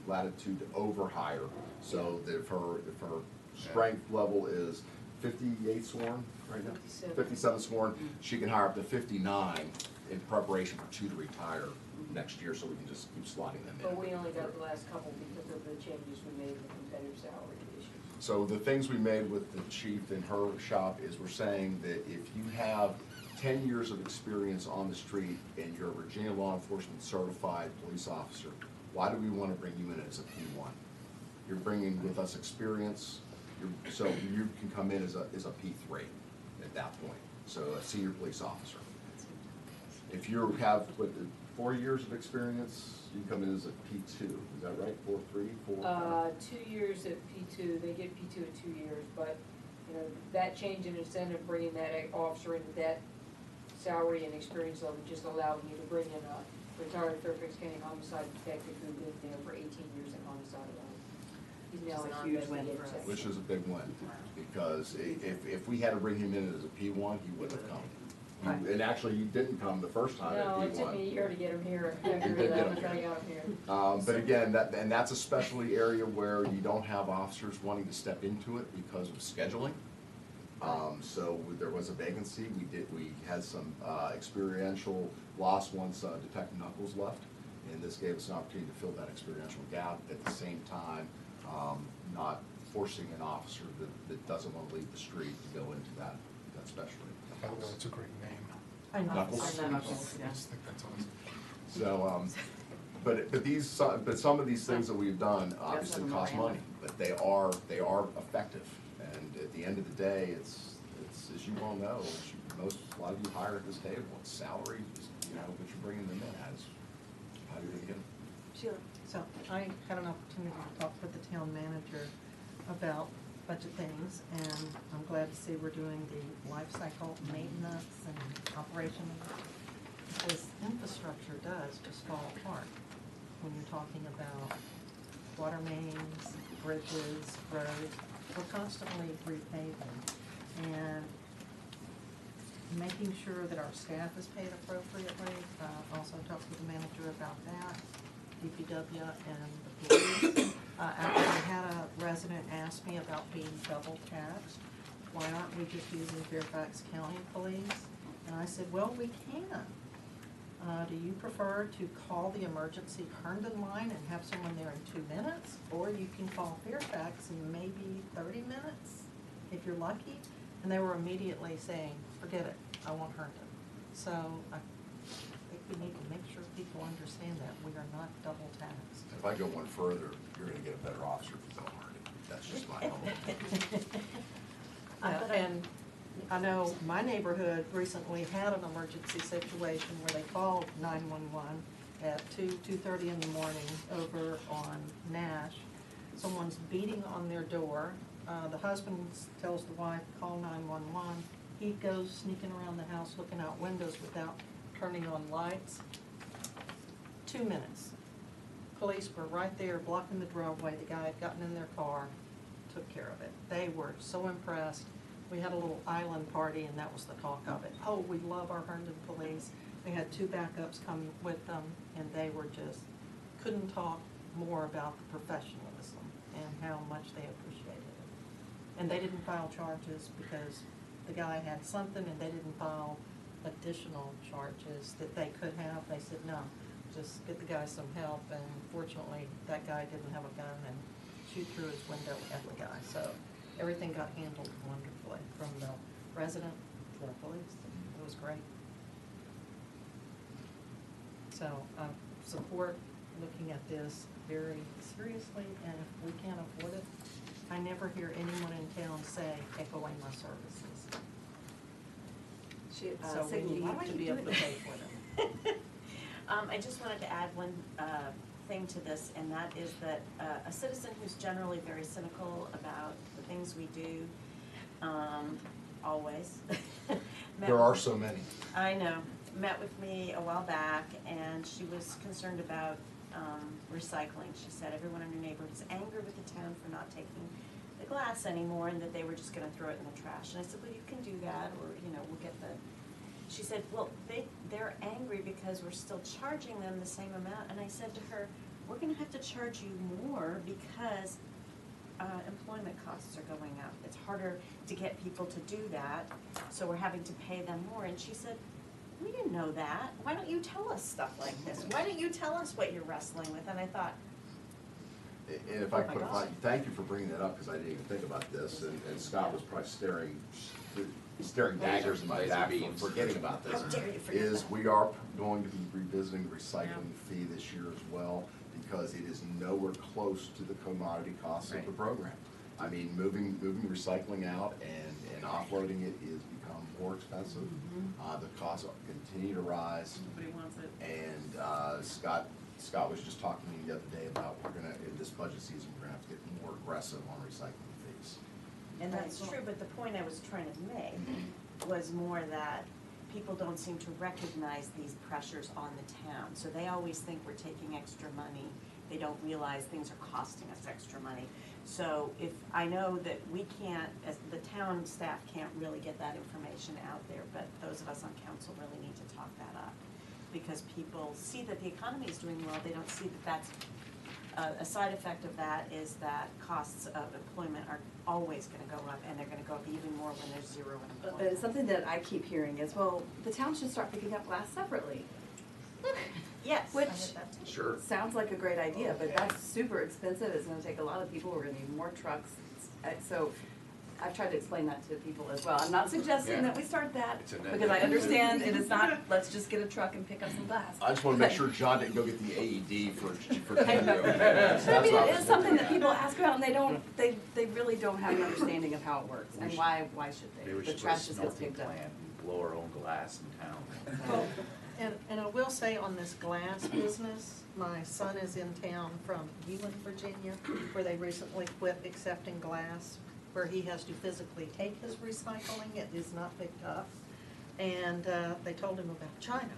latitude to overhire, so that if her strength level is 58 sworn right now? 57 sworn, she can hire up to 59 in preparation for 2 to retire next year, so we can just keep slotting them in. But we only got the last couple because of the changes we made in the competitive salary issues. So the things we made with the chief in her shop is we're saying that if you have 10 years of experience on the street and you're a Virginia law enforcement certified police officer, why do we want to bring you in as a P1? You're bringing with us experience, so you can come in as a P3 at that point, so a senior police officer. If you have, 4 years of experience, you come in as a P2, is that right? 4, 3, 4? 2 years at P2, they get P2 at 2 years, but, you know, that change in incentive, bringing that officer into that salary and experience level just allowed me to bring in a retired Fairfax County homicide detective who'd been there for 18 years in homicide alone. Now Just a huge win non-resident for us. section. which is a big win, because if we had to bring him in as a P1, he wouldn't have come. And actually, he didn't come the first time at P1. No, it took me a year to get him here. You did get him I got him here. But again, that's especially area where you don't have officers wanting to step into it because of scheduling. So there was a vacancy, we had some experiential loss once Detective Knuckles left, and this gave us an opportunity to fill that experiential gap, at the same time, not forcing an officer that doesn't want to leave the street to go into that specialty. By the way, it's a great name. I know. Knuckles. I just think that's awesome. So, but some of these things that we've done obviously them cost around. money, but they are effective. And at the end of the day, it's as you well know, a lot of you hire at this table, it's salary, what you're bringing them in as, how you're gonna get them. Sheila? So I had an opportunity to talk with the town manager about budget things, and I'm glad to see we're doing the life cycle maintenance and operation. Because infrastructure does just fall apart when you're talking about water mains, bridges, roads. We're constantly repaving, and making sure that our staff is paid appropriately. Also talked with the manager about that, DPW and the police. After I had a resident ask me about being double taxed, why aren't we just using Fairfax County Police? And I said, well, we can. Do you prefer to call the emergency Herndon line and have someone there in 2 minutes? Or you can call Fairfax in maybe 30 minutes, if you're lucky? And they were immediately saying, forget it, I want Herndon. So I think we need to make sure people understand that we are not double taxed. If I go one further, you're gonna get a better officer if you go Herndon. That's just my humble opinion. And I know my neighborhood recently had an emergency situation where they called 911 at 2:30 in the morning over on Nash. Someone's beating on their door. The husband tells the wife, call 911. He goes sneaking around the house looking out windows without turning on lights. 2 minutes. Police were right there blocking the driveway. The guy had gotten in their car, took care of it. They were so impressed. We had a little island party, and that was the talk of it. Oh, we love our Herndon police. They had 2 backups come with them, and they were just, couldn't talk more about the professionalism and how much they appreciated it. And they didn't file charges because the guy had something, and they didn't file additional charges that they could have. They said, no, just get the guy some help, and fortunately, that guy didn't have a gun and shoot through his window at the guy. So everything got handled wonderfully, from the resident to the police. It was great. So I support looking at this very seriously, and if we can't afford it, I never hear anyone in town say, echoing my services. So we Cindy, why need don't to you be do able to it? pay for them. I just wanted to add one thing to this, and that is that a citizen who's generally very cynical about the things we do, always. There are so many. I know, met with me a while back, and she was concerned about recycling. She said everyone in her neighborhood is angry with the town for not taking the glass anymore, and that they were just gonna throw it in the trash. And I said, well, you can do that, or, we'll get the, she said, well, they're angry because we're still charging them the same amount. And I said to her, we're gonna have to charge you more because employment costs are going up. It's harder to get people to do that, so we're having to pay them more. And she said, we didn't know that. Why don't you tell us stuff like this? Why don't you tell us what you're wrestling with? And I thought, And if I could, thank you for bringing that up, because I didn't even think about this, and Scott was probably staring daggers in my back for forgetting about this. How dare you forget Is that. we are going to be revisiting the recycling fee this year as well, because it is nowhere close to the commodity costs of the program. I mean, moving recycling out and offloading it is become more expensive. The costs continue to rise. Nobody wants it. And Scott was just talking to me the other day about in this budget season, we're gonna have to get more aggressive on recycling fees. and that's true, but the point I was trying to make was more that people don't seem to recognize these pressures on the town. So they always think we're taking extra money. They don't realize things are costing us extra money. So if, I know that we can't, as the town staff can't really get that information out there, but those of us on council really need to talk that up. Because people see that the economy is doing well, they don't see that that's, a side effect of that is that costs of employment are always gonna go up, and they're gonna go up even more when there's zero employment. And something that I keep hearing is, well, the town should start picking up glass separately. Yes, I Which heard that too. Sure. sounds like a great idea, but that's super expensive, it's gonna take a lot of people, we're gonna need more trucks. So I've tried to explain that to people as well. I'm not suggesting that we start that, It's a net because I negative. understand it is not, let's just get a truck and pick up some glass. I just wanna make sure John didn't go get the AED for I know. Kenyo. But I mean, it is something that people ask about, and they don't, they really don't have an understanding of how it works, and why should they? Maybe we The should put a trash just gets smelting picked up. plant and blow our own glass in town. Well, and I will say on this glass business, my son is in town from Ewing, Virginia, where they recently quit accepting glass, where he has to physically take his recycling, it is not picked up. And they told him about China,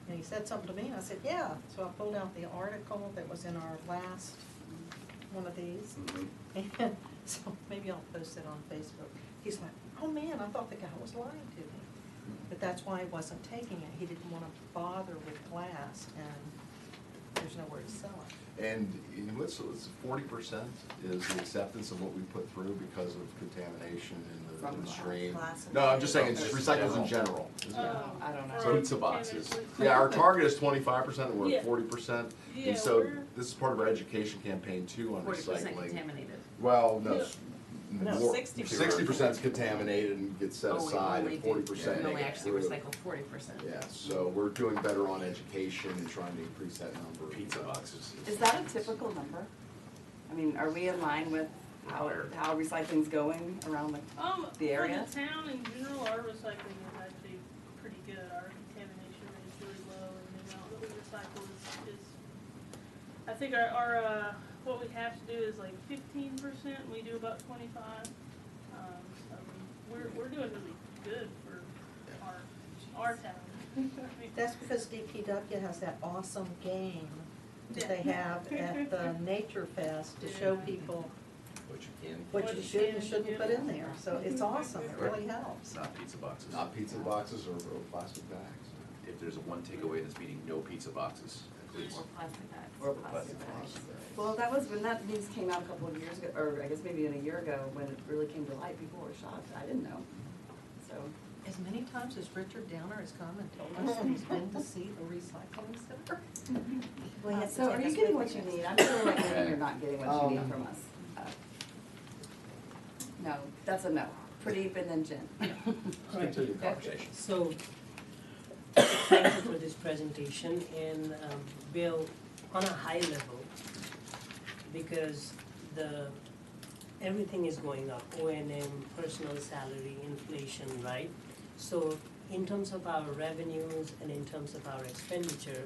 and he said something to me, and I said, yeah. So I pulled out the article that was in our last one of these, and so maybe I'll post it on Facebook. He's like, oh man, I thought the guy was lying to me. But that's why he wasn't taking it, he didn't wanna bother with glass, and there's nowhere to sell it. And what's 40% is the acceptance of what we put through because of contamination in From the glass. stream? Glass and No, I'm just saying, it's Just recycles in general. general. I don't know. So pizza boxes. Yeah, our target is 25%, and we're Yeah. at 40%. Yeah, And so we're- this is part of our education campaign too on 40% recycling. contaminated. Well, no, No, more, 60%. 60% is contaminated and gets set Oh, we aside, only and do- 40% We only make it actually through. recycle 40%. Yeah, so we're doing better on education and trying to increase that number. Pizza boxes. Is that a typical number? I mean, are we in line with how recycling's going around the area? For the town in general, our recycling is actually pretty good. Our contamination rate is really low, and the amount that we recycle is I think our what we have to do is like 15%, and we do about 25. So we're doing really good for our town. I mean, That's because DPW has that awesome game that they have at the Nature Fest to show people What you can. what you should and shouldn't put in there. So it's awesome, it really helps. Not pizza boxes. Not pizza boxes or plastic bags. If there's a one takeaway in this meeting, no pizza boxes, please. Or plastic bags. Or plastic bags. Well, that was when that news came out a couple of years ago, or I guess maybe in a year ago, when it really came to light, people were shocked. I didn't know. So, As many times as Richard Downer has come and told us that he's been to see the recycling center. Well, he has to so are take you us getting with what you him. need? I'm sure like maybe you're not getting what you need from us. No, that's a no. Pradeep and then Jen. Let's continue the conversation. So, thank you for this presentation, and Bill, on a high level, because everything is going up, O&M, personal salary, inflation, right? So in terms of our revenues and in terms of our expenditure,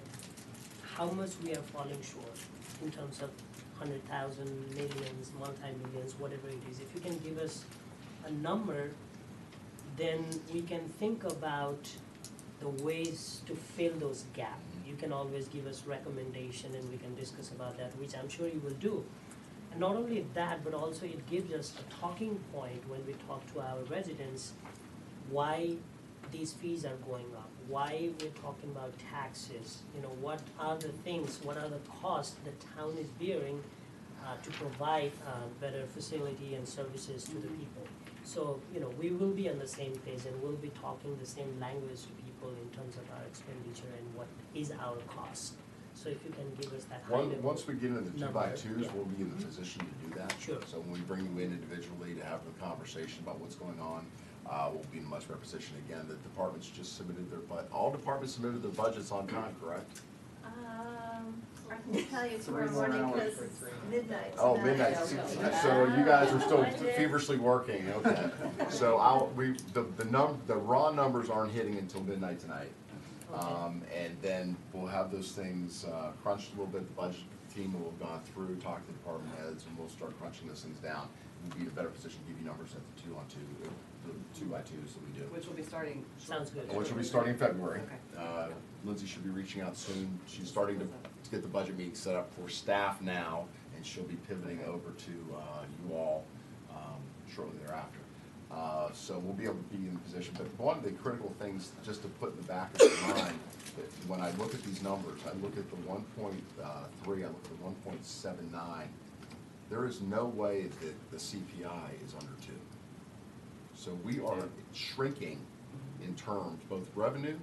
how much we are falling short in terms of 100,000, millions, multi-millions, whatever it is. If you can give us a number, then we can think about the ways to fill those gaps. You can always give us recommendation and we can discuss about that, which I'm sure you will do. And not only that, but also it gives us a talking point when we talk to our residents, why these fees are going up, why we're talking about taxes, what are the things, what are the costs the town is bearing to provide better facility and services to the people. So, we will be on the same page and we'll be talking the same language to people in terms of our expenditure and what is our cost. So if you can give us that high level. Once we get into the number, 2x2s, yeah. we'll be in the position to do that. Sure. So when we bring you in individually to have the conversation about what's going on, we'll be in a much better position. Again, the departments just submitted their all departments submitted their budgets on time, correct? I can tell you tomorrow morning because midnight. Oh, tonight. midnight, so you guys are still feverishly working, okay. So the raw numbers aren't hitting until midnight tonight. And then we'll have those things crunched a little bit, the budget team will have gone through, talk to department heads, and we'll start crunching those things down. We'll be in a better position to give you numbers at the 2-on-2 the 2x2s that we do. Which will be starting. Sounds good. Which will be starting in February. Okay. Lindsay should be reaching out soon. She's starting to get the budget meeting set up for staff now, and she'll be pivoting over to you all shortly thereafter. So we'll be able to be in the position. But one of the critical things, just to put in the back of your mind, that when I look at these numbers, I look at the 1.3, I look at the 1.79. There is no way that the CPI is under 2. So we are shrinking in terms, both revenue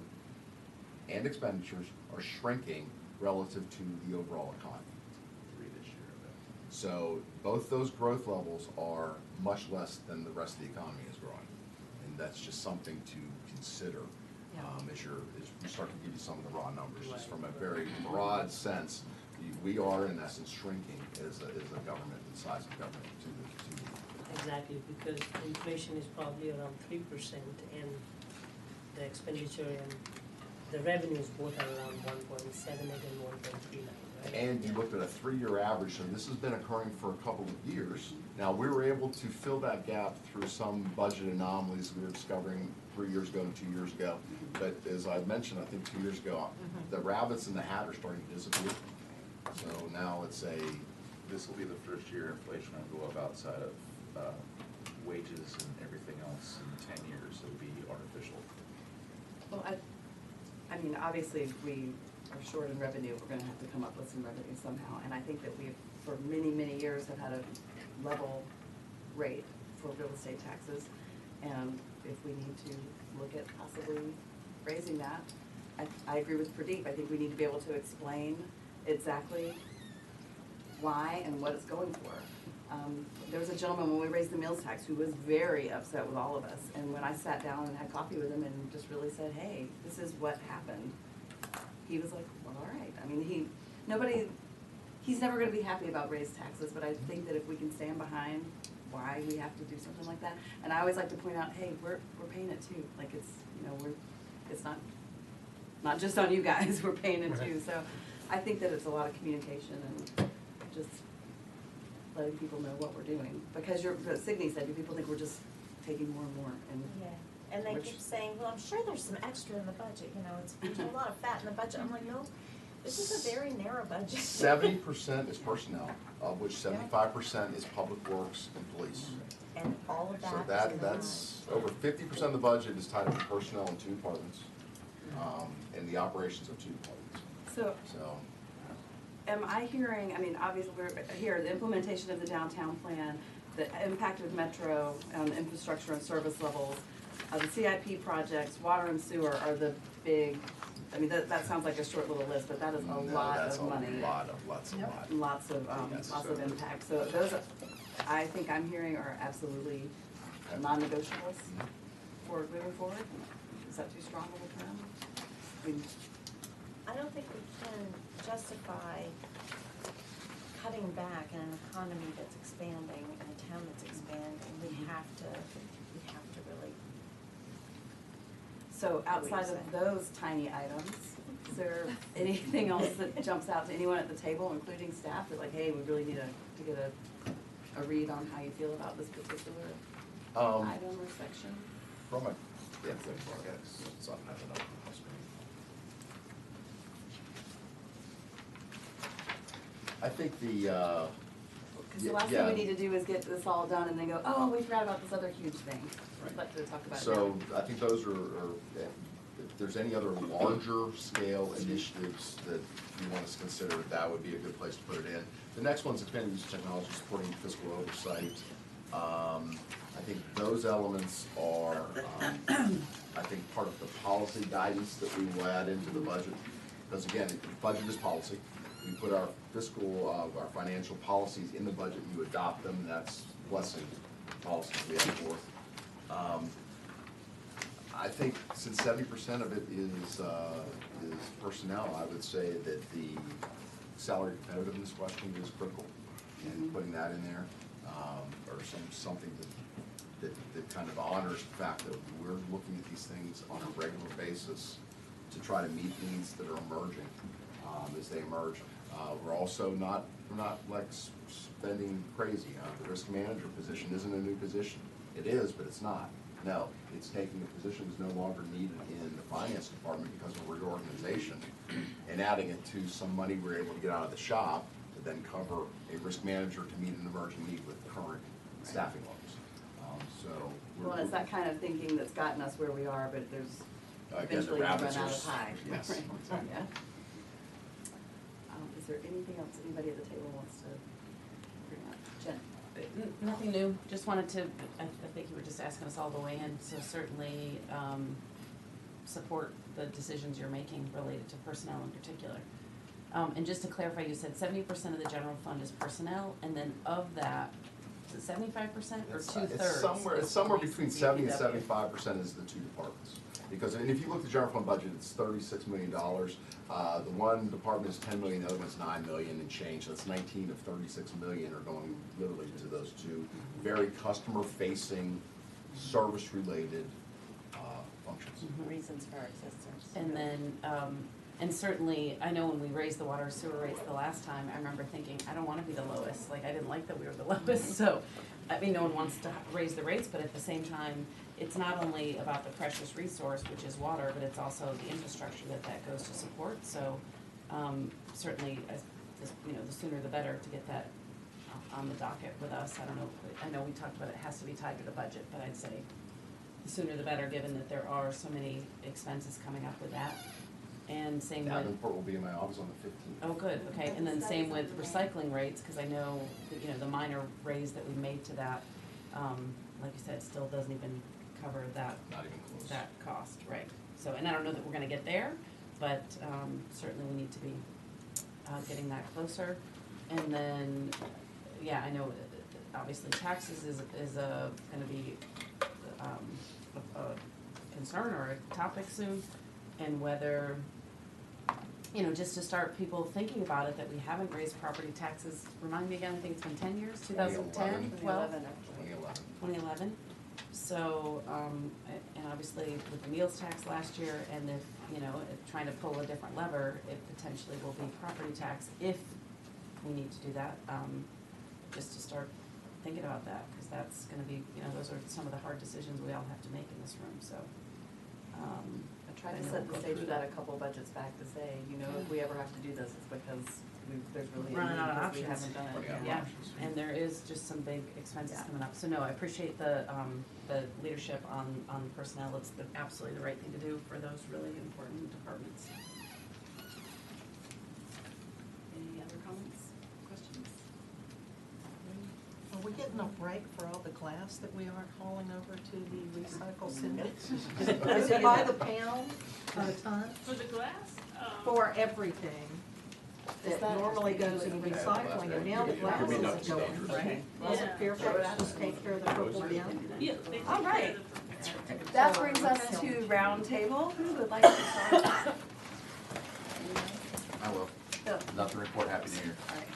and expenditures are shrinking relative to the overall economy. 3 this year, but. So both those growth levels are much less than the rest of the economy is growing. And that's just something to consider as we start to give you some of the raw numbers. Just from a very broad sense, we are in essence shrinking as a government, the size of government to the Exactly, because inflation is probably around 3% and the expenditure and the revenues both are around 1.78 and 1.39, right? And you looked at a 3-year average, so this has been occurring for a couple of years. Now, we were able to fill that gap through some budget anomalies we were discovering 3 years ago and 2 years ago. But as I mentioned, I think 2 years ago, the rabbits in the hat are starting to disappear. So now it's This will be the first year inflation will go up outside of wages and everything else in 10 years. It'll be artificial. Well, I mean, obviously, if we are short in revenue, we're gonna have to come up with some revenue somehow. And I think that we've, for many, many years, have had a level rate for real estate taxes. And if we need to look at possibly raising that, I agree with Pradeep. I think we need to be able to explain exactly why and what it's going for. There was a gentleman when we raised the meals tax who was very upset with all of us. And when I sat down and had coffee with him and just really said, hey, this is what happened, he was like, well, all right. I mean, he's never gonna be happy about raised taxes, but I think that if we can stand behind why we have to do something like that. And I always like to point out, hey, we're paying it too. Like it's not just on you guys, we're paying it too. So I think that it's a lot of communication and just letting people know what we're doing. Because as Signe said, people think we're just taking more and more. Yeah, and they Which- keep saying, well, I'm sure there's some extra in the budget, there's a lot of fat in the budget. I'm like, no, this is a very narrow budget. 70% is personnel, of which 75% is public works and police. And all of that. So that's over 50% of the budget is tied up to personnel in 2 departments, and the operations of 2 departments. So. Am I hearing, I mean, obviously, we're here, the implementation of the downtown plan, the impact of Metro on infrastructure and service levels, the CIP projects, water and sewer are the big, I mean, that sounds like a short little list, but that is a lot of money. Lots of Lots of impact. So those, I think I'm hearing are absolutely non-negotiables for moving forward. Is that too strong of a term? I mean, I don't think we can justify cutting back in an economy that's expanding, in a town that's expanding. We have to really. So outside of those tiny items, is there anything else that jumps out to anyone at the table, including staff, that like, hey, we really need to get a read on how you feel about this particular item or section? From a, yeah, it's not having up on the screen. I think the, Because the last thing we need to do is get this all done and then go, oh, we forgot about this other huge thing. I'd like to talk about it now. So I think those are, if there's any other larger scale initiatives that you want us to consider, that would be a good place to put it in. The next one's expanding use of technology supporting fiscal oversight. I think those elements are, I think, part of the policy guidance that we will add into the budget. Because again, the budget is policy. We put our fiscal, our financial policies in the budget, you adopt them, that's blessing policies we have forth. I think since 70% of it is personnel, I would say that the salary competitiveness question is critical, and putting that in there, or something that kind of honors the fact that we're looking at these things on a regular basis to try to meet needs that are emerging as they emerge. We're also we're not like spending crazy. The risk manager position isn't a new position. It is, but it's not. No, it's taking a position that's no longer needed in the finance department because of reorganization and adding it to some money we're able to get out of the shop to then cover a risk manager to meet an emerging need with current staffing levels. So we're. Well, it's that kind of thinking that's gotten us where we are, but there's Again, the eventually we run out rabbits of are- time. yes. Right, yeah. Is there anything else anybody at the table wants to bring up? Jen? Nothing new, just wanted to, I think you were just asking us all to weigh in, so certainly, support the decisions you're making related to personnel in particular. And just to clarify, you said 70% of the general fund is personnel, and then of that, is it 75% or two-thirds? It's somewhere is between police 70 and DPW? 75% is the two departments. Because, and if you look at the general fund budget, it's $36 million. The one department is 10 million, the other one's 9 million and change. So that's 19 of 36 million are going literally to those two very customer-facing, service-related functions. Reasons for our existence. And then, and certainly, I know when we raised the water sewer rates the last time, I remember thinking, I don't wanna be the lowest, like, I didn't like that we were the lowest, so, I mean, no one wants to raise the rates, but at the same time, it's not only about the precious resource, which is water, but it's also the infrastructure that goes to support, so, certainly, the sooner the better to get that on the docket with us. I know we talked about it has to be tied to the budget, but I'd say the sooner the better, given that there are so many expenses coming up with that. And same That with, report will be in my office on the 15th. oh, good, okay, and then same with recycling rates, cause I know, that, the minor raise that we made to that, like you said, still doesn't even cover that, Not even close. that cost, right? So, and I don't know that we're gonna get there, but, certainly we need to be, getting that closer. And then, yeah, I know, obviously taxes is gonna be, a concern or a topic soon, and whether, just to start people thinking about it, that we haven't raised property taxes, remind me again, I think it's been 10 years, 2010, 12? 2011. So, and obviously with the meals tax last year, and if, trying to pull a different lever, it potentially will be property tax if we need to do that, just to start thinking about that, because that's gonna be, those are some of the hard decisions we all have to make in this room, so. I tried I to know set we'll the go stage through with that that. a couple budgets back to say, if we ever have to do this, it's because there's really a need, Running out of because we options. haven't done it. Running out of Yeah, options. and there is just some big expenses Yeah. coming up, so no, I appreciate the leadership on personnel, it's absolutely the right thing to do for those really important departments. Any other comments, questions? Are we getting a break for all the glass that we aren't hauling over to the recycle center? Is it by the pound or a ton? For the glass? For everything that normally goes in recycling, and now the glass Could be isn't nuts, going, dangerous. right? Yeah. Doesn't Fairfax just take care of the purple bin? Yeah, they take All care right. of the. That brings us to round table. Who would like to start? I will. Bill. Nothing to report, happy New Year. All right.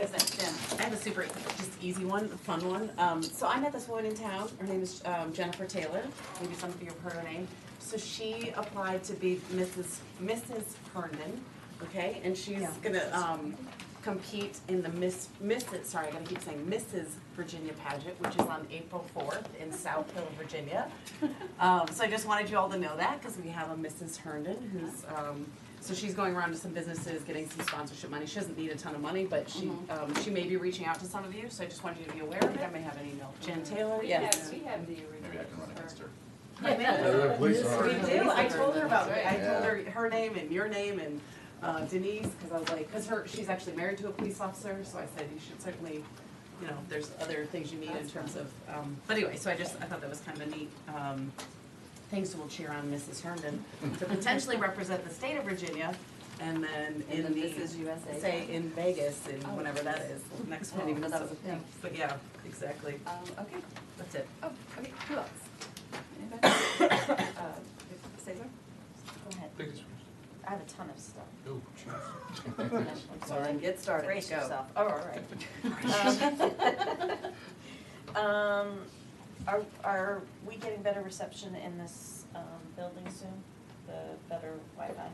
Is that Jen? I have a super, just easy one, a fun one. So I met this woman in town, her name is Jennifer Taylor, maybe some of you have heard her name. So she applied to be Mrs. Herndon, okay, and she's Yeah. gonna compete in the Mrs. Virginia pageant, which is on April 4th in South Hill, Virginia. So I just wanted you all to know that, because we have a Mrs. Herndon who's, so she's going around to some businesses, getting some sponsorship money. She doesn't need a ton of money, but she may be reaching out to some of you, so I just wanted you to be aware I of think I it. may have an email. from Jen her. Taylor, We yes. have the original. Maybe I can run against her. Yeah, man. Police We are. do, I told her about it, I Yeah. told her name and your name and Denise, cause I was like, she's actually married to a police officer, so I said you should certainly, there's other things you need in terms of, but anyway, so I thought that was kind of a neat, thing, so we'll cheer on Mrs. Herndon to potentially represent the state of Virginia, and then And in then the, Mrs. USA. say in Vegas, in Oh, whenever that is, next I didn't week. even know that was a Yeah, thing. but yeah, exactly, Okay. that's it. Oh, okay. Who else? Anybody? Cesar? Go ahead. Biggest first. I have a ton of stuff. Oh, jeez. I'm Well, then get started. Brace Go. yourself. Oh, all right. Are we getting better reception in this building soon? The better Wi-Fi?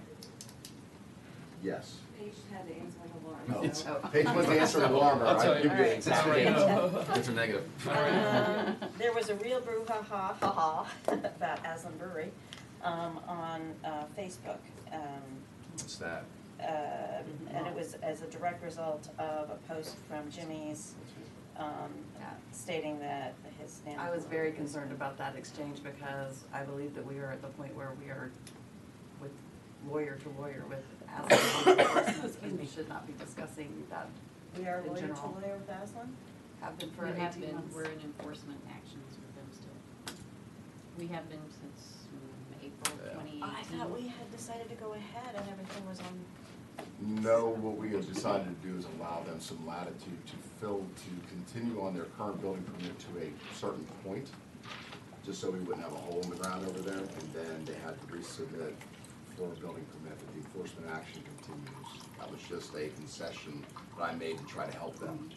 Yes. Paige had to answer an alarm. No. It's- so- Paige wants to answer the alarm, I'll tell I'll you. give you the Alright. exact Alright. answer. It's a negative. There was a real brouhaha about Aslan Brewery, on, Facebook. What's that? And it was as a direct result of a post from Jimmy's, stating that his name. I was very concerned about that exchange because I believe that we are at the point where we are with lawyer to lawyer with Aslan, and we should not be discussing that. We are in lawyer to general. lawyer with Aslan? Have been for We 18 have months. been, we're in enforcement actions with them still. We have been since April Yeah. 2018. I thought we had decided to go ahead and everything was on. No, what we have decided to do is allow them some latitude to continue on their current building permit to a certain point, just so we wouldn't have a hole in the ground over there, and then they had to resubmit for a building permit, but the enforcement action continues. That was just a concession that I made to try to help them.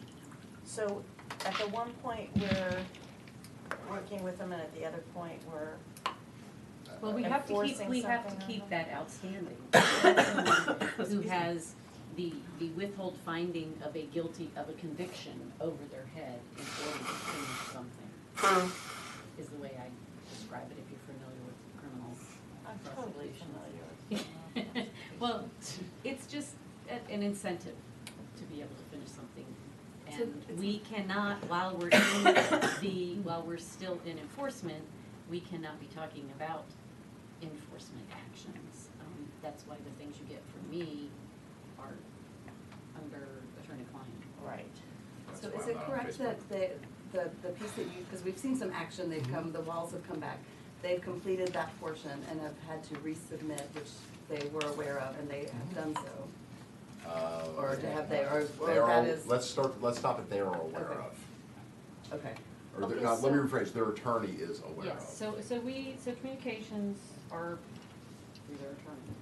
So at the one point we're working with them and at the other point we're. Well, we have to keep, Enforcing we have to something on keep them? that outstanding. Who has the withhold finding of a conviction over their head in order to finish something. Is the way I describe it, if you're familiar with criminal I'm totally prosecutions. familiar with it. Well, it's just an incentive to be able to finish something. And we cannot, while we're still in enforcement, we cannot be talking about enforcement actions. That's why the things you get from me are under attorney-client. Right. So That's is why it I'm not on correct Facebook. that the piece that you, because we've seen some action, they've come, the walls have come back, they've completed that portion and have had to resubmit, which they were aware of, and they have done so? Or have they, or They are, that is? let's stop it, they are aware Okay. of. Okay. Or, Okay, let me so- rephrase, their attorney is aware of. Yes, so communications are through their attorney.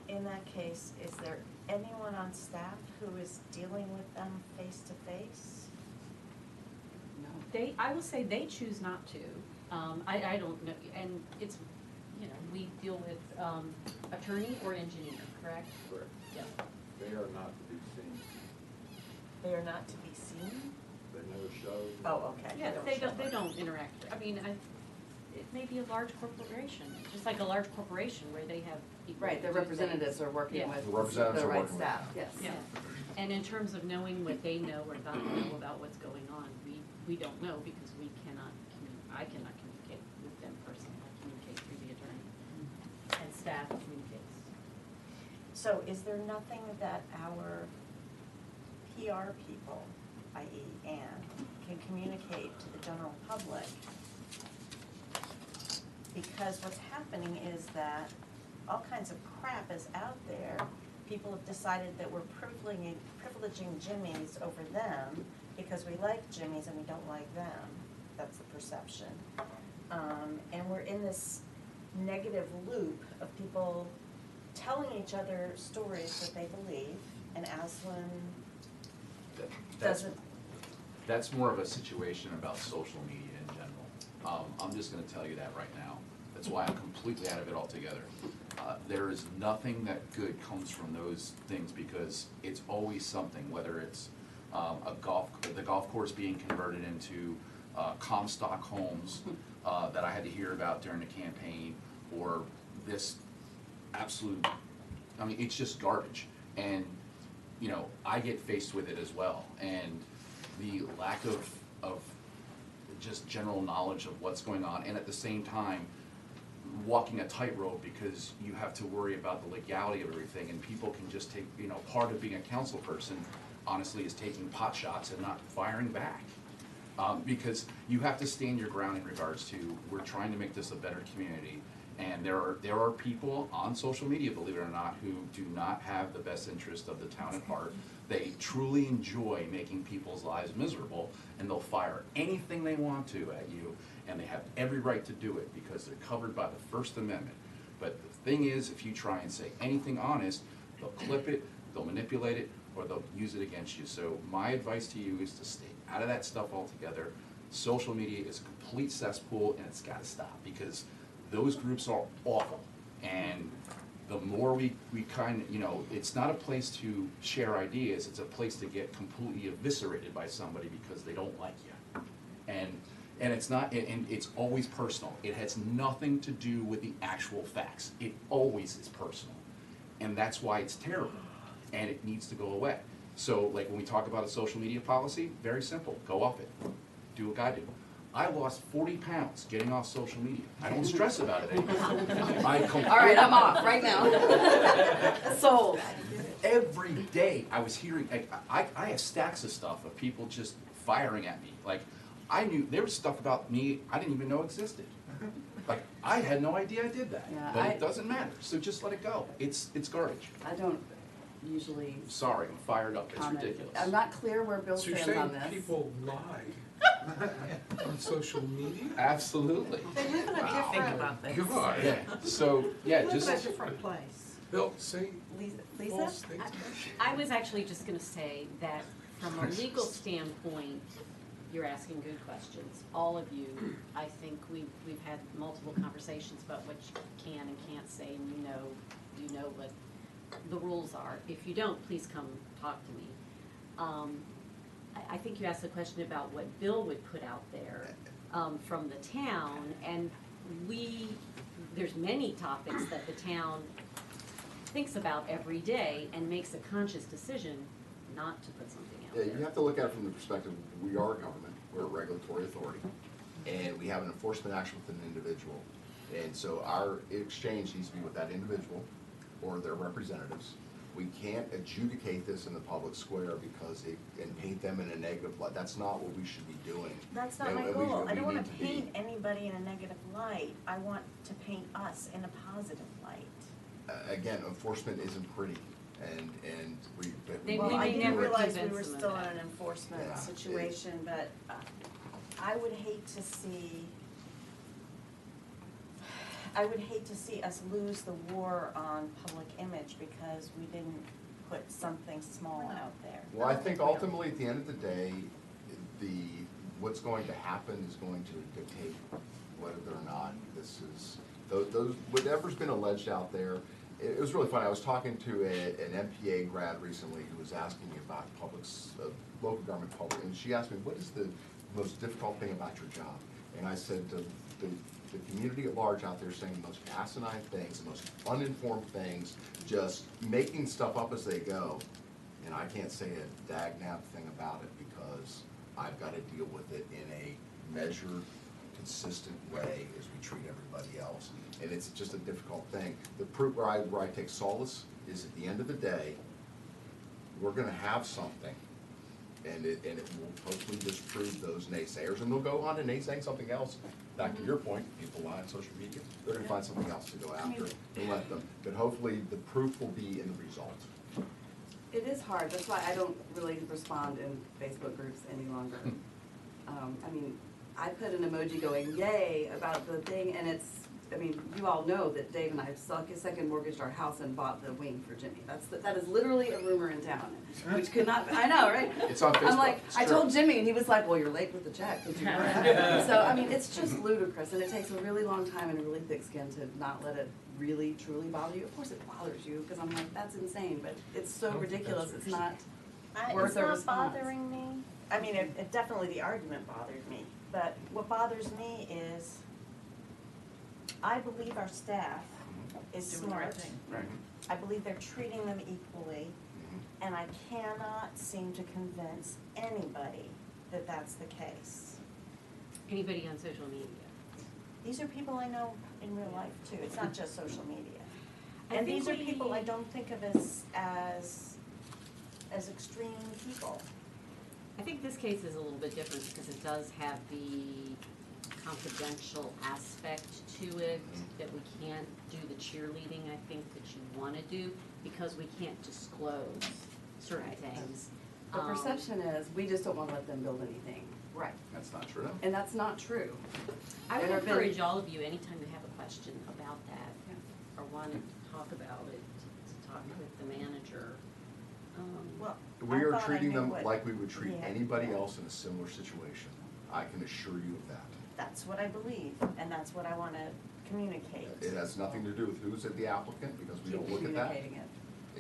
In that case, is there anyone on staff who is dealing with them face to face? No. I will say they choose not to. I don't know, and it's, we deal with, attorney or engineer, correct? Correct. Yeah. They are not to be seen. They are not to be seen? They never show. Oh, okay. Yeah, they show don't up. interact. I mean, it may be a large corporation, just like a large corporation where they have people. Right, who their do representatives things. are working Yeah. with The representatives the are right working with staff, them. yes. Yeah, and in terms of knowing what they know or not know about what's going on, we don't know because we cannot, I cannot communicate with them personally. I communicate through the attorney, and staff communicates. So is there nothing that our PR people, i.e. Ann, can communicate to the general public? Because what's happening is that all kinds of crap is out there. People have decided that we're privileging Jimmy's over them because we like Jimmy's and we don't like them. That's the perception. And we're in this negative loop of people telling each other stories that they believe, and Aslan doesn't. That's more of a situation about social media in general. I'm just gonna tell you that right now. That's why I'm completely out of it altogether. There is nothing that good comes from those things because it's always something, whether it's the golf course being converted into Comstock homes that I had to hear about during the campaign, or this absolute, I mean, it's just garbage. And, I get faced with it as well. And the lack of just general knowledge of what's going on, and at the same time, walking a tightrope because you have to worry about the legality of everything, and people can just take, part of being a council person, honestly, is taking pot shots and not firing back. Because you have to stand your ground in regards to, we're trying to make this a better community, and there are people on social media, believe it or not, who do not have the best interest of the town at heart. They truly enjoy making people's lives miserable, and they'll fire anything they want to at you, and they have every right to do it because they're covered by the First Amendment. But the thing is, if you try and say anything honest, they'll clip it, they'll manipulate it, or they'll use it against you. So my advice to you is to stay out of that stuff altogether. Social media is a complete cesspool, and it's gotta stop because those groups are awful. And the more we kind of, you know, it's not a place to share ideas, it's a place to get completely eviscerated by somebody because they don't like you. And it's not, and it's always personal. It has nothing to do with the actual facts. It always is personal. And that's why it's terrible, and it needs to go away. So like when we talk about a social media policy, very simple, go off it. Do what I do. I lost 40 pounds getting off social media. I don't stress about it anymore. All right, I'm off right now. Sold. Every day I was hearing, I have stacks of stuff of people just firing at me. Like, I knew, there was stuff about me I didn't even know existed. Like, I had no idea I did that. Yeah, But it doesn't matter, so just let it go. It's garbage. I don't usually Sorry, I'm fired up, it's comment. ridiculous. I'm not clear where Bill So you're stands on saying this. people lie on social media? Absolutely. They live in a Wow. different. Think about this. God. Yeah, so, yeah, They live just. in a different place. Bill, say Lisa? false things. I was actually just gonna say that from a legal standpoint, you're asking good questions. All of you, I think we've had multiple conversations about what you can and can't say, and you know what the rules are. If you don't, please come talk to me. I think you asked a question about what Bill would put out there from the town, and there's many topics that the town thinks about every day and makes a conscious decision not to put something out Yeah, there. you have to look at it from the perspective, we are a government, we're a regulatory authority, and we have an enforcement action with an individual. And so our exchange needs to be with that individual or their representatives. We can't adjudicate this in the public square and paint them in a negative light. That's not what we should be doing. That's not And my we- goal. I we don't wanna need to be- paint anybody in a negative light. I want to paint us in a positive light. Again, enforcement isn't pretty, and we. They Well, may I didn't never realize we convince were them of still in that. an enforcement Yeah, situation, but I would hate to see, us lose the war on public image because we didn't put something small out there. Well, I think ultimately, at the end of the day, what's going to happen is going to dictate whether or not this is, whatever's been alleged out there. It was really funny, I was talking to an MPA grad recently who was asking me about local government public, and she asked me, what is the most difficult thing about your job? And I said, the community at large out there saying the most asinine things, the most uninformed things, just making stuff up as they go. And I can't say a dag-nab thing about it because I've got to deal with it in a measured, consistent way as we treat everybody else. And it's just a difficult thing. The proof where I take solace is at the end of the day, we're gonna have something. And it will hopefully disprove those naysayers, and they'll go on to naysaying something else. Back to your point, people lie on social media, they're gonna find something else to go after and let them. But hopefully, the proof will be in the result. It is hard, that's why I don't really respond in Facebook groups any longer. I mean, I put an emoji going yay about the thing, and you all know that Dave and I have second mortgaged our house and bought the wing for Jimmy. That is literally a rumor in town, which could not, I know, right? It's on Facebook. I'm like, It's I true. told Jimmy, and he was like, well, you're late with the check. Did you So, I mean, it's just ludicrous, and it takes a really long time and a really thick skin to not let it really, truly bother you. Of course it bothers you, because I'm like, that's insane, but it's so ridiculous, it's not worth a response. It's not bothering me. I mean, it definitely, the argument bothered me, but what bothers me is I believe our staff is Doing the right smart. thing. Right. I believe they're treating them equally, and I cannot seem to convince anybody that that's the case. Anybody on social media? These are people I know in real life too, it's not just social media. I And think these are people I we- don't think of as extreme people. I think this case is a little bit different because it does have the confidential aspect to it, that we can't do the cheerleading, I think, that you wanna do, because we can't disclose certain things. The perception is, we just don't wanna let them build anything. Right. That's not true. And that's not true. I would There have been- encourage all of you, anytime you have a question about that, or want to talk about it, to talk with the manager. Well, We I are thought I treating knew them what like we would treat he had anybody done. else in a similar situation. I can assure you of that. That's what I believe, and that's what I wanna communicate. It has nothing to do with who's the applicant, because we don't look at that. Communicating it.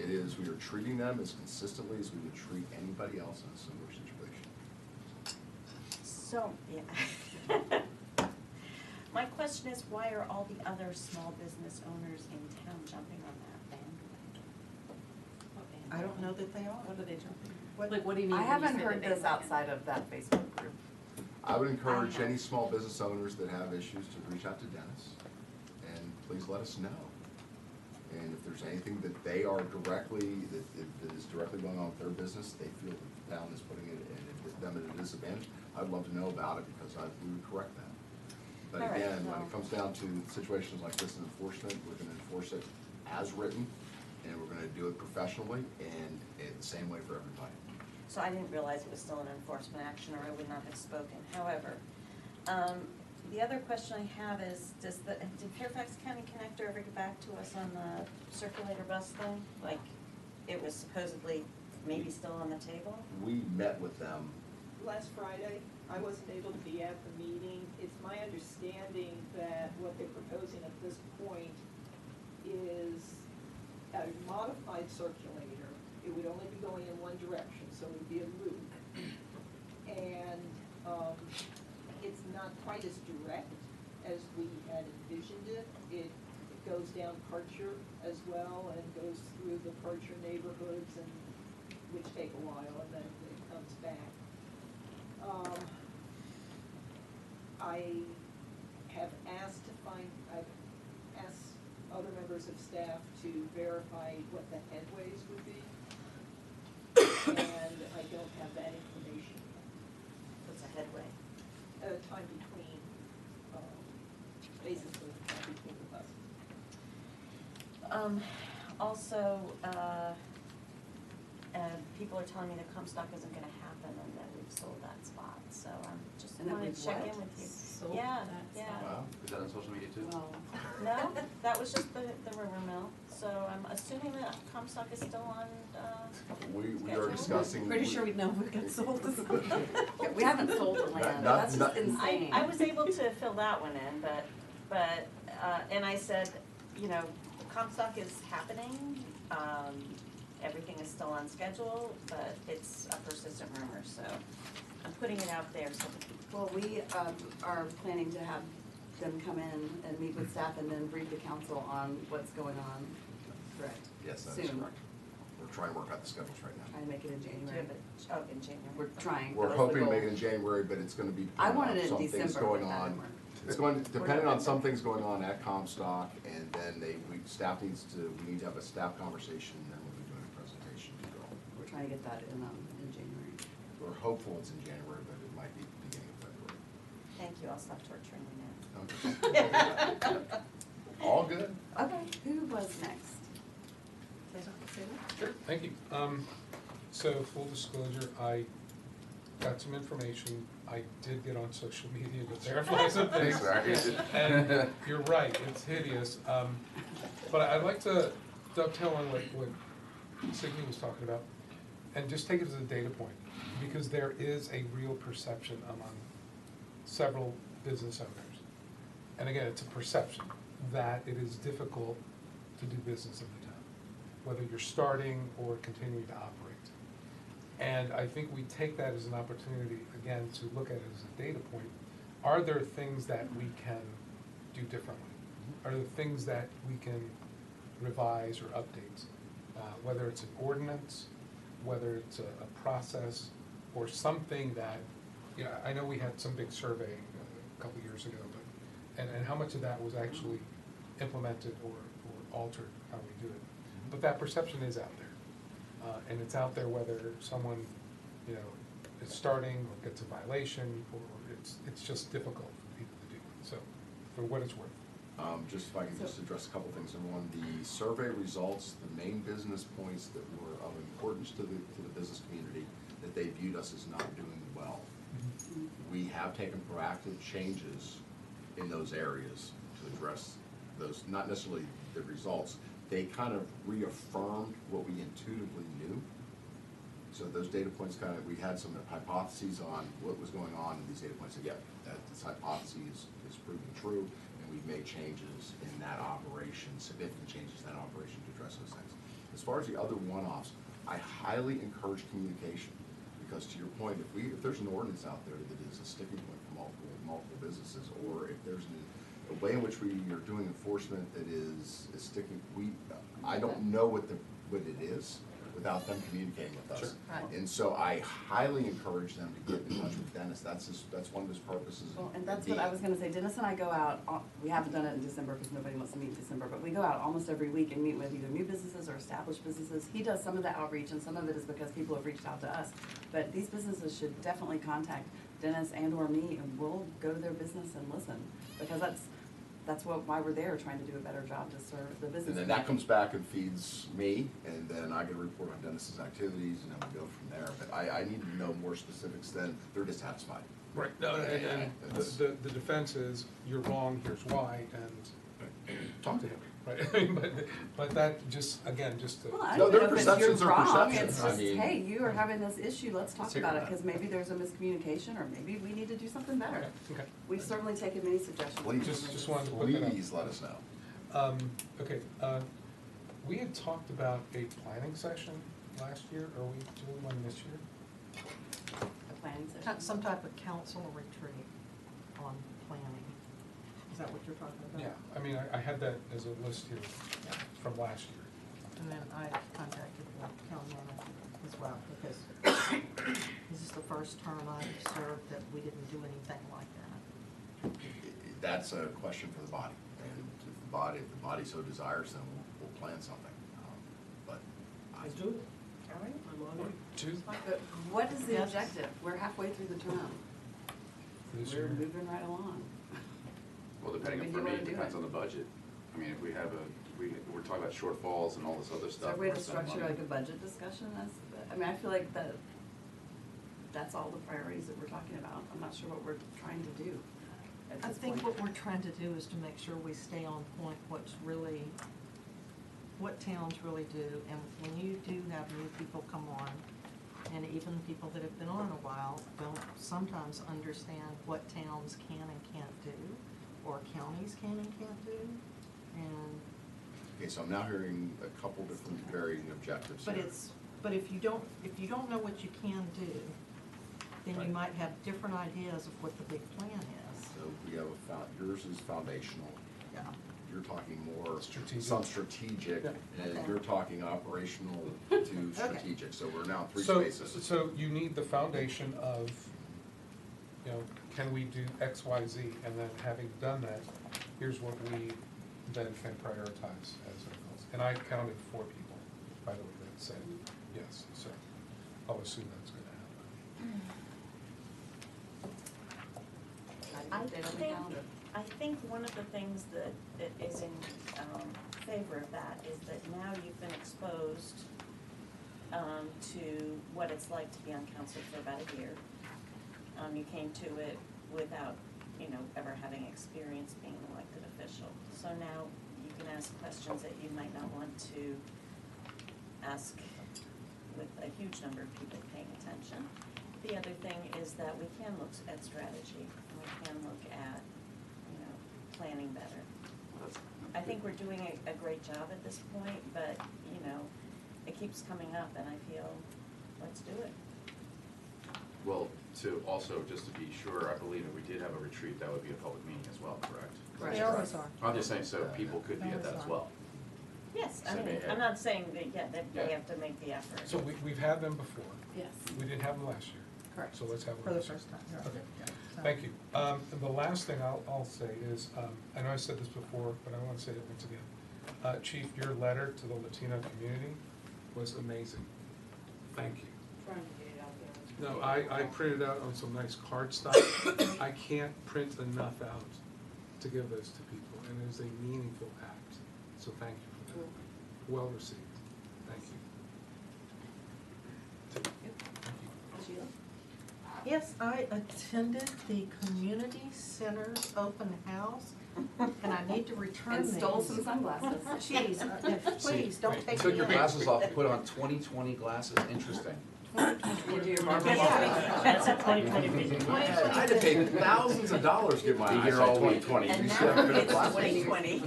It is, we are treating them as consistently as we would treat anybody else in a similar situation. So, yeah. My question is, why are all the other small business owners in town jumping on that bandwagon? I don't know that they are. What are they jumping? What- Like, what do you mean? I when you haven't say the heard this bandwagon? outside of that Facebook group. I would encourage I have. any small business owners that have issues to reach out to Dennis, and please let us know. And if there's anything that they are directly, that is directly going on with their business, they feel that the town is putting it them at a disadvantage, I'd love to know about it, because we would correct that. But All right, again, when well- it comes down to situations like this in enforcement, we're gonna enforce it as written, and we're gonna do it professionally, and the same way for everybody. So I didn't realize it was still an enforcement action, or I would not have spoken. However, the other question I have is, did Fairfax County Connector ever get back to us on the circulator bus thing? Like, it was supposedly maybe still on the table? We met with them. Last Friday, I wasn't able to be at the meeting. It's my understanding that what they're proposing at this point is a modified circulator. It would only be going in one direction, so it would be a loop. And it's not quite as direct as we had envisioned it. It goes down Parcher as well and goes through the Parcher neighborhoods, and which take a while, and then it comes back. I've asked other members of staff to verify what the headways would be, and I don't have that information. What's a headway? Time between, basically, time between the buses. Also, people are telling me that Comstock isn't gonna happen and that we've sold that spot, so I'm just And that wanting we've to check what? in with you. Sold Yeah, that yeah. spot? Wow, is that on social media too? Well, No, that was just the rumor mill, so I'm assuming that Comstock is still on, We are discussing. pretty sure we'd know if it got sold to someone. We haven't sold the land, Not- that's not- just insane. I was able to fill that one in, but, and I said, you know, Comstock is happening, everything is still on schedule, but it's a persistent rumor, so I'm putting it out there so that people. Well, we are planning to have them come in and meet with staff and then brief the council on what's going on, correct? Yes, that is Soon. correct. We're trying to work out the schedules right now. Trying to make it in Do you January. have it, oh, in January? We're trying. We're That's the hoping to goal. make it in January, but it's gonna be I dependent wanted on it in some things December, going but that on. didn't work. It's going, depending on some November. things going on at Comstock, and then staff needs to, we need to have a staff conversation, and then we'll be doing a presentation to go. We're trying to get that in January. We're hopeful it's in January, but it might be beginning of February. Thank you, I'll stop torturing you now. Okay. All good? Okay, who was next? Sure, thank you. So full disclosure, I got some information. I did get on social media to verify some things. Sorry. And you're right, it's hideous. But I'd like to dovetail on what Signy was talking about and just take it as a data point, because there is a real perception among several business owners. And again, it's a perception that it is difficult to do business in the town, whether you're starting or continuing to operate. And I think we take that as an opportunity, again, to look at it as a data point. Are there things that we can do differently? Are there things that we can revise or update? Whether it's an ordinance, whether it's a process, or something that, you know, I know we had some big survey a couple years ago, but, and how much of that was actually implemented or altered how we do it. But that perception is out there. And it's out there whether someone, you know, is starting or gets a violation, or it's just difficult for people to do. So, for what it's worth. Just if I can just address a couple things. Number one, the survey results, the main business points that were of importance to the business community, that they viewed us as not doing well. We have taken proactive changes in those areas to address those, not necessarily the results. They kind of reaffirmed what we intuitively knew. So those data points we had some hypotheses on what was going on, and these data points said, yep, this hypothesis is proving true, and and we've made changes in that operation, significant changes in that operation to address those things. As far as the other one-offs, I highly encourage communication, because to your point, if there's an ordinance out there that is a sticking point for multiple businesses, or if there's a way in which we are doing enforcement that is sticking, I don't know what it is without them communicating with us. Sure. Right. And so I highly encourage them to get in touch with Dennis. That's one of his purposes. Well, and that's what I was gonna say, Dennis and I go out, we haven't done it in December because nobody wants to meet in December, but we go out almost every week and meet with either new businesses or established businesses. He does some of the outreach and some of it is because people have reached out to us. But these businesses should definitely contact Dennis and or me and we'll go to their business and listen. Because that's why we're there, trying to do a better job to serve the business. And then that comes back and feeds me, and then I get a report on Dennis's activities, and then we go from there. But I need to know more specifics than they're dissatisfied. Right, no, and the defense is, you're wrong, here's why, and talk to him, right? But that just, again, just to. Well, I No, don't their know if it's perceptions you're are wrong, perceptions. it's I just, mean- hey, you are having this issue, let's talk figure about it it, out. because maybe there's a miscommunication, or maybe we need to do something better. Okay. We've certainly taken many suggestions. from Please, businesses. just wanted to put that up. please let us know. Okay, we had talked about a planning session last year, are we doing one this year? A planning session. Some type of council retreat on planning. Is that what you're talking about? Yeah, I mean, I had that as a list here from last year. And then I contacted the town manager as well, because this is the first term I've served that we didn't do anything like that. That's a question for the body, and if the body so desires, then we'll plan something. But Let's do it. All right. I'm on it. But what is the Yes. objective? We're halfway through the term. For this We're year. moving right along. Well, depending, When for you me, wanna it do depends it. on the budget. I mean, if we have we're talking about shortfalls and all this other Is stuff. there a way we're to spending structure money. like a budget discussion? I mean, I feel like that's all the priorities that we're talking about. I'm not sure what we're trying to do at I this think point. what we're trying to do is to make sure we stay on point, what towns really do. And when you do have new people come on, and even people that have been on a while, don't sometimes understand what towns can and can't do, or counties can and can't do. And Okay, so I'm now hearing a couple different varying objectives But here. but if you don't know what you can do, then you Right. might have different ideas of what the big plan is. So we have yours is foundational. Yeah. You're talking more. Strategic. Some strategic, Yeah. and Okay. you're talking operational to strategic, so we're now three So, spaces. so you need the foundation of, can we do X, Y, Z? And then having done that, here's what we then can prioritize as our goals. And I counted 4 people, by the way, that said yes, so I'll assume that's gonna happen. I think one of the things that is in favor of that is that now you've been exposed to what it's like to be on council for about a year. You came to it without, ever having experience being an elected official. So now you can ask questions that you might not want to ask with a huge number of people paying attention. The other thing is that we can look at strategy, and we can look at, planning better. I think we're doing a great job at this point, but, it keeps coming up, and I feel, let's do it. Well, just to be sure, I believe if we did have a retreat, that would be a public meeting as well, correct? They always are. I'm just saying, so people could be at that as well. Yes, So they have- I'm not saying that, that they Yeah. have to make the effort. So we've had them before. Yes, We didn't have them last year. correct. So let's have For them the this year. first time, yeah. Okay. Yeah. So- Thank you. And the last thing I'll say is, I know I said this before, but I want to say it once again. Chief, your letter to the Latino community was amazing. Thank you. Trying to get it out there. No, I printed out on some nice cardstock. I can't print enough out to give those to people, and it is a meaningful act. So thank you for that. Well received. Thank you. Thank you. Sheila? Yes, I attended the community center's open house, and I need to return And these. stole some sunglasses. Jeez, please, don't take me Took your in. glasses off, put on 20/20 glasses, interesting. You do your barbecue. That's a 2020 vision. I had to pay thousands of dollars to get my Be here eyesight all week. 2020. And You now see, I've been it's a lot. 2020.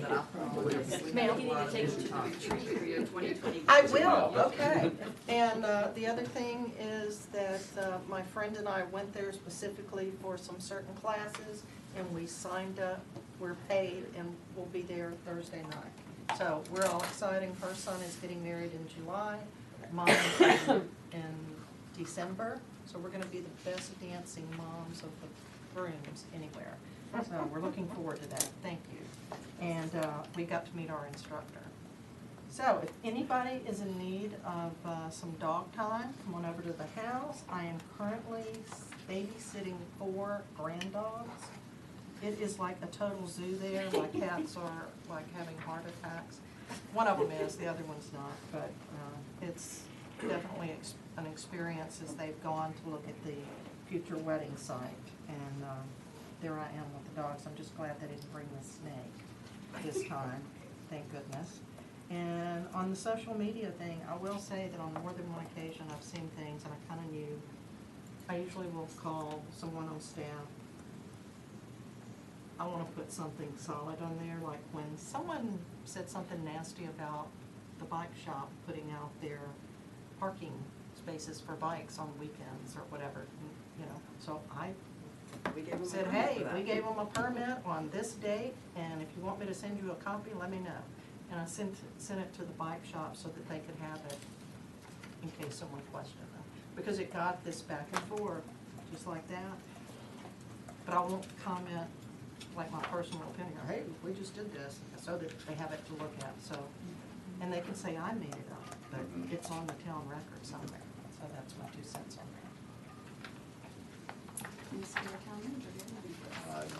Ma'am, you need to take you to the retreat for your 2020. I Is it my will, office? okay. And the other thing is that my friend and I went there specifically for some certain classes, and we signed up, we're paid, and we'll be there Thursday night. So we're all excited. Her son is getting married in July, mine in December. So we're gonna be the best dancing moms of the grooms anywhere. So we're looking forward to that, thank you. And we got to meet our instructor. So if anybody is in need of some dog time, come on over to the house. I am currently babysitting 4 grand dogs. It is like a total zoo there. My cats are like having heart attacks. One of them is, the other one's not, but it's definitely an experience as they've gone to look at the future wedding site. And there I am with the dogs. I'm just glad they didn't bring the snake this time, thank goodness. And on the social media thing, I will say that on more than one occasion, I've seen things and I kind of knew. I usually will call someone on staff. I want to put something solid on there, like when someone said something nasty about the bike shop putting out their parking spaces for bikes on weekends or whatever, you know. So I said, hey, we gave them a permit on this date, and if you want me to send you a copy, let me know. And I sent it to the bike shop so that they could have it in case someone questioned them. Because it got this back and forth, just like that. But I won't comment like my personal opinion, hey, we just did this, so that they have it to look at, so. And they can say I made it up, but it's on the town record somewhere, so that's my 2 cents on that.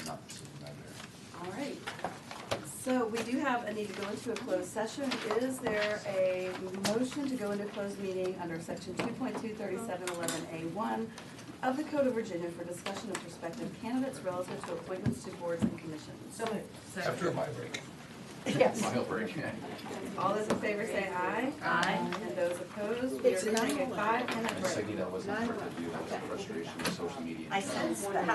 Not the supervisor. All right. So we do have a need to go into a closed session. Is there a motion to go into closed meeting under section 2.23711A1 of the Code of Virginia for discussion of prospective candidates relative to appointments to boards and commissions? So moved. After my break. Yes. Mile break. All those in favor say aye. Aye. And those opposed, we are going to take a 5-minute break. Signy, that wasn't part of you, that was frustration with social media. I sense that.